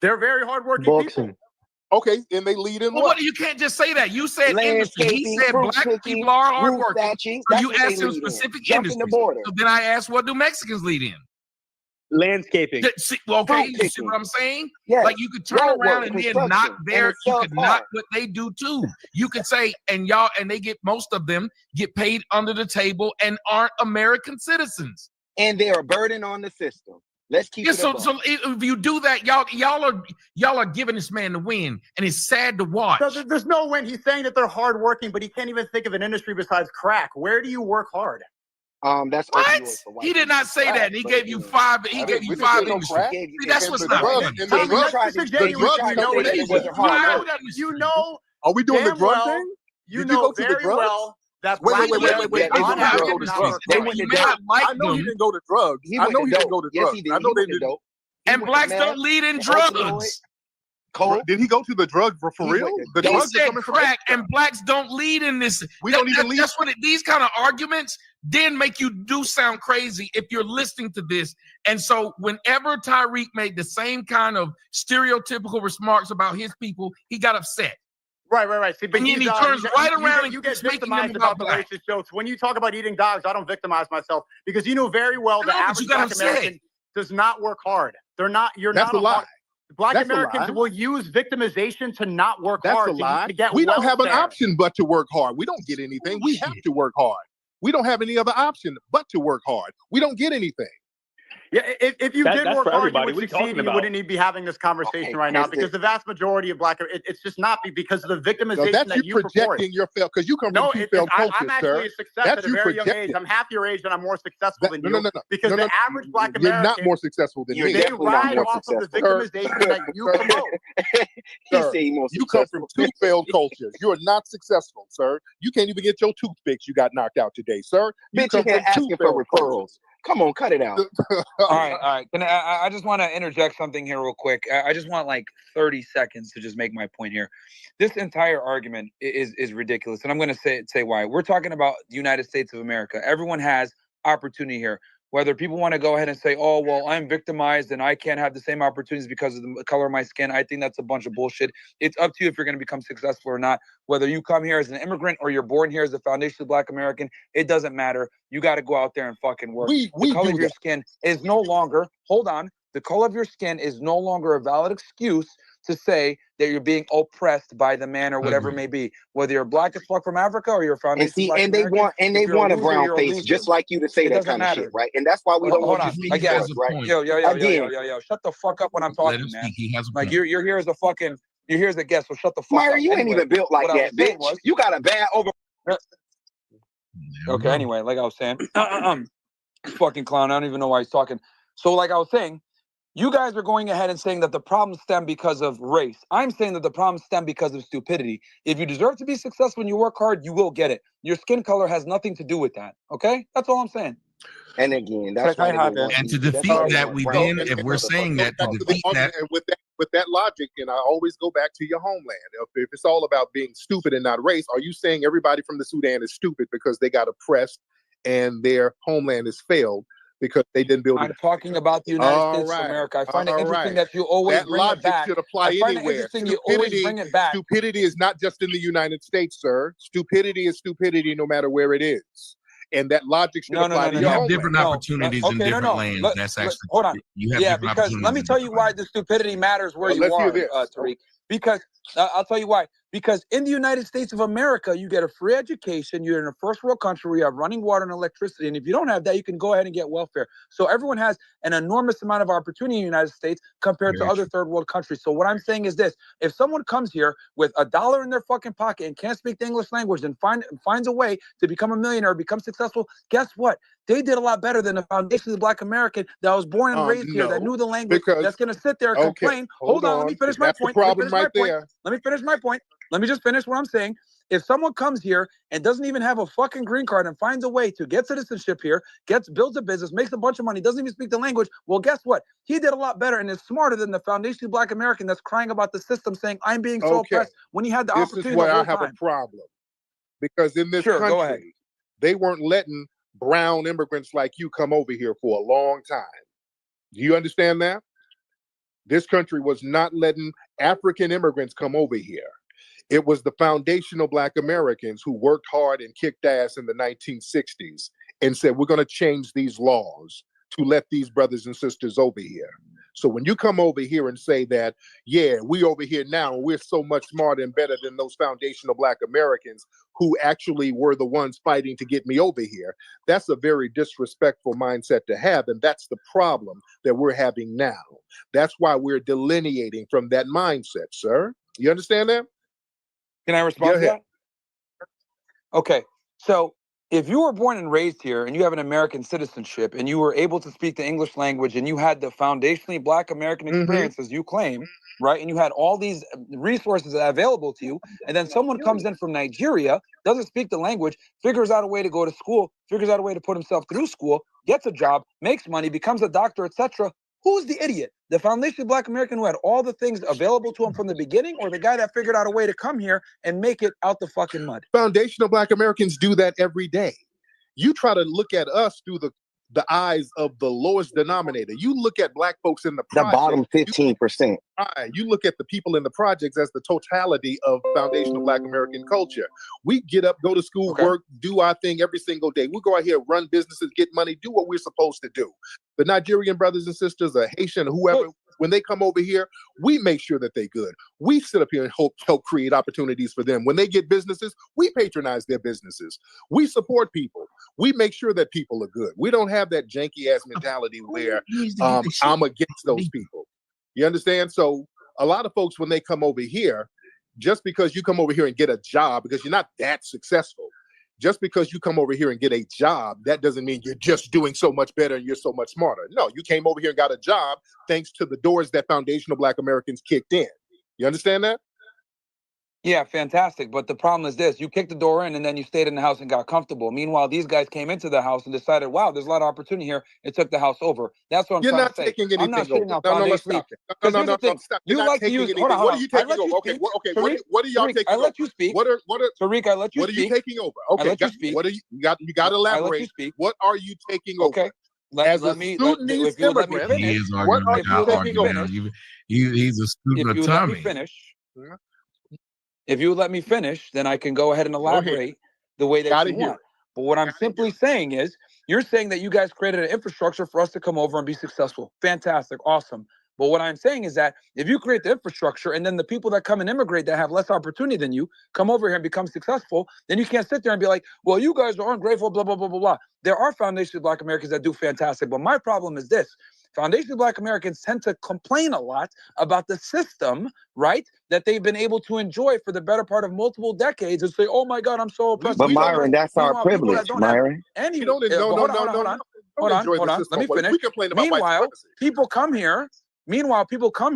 They're very hardworking Boxing. people. Okay, and they lead in Well, what? you can't just say that. You said industry. He Landscaping, said fruit black picking, people are roof hardworking. thatching. So That's you what they asked him lead in. specific Jumping the industries. border. So then I asked, what do Mexicans lead in? Landscaping. See, well, okay, Fruit you see picking. what I'm saying? Yes. Like you could turn Road around work, and then knock construction, their, and you it's could knock subpar. what they do too. You could say, and y'all, and they get, most of them get paid under the table and aren't American citizens. And they're a burden on the system. Let's keep it so above. so if you do that, y'all are giving this man the win, and it's sad to watch. So there's no win. He's saying that they're hardworking, but he can't even think of an industry besides crack. Where do you work hard? That's what? He did not say that. And he gave you five. He gave you five industries. See, that's what's not funny. You know. Are we doing the damn drug well, thing? You Did know you go to the very drugs? well that Wait. black I know he didn't go to drugs. I know he didn't go to drugs. I know he didn't go to drugs. I know they didn't. And blacks don't lead in drugs. Did he go to the drug for real? The He drugs are said coming from crack, and blacks don't lead in this. We don't even lead. That's what these kind of arguments then make you do sound crazy if you're listening to this. And so whenever Tariq made the same kind of stereotypical remarks about his people, he got upset. Right. See, but And then he he's, turns right around you and get keeps making them victimized about about the racist jokes. When you talk about eating dogs, I don't victimize myself because you know very well the average black American does not work hard. They're not. That's a lie. Black That's a Americans lie. will use victimization to not work That's hard. a lie. To get We don't have an welfare. option but to work hard. We don't get anything. We have to work hard. We don't have any other option but to work hard. We don't get anything. Yeah, if you did work hard, you What are would you succeed. talking You about? wouldn't need to be having this conversation right now because the vast majority of black, it's just not because of the victimization That's that you you projecting your fail because you come from two failed cultures, I'm actually a success That's at a you very young age. projecting. I'm half your age and I'm more successful than you. No. Because the average black You're American, not more successful than me. they ride off of the victimization that you promote. Sir, you come from two failed cultures. You are not successful, sir. You can't even get your toothpicks. You got knocked out today, sir. You come from asking for referrals. Come on, cut it out. All right. I just want to interject something here real quick. I just want like 30 seconds to just make my point here. This entire argument is ridiculous, and I'm going to say why. We're talking about the United States of America. Everyone has opportunity here. Whether people want to go ahead and say, oh, well, I'm victimized and I can't have the same opportunities because of the color of my skin, I think that's a bunch of bullshit. It's up to you if you're going to become successful or not. Whether you come here as an immigrant or you're born here as a foundationally black American, it doesn't matter. You got to go out there and fucking work. The color of your skin is no longer, hold on, the color of your skin is no longer a valid excuse to say that you're being oppressed by the man or whatever it may be. Whether you're black as fuck from Africa or you're foundationally black American, they want a brown face just like you to say that kind of shit, right? And that's why we don't want to speak for us, right? Yo, shut the fuck up when I'm talking, man. Like you're here as a fucking, you're here as a guest, so shut the fuck up. Myron, you ain't even built like that, bitch. You got a bad over. Okay, anyway, like I was saying, fucking clown, I don't even know why he's talking. So like I was saying, you guys are going ahead and saying that the problems stem because of race. I'm saying that the problems stem because of stupidity. If you deserve to be successful and you work hard, you will get it. Your skin color has nothing to do with that. Okay? That's all I'm saying. And again, that's why and to defeat that, we then, if we're saying that, to defeat that, and with that logic, and I always go back to your homeland. If it's all about being stupid and not race, are you saying everybody from the Sudan is stupid because they got oppressed and their homeland has failed? Because they didn't build it. I'm talking about the United States of America. I find it interesting that you always that bring logic it back. should apply I find anywhere. it interesting you always bring it back. Stupidity is not just in the United States, sir. Stupidity is stupidity no matter where it is. And that logic should apply to you your have homeland. different opportunities in different lands. That's actually hold on. you have different because let me tell you why the stupidity matters where you are, Tariq. Because I'll tell you why. Because in the United States of America, you get a free education. You're in a first world country where you have running water and electricity. And if you don't have that, you can go ahead and get welfare. So everyone has an enormous amount of opportunity in the United States compared to other third world countries. So what I'm saying is this. If someone comes here with $1 in their fucking pocket and can't speak the English language and finds a way to become a millionaire or become successful, guess what? They did a lot better than the foundation of the black American that was born and raised here, that knew the language, that's going to sit there and complain. Hold on, let me finish my point. Let me finish my point. Let me just finish what I'm saying. If someone comes here and doesn't even have a fucking green card and finds a way to get citizenship here, builds a business, makes a bunch of money, doesn't even speak the language, well, guess what? He did a lot better and is smarter than the foundationally black American that's crying about the system saying, I'm being so oppressed when he had the opportunity. This is where the whole I have time. a problem. Because in this go ahead. country, they weren't letting brown immigrants like you come over here for a long time. Do you understand that? This country was not letting African immigrants come over here. It was the foundational black Americans who worked hard and kicked ass in the 1960s and said, we're going to change these laws to let these brothers and sisters over here. So when you come over here and say that, yeah, we over here now, we're so much smarter and better than those foundational Black Americans who actually were the ones fighting to get me over here, that's a very disrespectful mindset to have. And that's the problem that we're having now. That's why we're delineating from that mindset, sir. You understand that? Can I respond to that? Okay. So if you were born and raised here and you have an American citizenship and you were able to speak the English language and you had the foundationally Black American experience, as you claim, right? And you had all these resources available to you, and then someone comes in from Nigeria, doesn't speak the language, figures out a way to go to school, figures out a way to put himself through school, gets a job, makes money, becomes a doctor, etc. Who's the idiot? The foundationally Black American who had all the things available to him from the beginning, or the guy that figured out a way to come here and make it out the fucking mud? Foundational Black Americans do that every day. You try to look at us through the eyes of the lowest denominator. You look at Black folks in the bottom 15%. You look at the people in the projects as the totality of foundational Black American culture. We get up, go to school, work, do our thing every single day. We go out here, run businesses, get money, do what we're supposed to do. The Nigerian brothers and sisters, or Haitian, whoever, when they come over here, we make sure that they're good. We sit up here and help create opportunities for them. When they get businesses, we patronize their businesses. We support people. We make sure that people are good. We don't have that janky ass mentality where I'm against those people. You understand? So a lot of folks, when they come over here, just because you come over here and get a job, because you're not that successful, just because you come over here and get a job, that doesn't mean you're just doing so much better and you're so much smarter. No, you came over here and got a job thanks to the doors that foundational Black Americans kicked in. You understand that? Yeah, fantastic. But the problem is this: you kicked the door in and then you stayed in the house and got comfortable. Meanwhile, these guys came into the house and decided, wow, there's a lot of opportunity here. It took the house over. That's what I'm trying to say. Taking anything I'm not shitting over. on No, foundation. stop. You like to use. Hold on. What are you taking over? Okay, okay. What are y'all taking over? I let you speak. What are Tariq, I let you What are you speak. taking over? Okay, I let you speak. What are you got to elaborate. I let you speak. What are you taking over? Okay. As a Sudanese immigrant, He is what are you taking over? He's a student of Tommy. If you let me finish, then I can go ahead and elaborate the way that you want. But what I'm simply saying is, you're saying that you guys created an infrastructure for us to come over and be successful. Fantastic, awesome. But what I'm saying is that if you create the infrastructure and then the people that come and immigrate that have less opportunity than you come over here and become successful, then you can't sit there and be like, well, you guys are ungrateful, blah, blah, blah, blah, blah. There are foundationally Black Americans that do fantastic. But my problem is this. Foundationally Black Americans tend to complain a lot about the system, right, that they've been able to enjoy for the better part of multiple decades and say, oh my God, I'm so oppressed. But Myron, that's our privilege, Myron. Hold on. Let me finish. Meanwhile, people come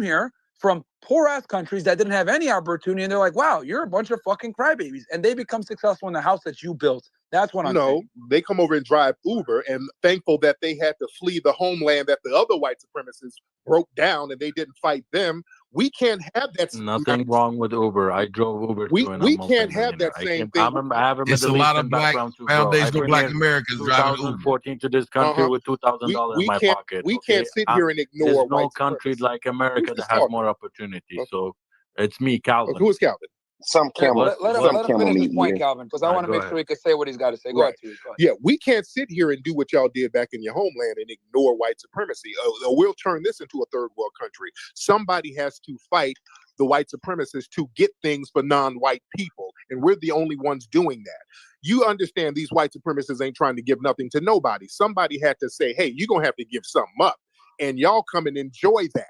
here from poor-ass countries that didn't have any opportunity, and they're like, wow, you're a bunch of fucking crybabies. And they become successful in the house that you built. That's what I'm saying. They come over and drive Uber and thankful that they had to flee the homeland that the other white supremacists broke down and they didn't fight them. We can't have that. Nothing wrong with Uber. I drove Uber. We can't have that same thing. I have a It's a lot of Black foundational Black Americans driving Uber. 2014 to this country with $2,000 in my pocket. We can't sit here and ignore. There's no country like America that has more opportunity. So it's me, Calvin. Who is Calvin? Some camel. Let him finish his point, Calvin, because I want to make sure he can say what he's got to say. Go ahead, Tariq. Yeah, we can't sit here and do what y'all did back in your homeland and ignore white supremacy. We'll turn this into a third world country. Somebody has to fight the white supremacists to get things for non-white people, and we're the only ones doing that. You understand these white supremacists ain't trying to give nothing to nobody. Somebody had to say, hey, you're going to have to give something up, and y'all come and enjoy that.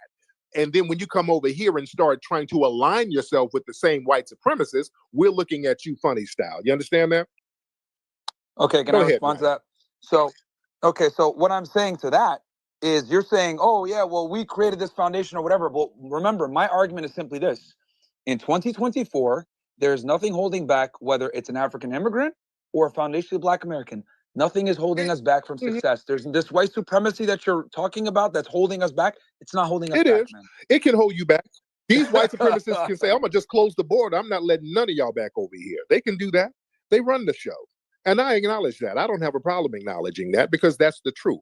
And then when you come over here and start trying to align yourself with the same white supremacists, we're looking at you funny style. You understand that? Okay, can I respond to that? So what I'm saying to that is you're saying, oh, yeah, well, we created this foundation or whatever. But remember, my argument is simply this. In 2024, there's nothing holding back whether it's an African immigrant or a foundationally Black American. Nothing is holding us back from success. There's this white supremacy that you're talking about that's holding us back. It's not holding us back, man. It can hold you back. These white supremacists can say, I'm going to just close the border. I'm not letting none of y'all back over here. They can do that. They run the show. And I acknowledge that. I don't have a problem acknowledging that because that's the truth.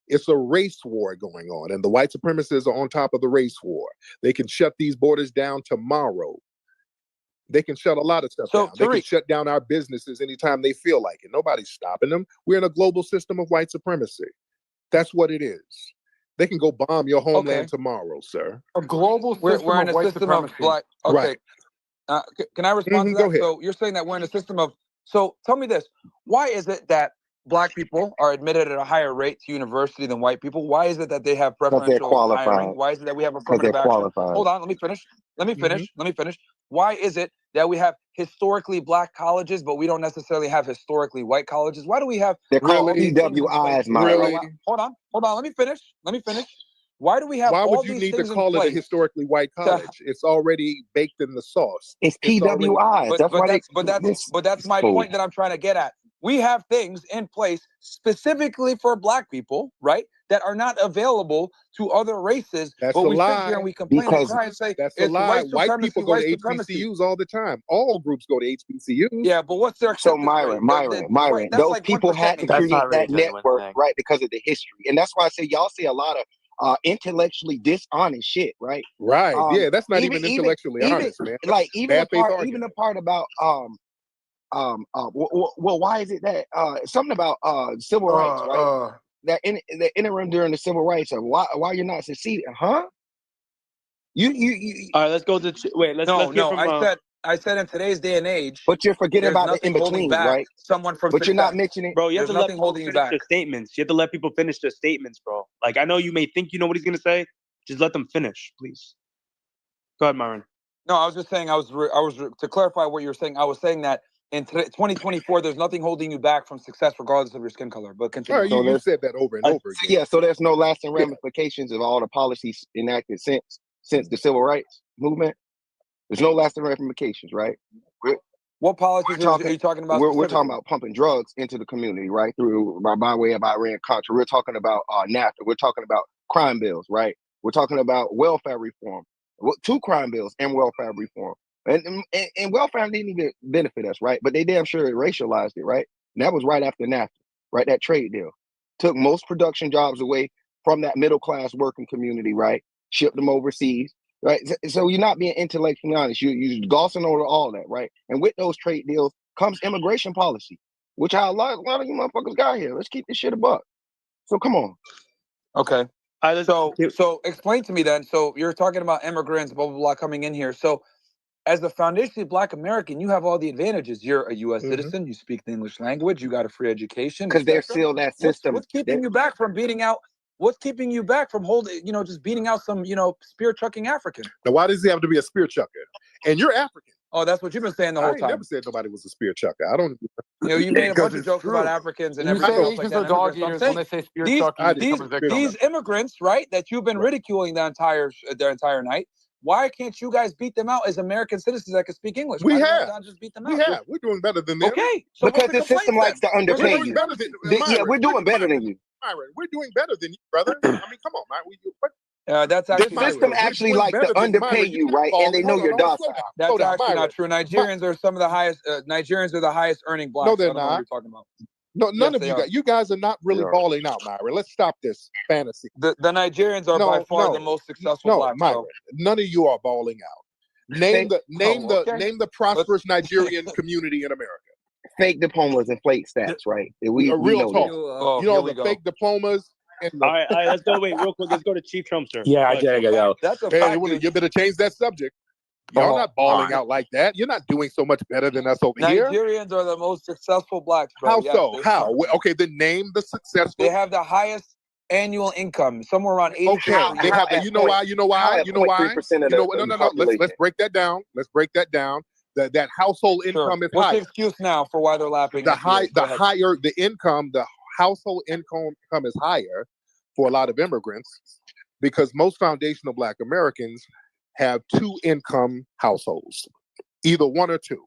It's a race war going on, and the white supremacists are on top of the race war. They can shut these borders down tomorrow. They can shut a lot of stuff down. They can shut down our businesses anytime they feel like it. Nobody's stopping them. We're in a global system of white supremacy. That's what it is. They can go bomb your homeland tomorrow, sir. A global system We're in of a white system of supremacy. black. Okay. Right. Can I respond to Go that? ahead. So you're saying that we're in a system of. So tell me this: why is it that black people are admitted at a higher rate to university than white people? Why is it that they have preferential hiring? Why is it that we have affirmative action? Hold on, let me finish. Let me finish. Why is it that we have historically black colleges, but we don't necessarily have historically white colleges? Why do we have? They're called PWIs, Really? Hold on. Let me finish. Why do we have Why all would you these need to things in call it a place? historically white college? It's already baked in the sauce. It's already- PWIs. That's my point that I'm trying to get at. We have things in place specifically for black people, right, that are not available to other races. That's but a we lie. sit here and we complain and cry and say That's a it's lie. white White people supremacy, go white to supremacy. HBCUs all the time. All groups go to HBCUs. Yeah, but what's their So acceptance rate? Myron, That's those like people 1% had to maybe. create that network, right, because of the history. And that's why I say y'all see a lot of intellectually dishonest shit, right? Right. Yeah, that's not even intellectually honest, man. Like even Bad the faith part, argument. even the part about well, why is it that something about civil rights, right? That in the interim during the civil rights, or why you're not succeeding, huh? You All right, let's go to let's hear from I said in today's day and age, but you're forgetting there's about the nothing holding in-betweens, back right? someone from But you're not success. mentioning, bro. You have There's to let nothing people holding you finish back. their statements. You have to let people finish their statements, bro. Like I know you may think you know what he's gonna say. Just let them finish, please. Go ahead, Myron. No, I was just saying. To clarify what you were saying. I was saying that in 2024, there's nothing holding you back from success, regardless of your skin color. But continue. All right, you said that over and over again. Yeah, so there's no lasting ramifications of all the policies enacted since the civil rights movement. There's no lasting ramifications, right? What policies are you talking about? We're talking about pumping drugs into the community, right? Through by way of Iran-Contra. We're talking about NAFTA. We're talking about crime bills, right? We're talking about welfare reform. 2 crime bills and welfare reform. And welfare didn't even benefit us, right? But they damn sure racialized it, right? And that was right after NAFTA, right? That trade deal took most production jobs away from that middle class working community, right? Shipped them overseas, right? So you're not being intellectually honest. You're glossing over all that, right? And with those trade deals comes immigration policy, which how a lot of you motherfuckers got here. Let's keep this shit a buck. So come on. Okay. So explain to me then. So you're talking about immigrants, blah, blah, blah, coming in here. So as a foundationally Black American, you have all the advantages. You're a U.S. citizen. You speak the English language. You got a free education. Because they're still that system. What's keeping you back from beating out? What's keeping you back from holding, just beating out some, spear chucking African? Now, why does he have to be a spear chucker? And you're African. Oh, that's what you've been saying the whole time. I never said nobody was a spear chucker. I don't. You made a bunch of jokes about Africans and everything else like that. Dog eaters when they say spear chucking. These immigrants, right, that you've been ridiculing their entire night. Why can't you guys beat them out as American citizens that can speak English? We Why have. not just beat them We out? have. We're doing better than them. Okay. So because the system likes to underpay you. Yeah, we're doing better than you. Myron, we're doing better than you, brother. I mean, come on, Myron. That's the system actually likes to underpay you, right? And they know you're docile. That's actually not true. Nigerians are some of the highest. Nigerians are the highest earning Blacks. No, they're I don't know not. what you're talking about. No, none of you guys. You guys are not really balling out, Myron. Let's stop this fantasy. The Nigerians are by far the most successful Blacks. Myron, none of you are balling out. Name the prosperous Nigerian community in America. Fake diplomas and flake stats, right? We real know talk. You know the fake diplomas. All right, let's go. Wait, real quick. Let's go to Chief Trumpster. Yeah, I get it. That's a fact, you better change that subject. Y'all not balling out like that. You're not doing so much better than us over here. Nigerians are the most successful Blacks, bro. How so? How? Okay, then name the successful. They have the highest annual income, somewhere around 80. Okay, they have. You know why? No. Let's break that down. That household income is higher. What's the excuse now for why they're laughing? The household income is higher for a lot of immigrants because most foundational Black Americans have 2 income households, either 1 or 2.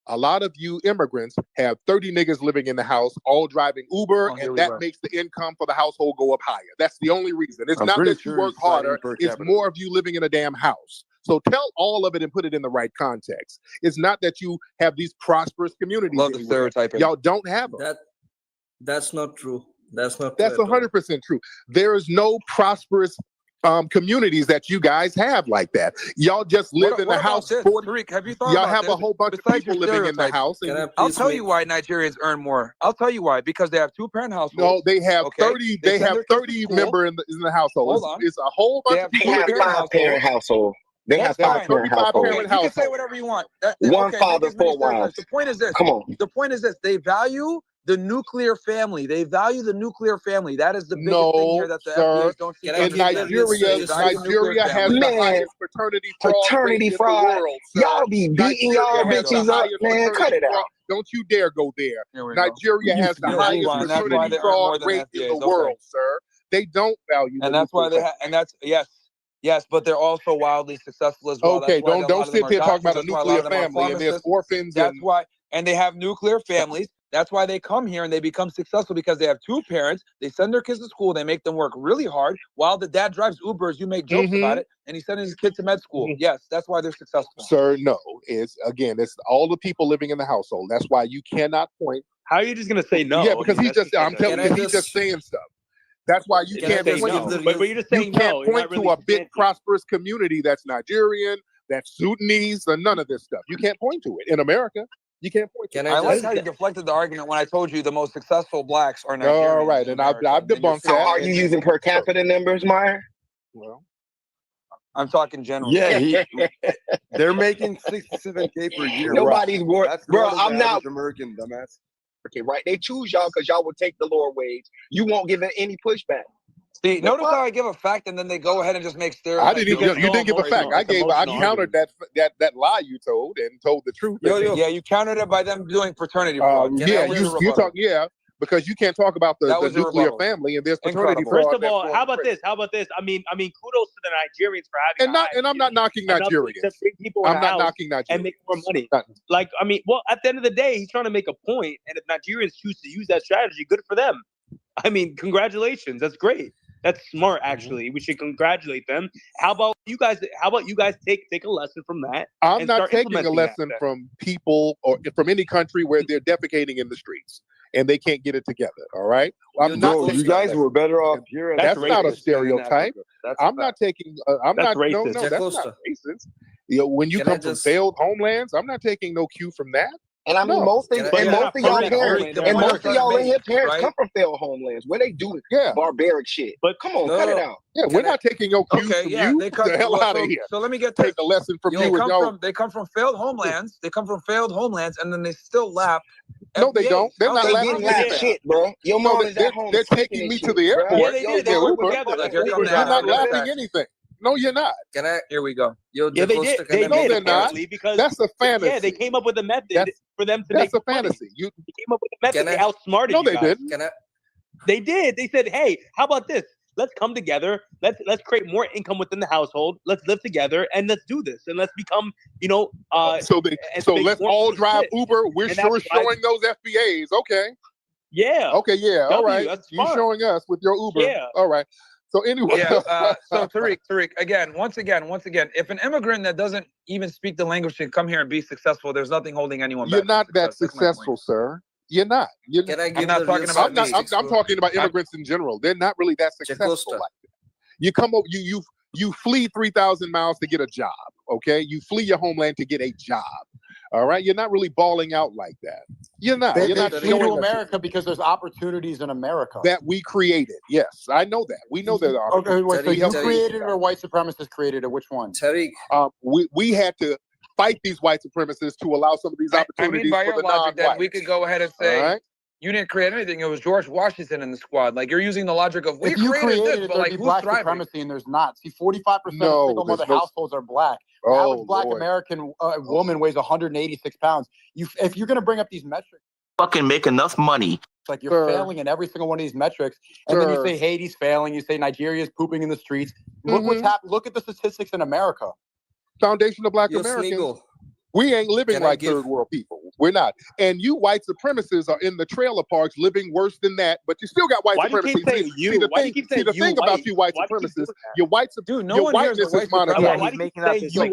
A lot of you immigrants have 30 niggas living in the house, all driving Uber, and that makes the income for the household go up higher. That's the only reason. It's not that you work harder. It's more of you living in a damn house. So tell all of it and put it in the right context. It's not that you have these prosperous communities. Love the stereotype. Y'all don't have them. That's not true. That's 100% true. There is no prosperous communities that you guys have like that. Y'all just live in the house. Tariq, have you thought y'all about have this? a whole bunch of Besides people your living in the stereotypes, house. I'll tell you why Nigerians earn more. I'll tell you why. Because they have 2-parent households. No, they have 30. They have 30 member in the household. Hold on. It's a whole bunch of people. They have 5-parent household. They have 5-parent household. You can say whatever you want. One father, 4 wives. The point is this. Come on. The point is this. They value the nuclear family. They value the nuclear family. That is the biggest thing here that the FBAs don't see. In Nigeria has the highest fraternity fraud rate in the world. Y'all be beating y'all bitches up, man. Cut it out. Don't you dare go there. Nigeria has the highest fraternity fraud rate in the world, sir. They don't value, and that's why they have. And that's yes, but they're also wildly successful as well. Okay, don't sit here talking about a nuclear family and there's orphans. That's why, and they have nuclear families. That's why they come here and they become successful because they have 2 parents. They send their kids to school. They make them work really hard while the dad drives Ubers. You make jokes about it, and he's sending his kids to med school. Yes, that's why they're successful. Sir, no. It's all the people living in the household. That's why you cannot point. How are you just gonna say no? Yeah, because I'm telling you, he's just saying stuff. That's why you can't point. But you're just saying you can't point to a big prosperous community that's Nigerian, that's Sudanese, or none of this stuff. You can't point to it in America. You can't point to it. I like how you deflected the argument when I told you the most successful blacks are Nigerians. All right, and I've debunked that. Are you using per capita numbers, Myron? Well, I'm talking general. Yeah, they're making $67K per year. Nobody's worried, bro. I'm not American dumbass. Okay, right? They choose y'all because y'all will take the lower wage. You won't give it any pushback. See, notice how I give a fact and then they go ahead and just make stereotypes. I didn't even. You didn't give a fact. I countered that lie you told and told the truth. Yeah, you countered it by them doing fraternity fraud. You talk. Yeah, because you can't talk about the nuclear family and there's fraternity fraud. First of all, how about this? I mean, kudos to the Nigerians for having and I'm not knocking Nigerians. I'm not knocking Nigerians and make more money. Like, I mean, well, at the end of the day, he's trying to make a point, and if Nigerians choose to use that strategy, good for them. I mean, congratulations. That's great. That's smart, actually. We should congratulate them. How about you guys take a lesson from that? I'm not taking a lesson from people or from any country where they're defecating in the streets and they can't get it together. All right. You guys were better off here. That's not a stereotype. I'm not taking. I'm not. Racist. No, that's not racist. When you come from failed homelands, I'm not taking no cue from that. And I mean, most of y'all in here parents come from failed homelands where they do barbaric shit. But come on, cut it out. Yeah, we're not taking no cues from you. They come, the hell out of here. So let me get take a lesson from you. They come from failed homelands. They come from failed homelands, and then they still laugh. No, they don't. They're not laughing at shit, bro. Your mom is at home. They're taking me to the airport. Yeah, they did. They worked together. You're not laughing anything. No, you're not. Here we go. Yeah, they did. No, they're not. Because that's a fantasy. Yeah, they came up with a method for them to make. That's a fantasy. They came up with a method. They outsmarted you guys. No, they didn't. They did. They said, "Hey, how about this? Let's come together. Let's create more income within the household. Let's live together and let's do this and let's become, So let's all drive Uber. We're sure showing those FBAs. Okay. Yeah. Okay. Yeah. All right. You're showing us with your Uber. Yeah. All right. So anyway, so Tariq, once again, if an immigrant that doesn't even speak the language can come here and be successful, there's nothing holding anyone back. You're not that successful, sir. You're not. I'm not talking about me. I'm talking about immigrants in general. They're not really that successful like that. You come up, you flee 3,000 miles to get a job. Okay, you flee your homeland to get a job. All right, you're not really balling out like that. You're not. They flee to America because there's opportunities in America that we created. Yes, I know that. We know that. Okay, wait. So you created it, or white supremacists created it? Which one? Tariq. We had to fight these white supremacists to allow some of these opportunities by for your the logic, non-whites. that we could go ahead and say you didn't create anything. It was George Washington in the squad. Like you're using the logic of we created this, but like who's black thriving? supremacy, and there's not. See, 45% of single mother households are black. The average black American woman weighs 186 pounds. If you're going to bring up these metrics, fucking make enough money. It's like you're failing in every single one of these metrics, and then you say Haiti's failing. You say Nigeria's pooping in the streets. Look what's happening. Look at the statistics in America. Foundation of Black Americans. We ain't living like third world people. We're not. And you white supremacists are in the trailer parks living worse than that, but you still got white supremacists. See, the thing about you white supremacists, your whiteness is monetized. Your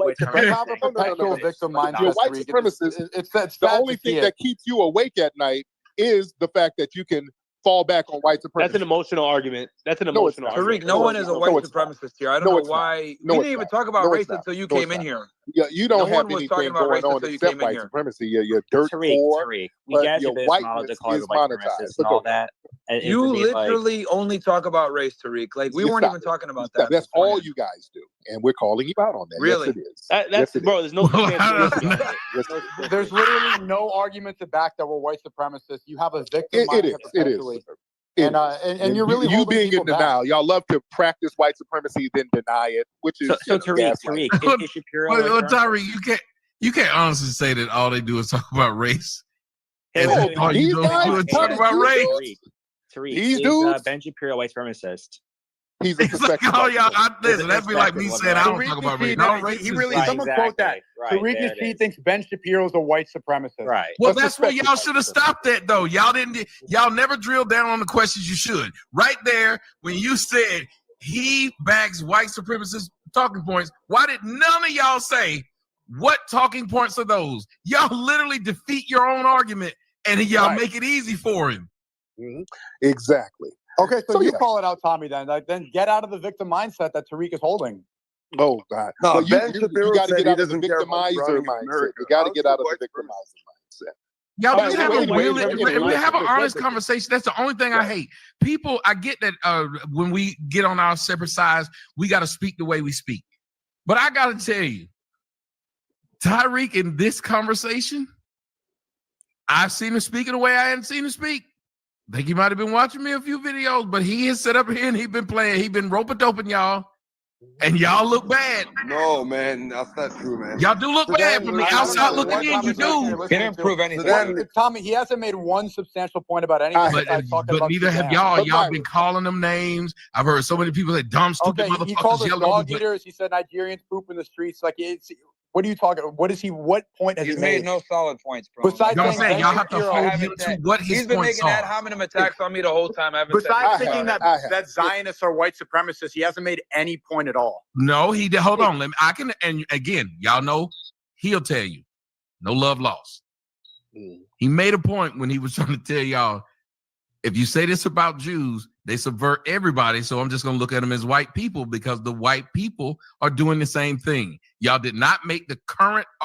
white supremacists, the only thing that keeps you awake at night is the fact that you can fall back on white supremacy. That's an emotional argument. That's an No, it's emotional not. argument. Tariq, no one is a white No, it's not. supremacist here. I don't No, know it's not. why. No, We it's didn't even not. talk about No, race it's not. until you No, came it's in not. here. Yeah, you don't No have one was talking anything about race going on until you except came in white here. supremacy. You're dirt Tariq, poor, we but get your you this model to whiteness call you is white monetized. supremacist But and all go ahead. that. And You to be like, literally only talk about race, Tariq. Like we You weren't stop even it. talking about Stop. that. That's all beforehand. you guys do, and we're calling you out on that. Really? Yes, it is. That's Yes, it bro. is. There's no substantiation behind it. Yes, No it is. substantiation. There's literally no argument to back that we're white supremacists. You have a victim It mindset is. It is. perpetually. It And, is. and you're really you holding being people in back. denial. Y'all love to practice white supremacy, then deny it, which is so Tariq, is Shapiro But white Tariq, supremacist? you can't honestly say that all they do is talk about race. Hey, And wait, all you do is talk about race. Tariq, These is dudes? Ben Shapiro white supremacist? He's a It's like, suspected oh, white y'all, supremacist. listen, that'd be like me saying I don't Tariq talk about race. Nasheed, No, he race really, is someone quote that. Right, Tariq there it Nasheed is. thinks Ben Shapiro's a white supremacist. Right. Well, A that's where suspected y'all white should have supremacist. stopped that, though. Y'all never drilled down on the questions you should. Right there, when you said he backs white supremacist talking points, why did none of y'all say what talking points are those? Y'all literally defeat your own argument, and y'all Right. make it easy for him. Mhm. Exactly. Okay, so you yeah. call it out, Tommy, then. Like, then get out of the victim mindset that Tariq is holding. Oh God! No, But you Ben Shapiro got to said get he out of the doesn't care about victimizer drowning mindset. America. You got to How's get he out of white the victimizer mindset. Y'all All right, just have a anyway, really, anyway, we have an let's- honest conversation. That's the only thing I hate. People, I get that when we get on our separate sides, we got to speak the way we speak. But I got to tell you, Tariq, in this conversation, I've seen him speak in a way I hadn't seen him speak. I think he might have been watching me a few videos, but he has set up here and he's been playing. He's been rope-a-doping y'all, and y'all look bad. No, man, that's not true, man. Y'all do look bad from the outside looking in. You do. Didn't prove anything. Tommy, he hasn't made one substantial point about anything. besides talking But about neither have Sudan. y'all. But Y'all Myron, been calling them names. I've heard so many people say dumb, stupid okay, he called motherfuckers us yelling dog over. eaters. He said Nigerians poop in the streets. Like, what are you talking? What is he? What point has He's he made no solid points, bro. Besides You know what I'm saying saying? Y'all have to Shapiro- hold I him haven't to said- what his He's been points making ad are. hominem attacks on me the whole time. I haven't said Besides anything thinking about it. that Zionists are white supremacists, he hasn't made any point at all. No, he did. Hold on. I can. And again, y'all know he'll tell you, no love lost. He made a point when he was trying to tell y'all, if you say this about Jews, they subvert everybody. So I'm just going to look at them as white people because the white people are doing the same thing. Y'all did not make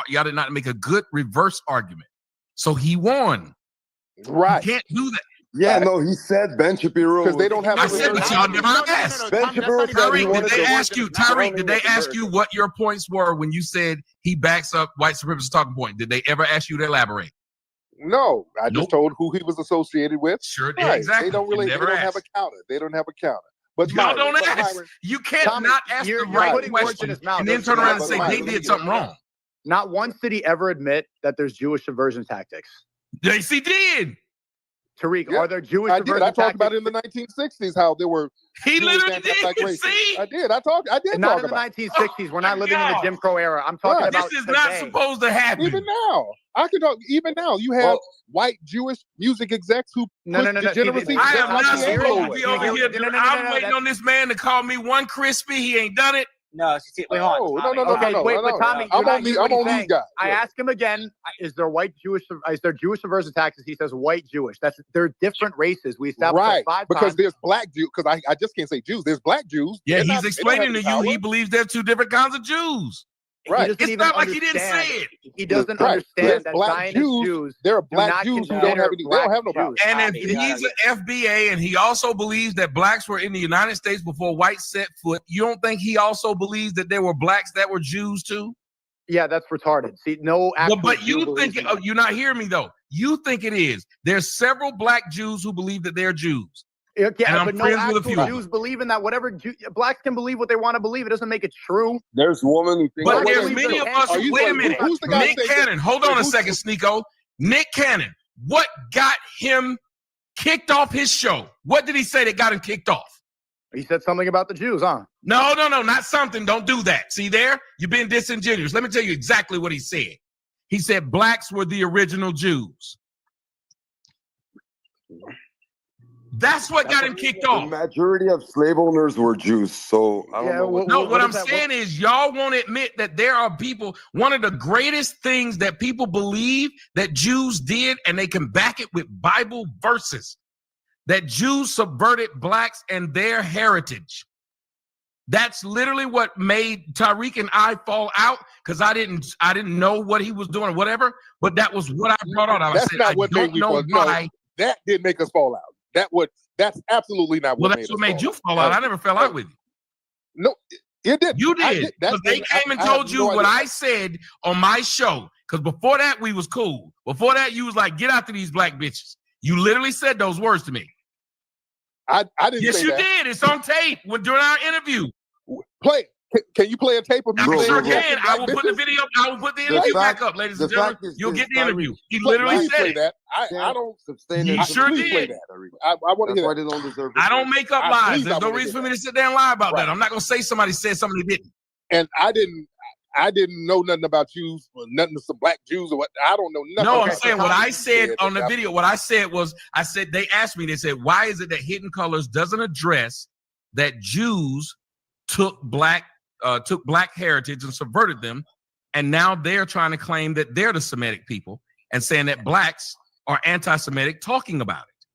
y'all did not make a good reverse argument. So he won. Right. You can't do that. Yeah, no, he said Ben Shapiro. Because they don't have. I said, but y'all never asked. Ben Shapiro said he Tariq, wanted did they to ask you? Tariq, did they ask you America. what your points were when you said he backs up white supremacist talking point? Did they ever ask you to elaborate? No, I just told who he was associated with. Sure, Right. exactly. They don't really. They Never don't have a asked. counter. They don't have a counter. But Y'all Myron, don't but ask. Myron, You can't Tommy, not ask the you're right putting words in question his mouth. and then That's turn around and not say what they Myron, did something wrong. Not once did he ever admit that there's Jewish subversion tactics. Yes, he did. Tariq, Yeah, are there Jewish I did. subversion I talked about tactics? it in the 1960s how there were. He Jewish literally did. anti-black racists. See? I did. I did Not talk in the about it. 1960s. We're not living in the Jim Crow era. I'm talking Right. about This is today. not supposed to happen. Even now, I can talk. Even now, you have white Jewish music execs who No. push degeneracy. I just am like not the Anglo supposed to way. be over here. I'm waiting on this man to call me one crispy. He ain't done it. No, wait, hold on. No. Okay, wait, but Tommy, I'm you're on not these. hearing what I'm he's on these saying. guys. I asked him again, is there Jewish subversion tactics? He says white Jewish. They're different races. We established Right, that 5 because times. there's black Jews. Because I just can't say Jews. There's black Jews. Yeah, They're he's not- they don't explaining have to any you power. he believes there are two different kinds of Jews. Right. He doesn't It's even not like he didn't understand. say it. He doesn't Right. understand There's that black Zionist Jews. Jews There are do black not Jews who don't consider have any. They don't black have no power. Jews. And if Tommy, he's an FBA and he also believes that blacks were in the United States before whites set foot, you don't think he also believes that there were blacks that were Jews too? Yeah, that's retarded. See, no actual But Jew you believes think in that. you're not hearing me though. You think it is. There's several black Jews who believe that they're Jews. Yeah, and I'm but no friends with a actual few of Jews believe in that. Whatever blacks can believe what they want to believe. It doesn't make it true. There's women who think. But wait, there's wait, many wait. of us. Are you Wait a saying- minute. who's the guy Nick saying- Cannon. Hold on a who's- second, Sneeko. Nick Cannon. What got him kicked off his show? What did he say that got him kicked off? He said something about the Jews, huh? No, not something. Don't do that. See there? You're being disingenuous. Let me tell you exactly what he said. He said blacks were the original Jews. That's what got him kicked The off. majority of slave owners were Jews, so I don't know. What I'm saying is y'all won't admit that there are people, one of the greatest things that people believe that Jews did, and they can back it with Bible verses. that Jews subverted blacks and their heritage. That's literally what made Tariq and I fall out, because I didn't know what he was doing or whatever. But that was what I brought out. I said, I don't know why. No, that didn't make us fall out. That's absolutely not what Well, that's what made you fall out. I never fell out with you. No, it did. You did. Because they came and told you what I said on my show. Because before that, we was cool. Before that, you was like, get after these black bitches. You literally said those words to me. I didn't. Yes, say you that. did. It's on tape during our interview. Play. Can you play a tape of me? I sure saying can. I will put the video. I will put the interview back up, ladies and gentlemen. You'll get the interview. He literally said it. That. I don't sustain He that. sure Please play did. that. I want to hear that. They don't deserve I don't make up lies. There's no wanna reason hear for me to sit there and lie about that. I'm not going to say somebody said something they didn't. And I didn't know nothing about Jews, or nothing to some black Jews or what. I don't know nothing. No, about I'm saying what I said on the video. What I said was, they asked me, they said, why is it that Hidden Colors doesn't address that Jews took black heritage and subverted them, and now they're trying to claim that they're the Semitic people and saying that blacks are anti-Semitic, talking about it.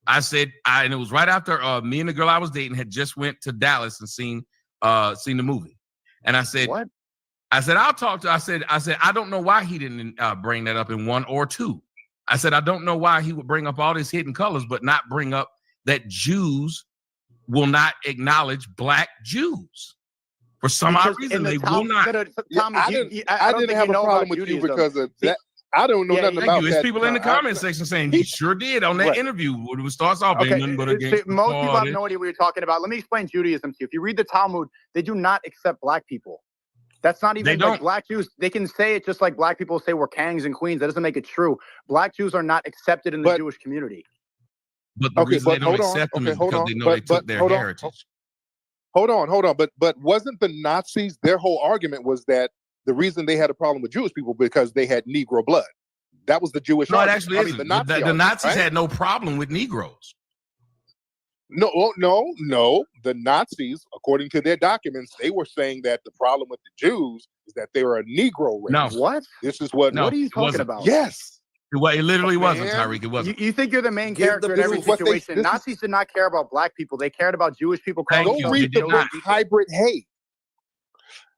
I said, and it was right after me and the girl I was dating had just went to Dallas and seen the movie, and I said, what? I said, I'll talk to. I said, I don't know why he didn't bring that up in 1 or 2. I said, I don't know why he would bring up all these hidden colors, but not bring up that Jews will not acknowledge black Jews. For some odd reason, they will not. I didn't have a problem with you because of that. I don't know nothing about that. It's people in the comment section saying he sure did on that interview. It starts off being nothing but a game. Most people have no idea what you're talking about. Let me explain Judaism to you. If you read the Talmud, they do not accept black people. That's not even like black Jews. They can say it just like black people say we're kings and queens. That doesn't make it true. Black Jews are not accepted in the Jewish community. But the reason they don't accept them is because they know they took their heritage. Hold on. But wasn't the Nazis, their whole argument was that the reason they had a problem with Jewish people because they had Negro blood. That was the Jewish argument. It actually isn't. The Nazis had no problem with Negroes. No. The Nazis, according to their documents, they were saying that the problem with the Jews is that they were a Negro race. No. What? This is what. No, what are you talking about? Yes. It literally wasn't, Tariq. It wasn't. You think you're the main character in every situation. Nazis did not care about black people. They cared about Jewish people. Go read the book Hybrid Hate.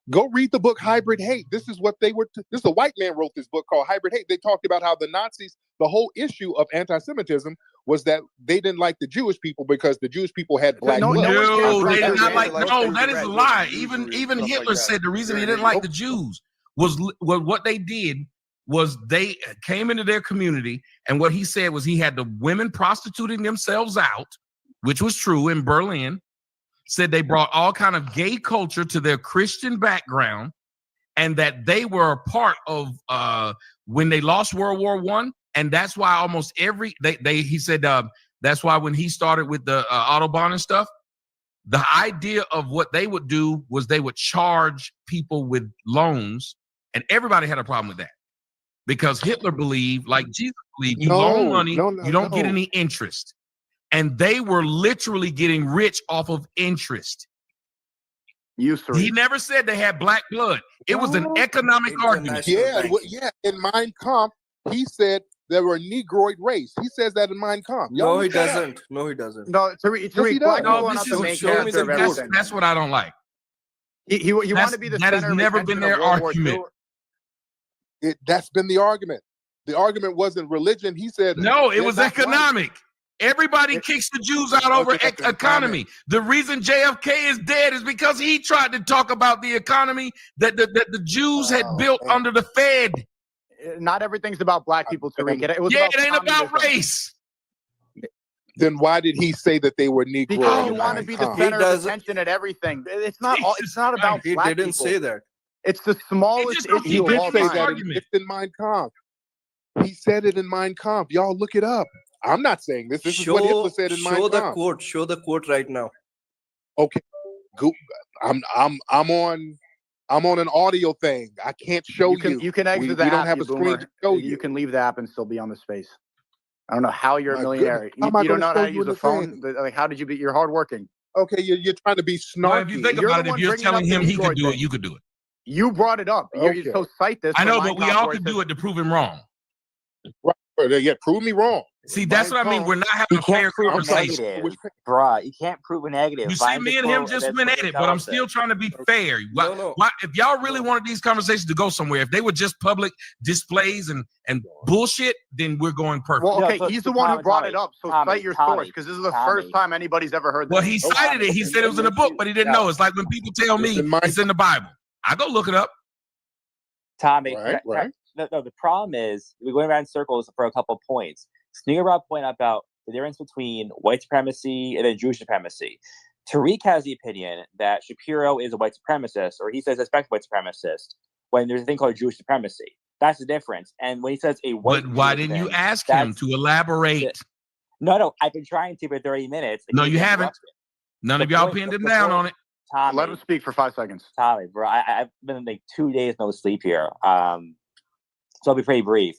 Go read the book Hybrid Hate. This is what they were. This is a white man wrote this book called Hybrid Hate. They talked about how the Nazis, the whole issue of anti-Semitism was that they didn't like the Jewish people because the Jewish people had black blood. No, they did not like. No, that is a lie. Even Hitler said the reason he didn't like the Jews was what they did. Was they came into their community, and what he said was he had the women prostituting themselves out, which was true in Berlin. Said they brought all kind of gay culture to their Christian background, and that they were a part of when they lost World War I, and that's why almost he said that's why when he started with the Autobahn and stuff, the idea of what they would do was they would charge people with loans, and everybody had a problem with that. Because Hitler believed, like Jesus believed, you loan money, you don't get any interest. And they were literally getting rich off of interest. He never said they had black blood. It was an economic argument. Yeah, in Mein Kampf, he said they were a Negroid race. He says that in Mein Kampf. No, he doesn't. No, he doesn't. No, that's what I don't like. He wanted to be the that has never been their argument. That's been the argument. The argument wasn't religion. He said no, it was economic. Everybody kicks the Jews out over economy. The reason JFK is dead is because he tried to talk about the economy that the Jews had built under the Fed. Not everything's about black people, Tariq. It ain't about race. Then why did he say that they were Negro? Because you want to be the center of attention at everything. It's not about black people. He didn't say that. It's the smallest issue of all time. It's in Mein Kampf. He said it in Mein Kampf. Y'all look it up. I'm not saying this. This is what Hitler said in Mein Kampf. Show the quote right now. Okay. I'm on an audio thing. I can't show you. You can exit the app. We don't have a screen to show you. You can leave the app and still be on the space. I don't know how you're a millionaire. You don't know how to use a phone. Like, how did you be? You're hardworking. Okay, you're trying to be snarky. Well, if you think about it, if you're telling him he could do it, you could do it. You brought it up. Okay. You're so cite this. I know, but we all could do it to prove him wrong. Right. Yeah, prove me wrong. See, that's what I mean. We're not having a fair conversation. Bruh, you can't prove a negative. You see, me and him just went at it, but I'm still trying to be fair. Why, if y'all really wanted these conversations to go somewhere, if they were just public displays and bullshit, then we're going perfect. Well, okay, he's the one who brought it up, so cite your source, because this is the first time anybody's ever heard that. Well, he cited it. He said it was in the book, but he didn't know. It's like when people tell me it's in the Bible. I go look it up. Tommy, right. No, the problem is we're going around in circles for a couple of points. Sneaker brought a point about the difference between white supremacy and then Jewish supremacy. Tariq has the opinion that Shapiro is a white supremacist, or he says suspect white supremacist, when there's a thing called Jewish supremacy. That's the difference. And when he says a white, but why didn't you ask him to elaborate? No, I've been trying to for 30 minutes. No, you haven't. None of y'all pinned him down on it. Tommy, let him speak for 5 seconds. Tommy, bro, I've been like 2 days no sleep here. So I'll be pretty brief.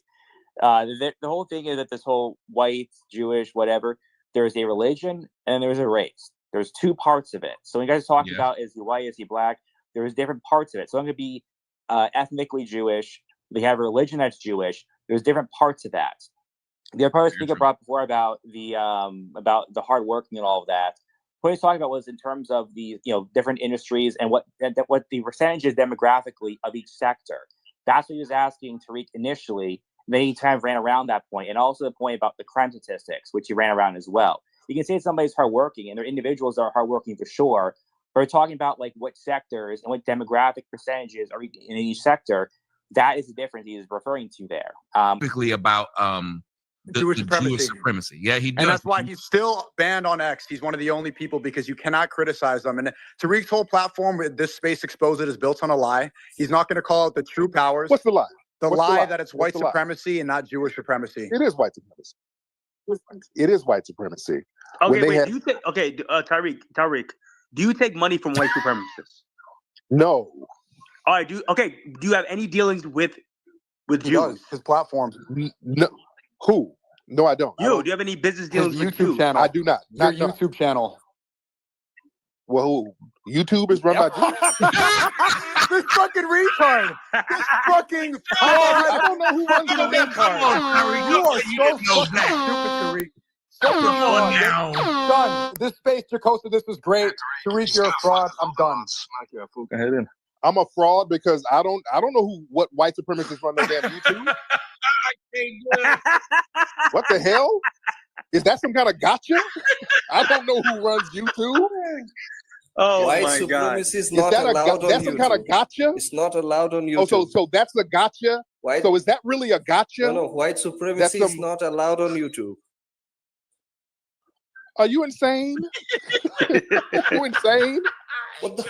The whole thing is that this whole white, Jewish, whatever, there's a religion and there's a race. There's two parts of it. So when you guys talk about is he white, is he black, there's different parts of it. So I'm going to be ethnically Jewish. They have a religion that's Jewish. There's different parts of that. The other part the speaker brought before about the hard working and all of that. What he was talking about was in terms of the different industries and what the percentage is demographically of each sector. That's what he was asking Tariq initially. And then he kind of ran around that point, and also the point about the crime statistics, which he ran around as well. You can say somebody's hardworking, and their individuals are hardworking for sure. But we're talking about like what sectors and what demographic percentages are in each sector. That is the difference he is referring to there. Typically about Jewish supremacy. Yeah, he does. And that's why he's still banned on X. He's one of the only people because you cannot criticize them. And Tariq's whole platform, this space exposed it, is built on a lie. He's not going to call it the true powers. What's the lie? The lie that it's white supremacy and not Jewish supremacy. It is white supremacy. It is white supremacy. Okay, wait. Do you take Tariq? Do you take money from white supremacists? No. All right. Do you have any dealings with Jews? His platform. No. Who? No, I don't. Do you have any business dealings with YouTube Jews? channel? I do not. Your YouTube channel. Well, YouTube is run by Jews. This fucking retard. This fucking I don't know who runs the retard. You are so fucking stupid, Tariq. Done. This space, Jacosta, this was great. Tariq, you're a fraud. I'm done. I'm a fraud because I don't know what white supremacists run their damn YouTube. What the hell? Is that some kind of gotcha? I don't know who runs YouTube. Oh white my God! supremacy is not allowed on YouTube. That's some kind of gotcha. It's not allowed on YouTube. Oh, so that's a gotcha. So is that really a gotcha? No, white supremacy is not allowed on YouTube. Are you insane? You insane? What the?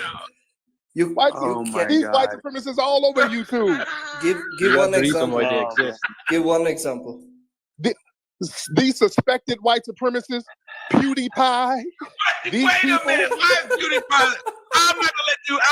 These white supremacists all over YouTube. Give one example. Give one example. These suspected white supremacists, PewDiePie. These Wait people, a minute, why is PewDiePie? I'm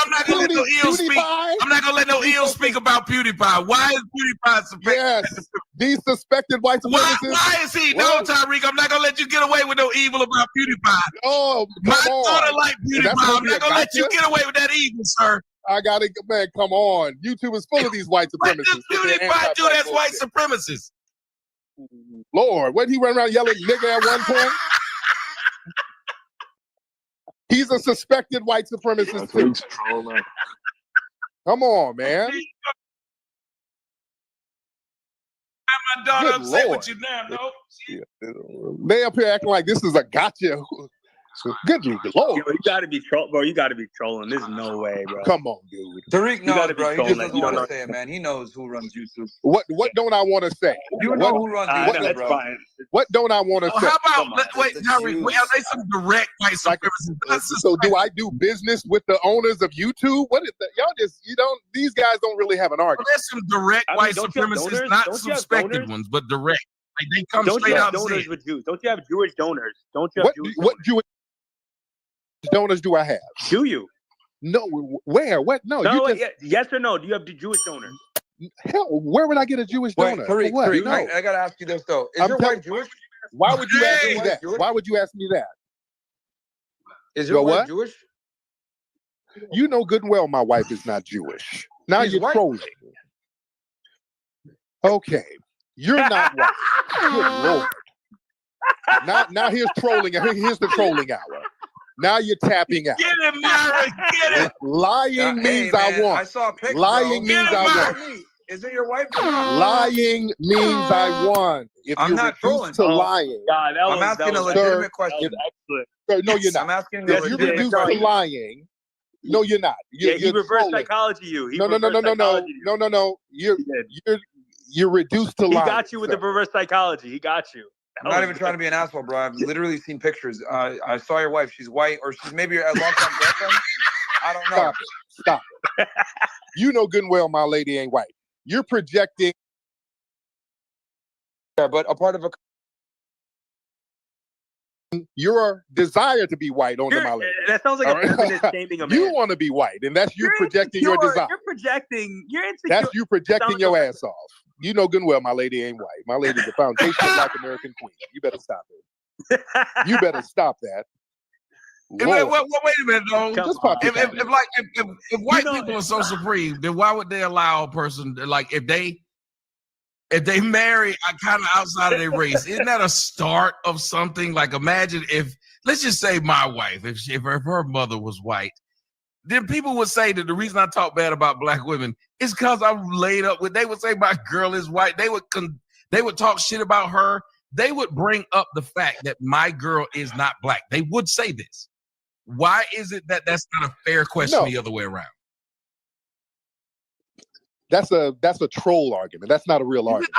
not gonna let no ill speak. I'm not gonna let no ill speak about PewDiePie. Why is PewDiePie suspected? Yes, these suspected white supremacists. Why is he? No, Tariq, I'm not gonna let you get away with no evil about PewDiePie. Oh, my daughter like PewDiePie. I'm not gonna let you get away with that evil, sir. I gotta, man, come on. YouTube is full of these white supremacists. What does PewDiePie do that's white supremacists? Lord, wasn't he running around yelling nigga at one point? He's a suspected white supremacist too. Come on, man. My daughter upset with you now, no? They up here acting like this is a gotcha. Good Lord. You gotta be trolling, bro. You gotta be trolling. There's no way, bro. Come on, dude. Tariq knows, bro. He just doesn't want to say it, man. He knows who runs YouTube. What don't I want to say? You know who runs YouTube, bro. Fine. What don't I want to say? How about wait, Tariq? Are they some direct white supremacists? So do I do business with the owners of YouTube? What is that? Y'all just these guys don't really have an argument. Well, there's some direct white supremacists, not suspected ones, but direct. Like they come straight out. Don't you have donors with Jews? Don't you have Jewish donors? Don't you have what Jewish donors do I have? Do you? No, where? What? No. Yes or no? Do you have the Jewish donors? Hell, where would I get a Jewish donor? Tariq, what? Tariq, No. I gotta ask you this though. Is your wife Jewish? Why would you ask me that? Why would you ask me that? Is your wife Jewish? You know good and well my wife is not Jewish. Now you're trolling. Okay. You're not white. Good Lord. Now here's trolling. Here's the trolling hour. Now you're tapping out. Get it, Myron. Get it. Lying means I won. I saw a picture. Lying means I won. Is it your wife? Lying means I won. If I'm you're not reduced trolling. to lying. God, I'm asking a legitimate question. Sir, no, you're not. I'm asking If you're reduced to lying, no, you're not. You're he reverse trolling. psychology you. He No. You're reduced to He lying. got you with the reverse psychology. He got you. I'm not even trying to be an asshole, bro. I've literally seen pictures. I saw your wife. She's white, or she's maybe a long-time girlfriend. I don't know. Stop it. You know good and well my lady ain't white. You're projecting. Yeah, but a part of your desire to be white onto my lady. That sounds like All a right? feminist shaming a man. You want to be white, and that's you projecting your desire. You're projecting. You're insecure. That's you projecting Sounds your like- ass off. You know good and well my lady ain't white. My lady's the foundational Black American queen. You better stop it. You better stop that. Wait Lord. a minute, though. Just pop your If comment. white people are so supreme, then why would they allow a person like if they marry kind of outside of their race? Isn't that a start of something? Like imagine if, let's just say my wife, if her mother was white, then people would say that the reason I talk bad about black women is because I'm laid up with. They would say my girl is white. They would talk shit about her. They would bring up the fact that my girl is not black. They would say this. Why is it that that's not a fair question the other way around? That's a troll argument. That's not a real argument.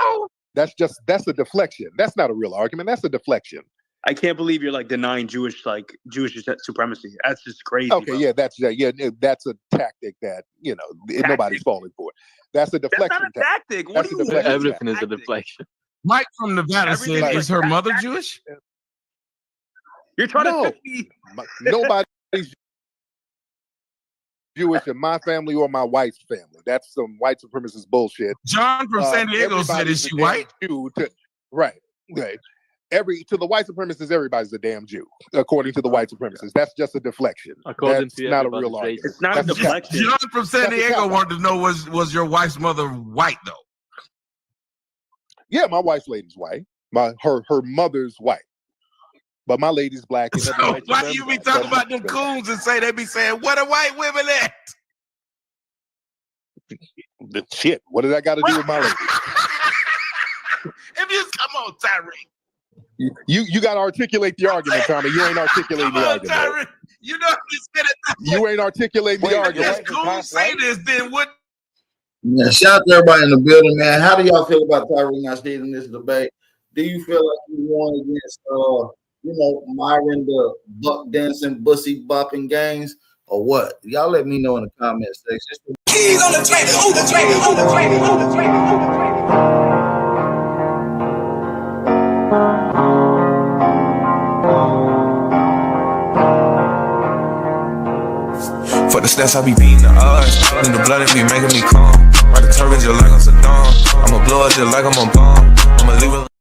That's a deflection. That's not a real argument. That's a deflection. I can't believe you're like denying Jewish supremacy. That's just crazy. Okay, bro. that's a tactic that nobody's falling for. That's a deflection. That's not a tactic. What That's do a you deflection. Everything is a deflection. Mike from Nevada said, "Is her mother Jewish?" You're trying No. to pick me. Nobody's Jewish in my family or my wife's family. That's some white supremacist bullshit. John from San Diego said, "Is she white?" Right. To the white supremacists, everybody's a damn Jew, according to the white supremacists. That's just a deflection. According That's to not a everybody's real argument. It's not a That's deflection. John from San That's a Diego cop-out. wanted to know was your wife's mother white though? Yeah, my wife's lady's white. Her mother's white. But my lady's black. And So why do you be talking about them coons and say they be saying, "What are white women at?" The shit. What does that got to do with my lady? If you come on, Tariq. You got to articulate the argument, Tommy. You ain't articulating Come the on, argument. Tariq. You know you said it. You ain't articulating the If argument. this coon say this, then what? Yeah, shout out to everybody in the building, man. How do y'all feel about Tariq Nasheed in this debate? Do you feel like you won against, Myron the buck dancing, bussy bopping Gains, or what? Y'all let me know in the comment section. Keys on the track, on the track, on the track, on the track, on the track. For the stats, I be beating the odds. In the blood, it be making me calm. Ride the turbines just like I'm Saddam. I'ma blow up just like I'm a bomb. I'ma leave it.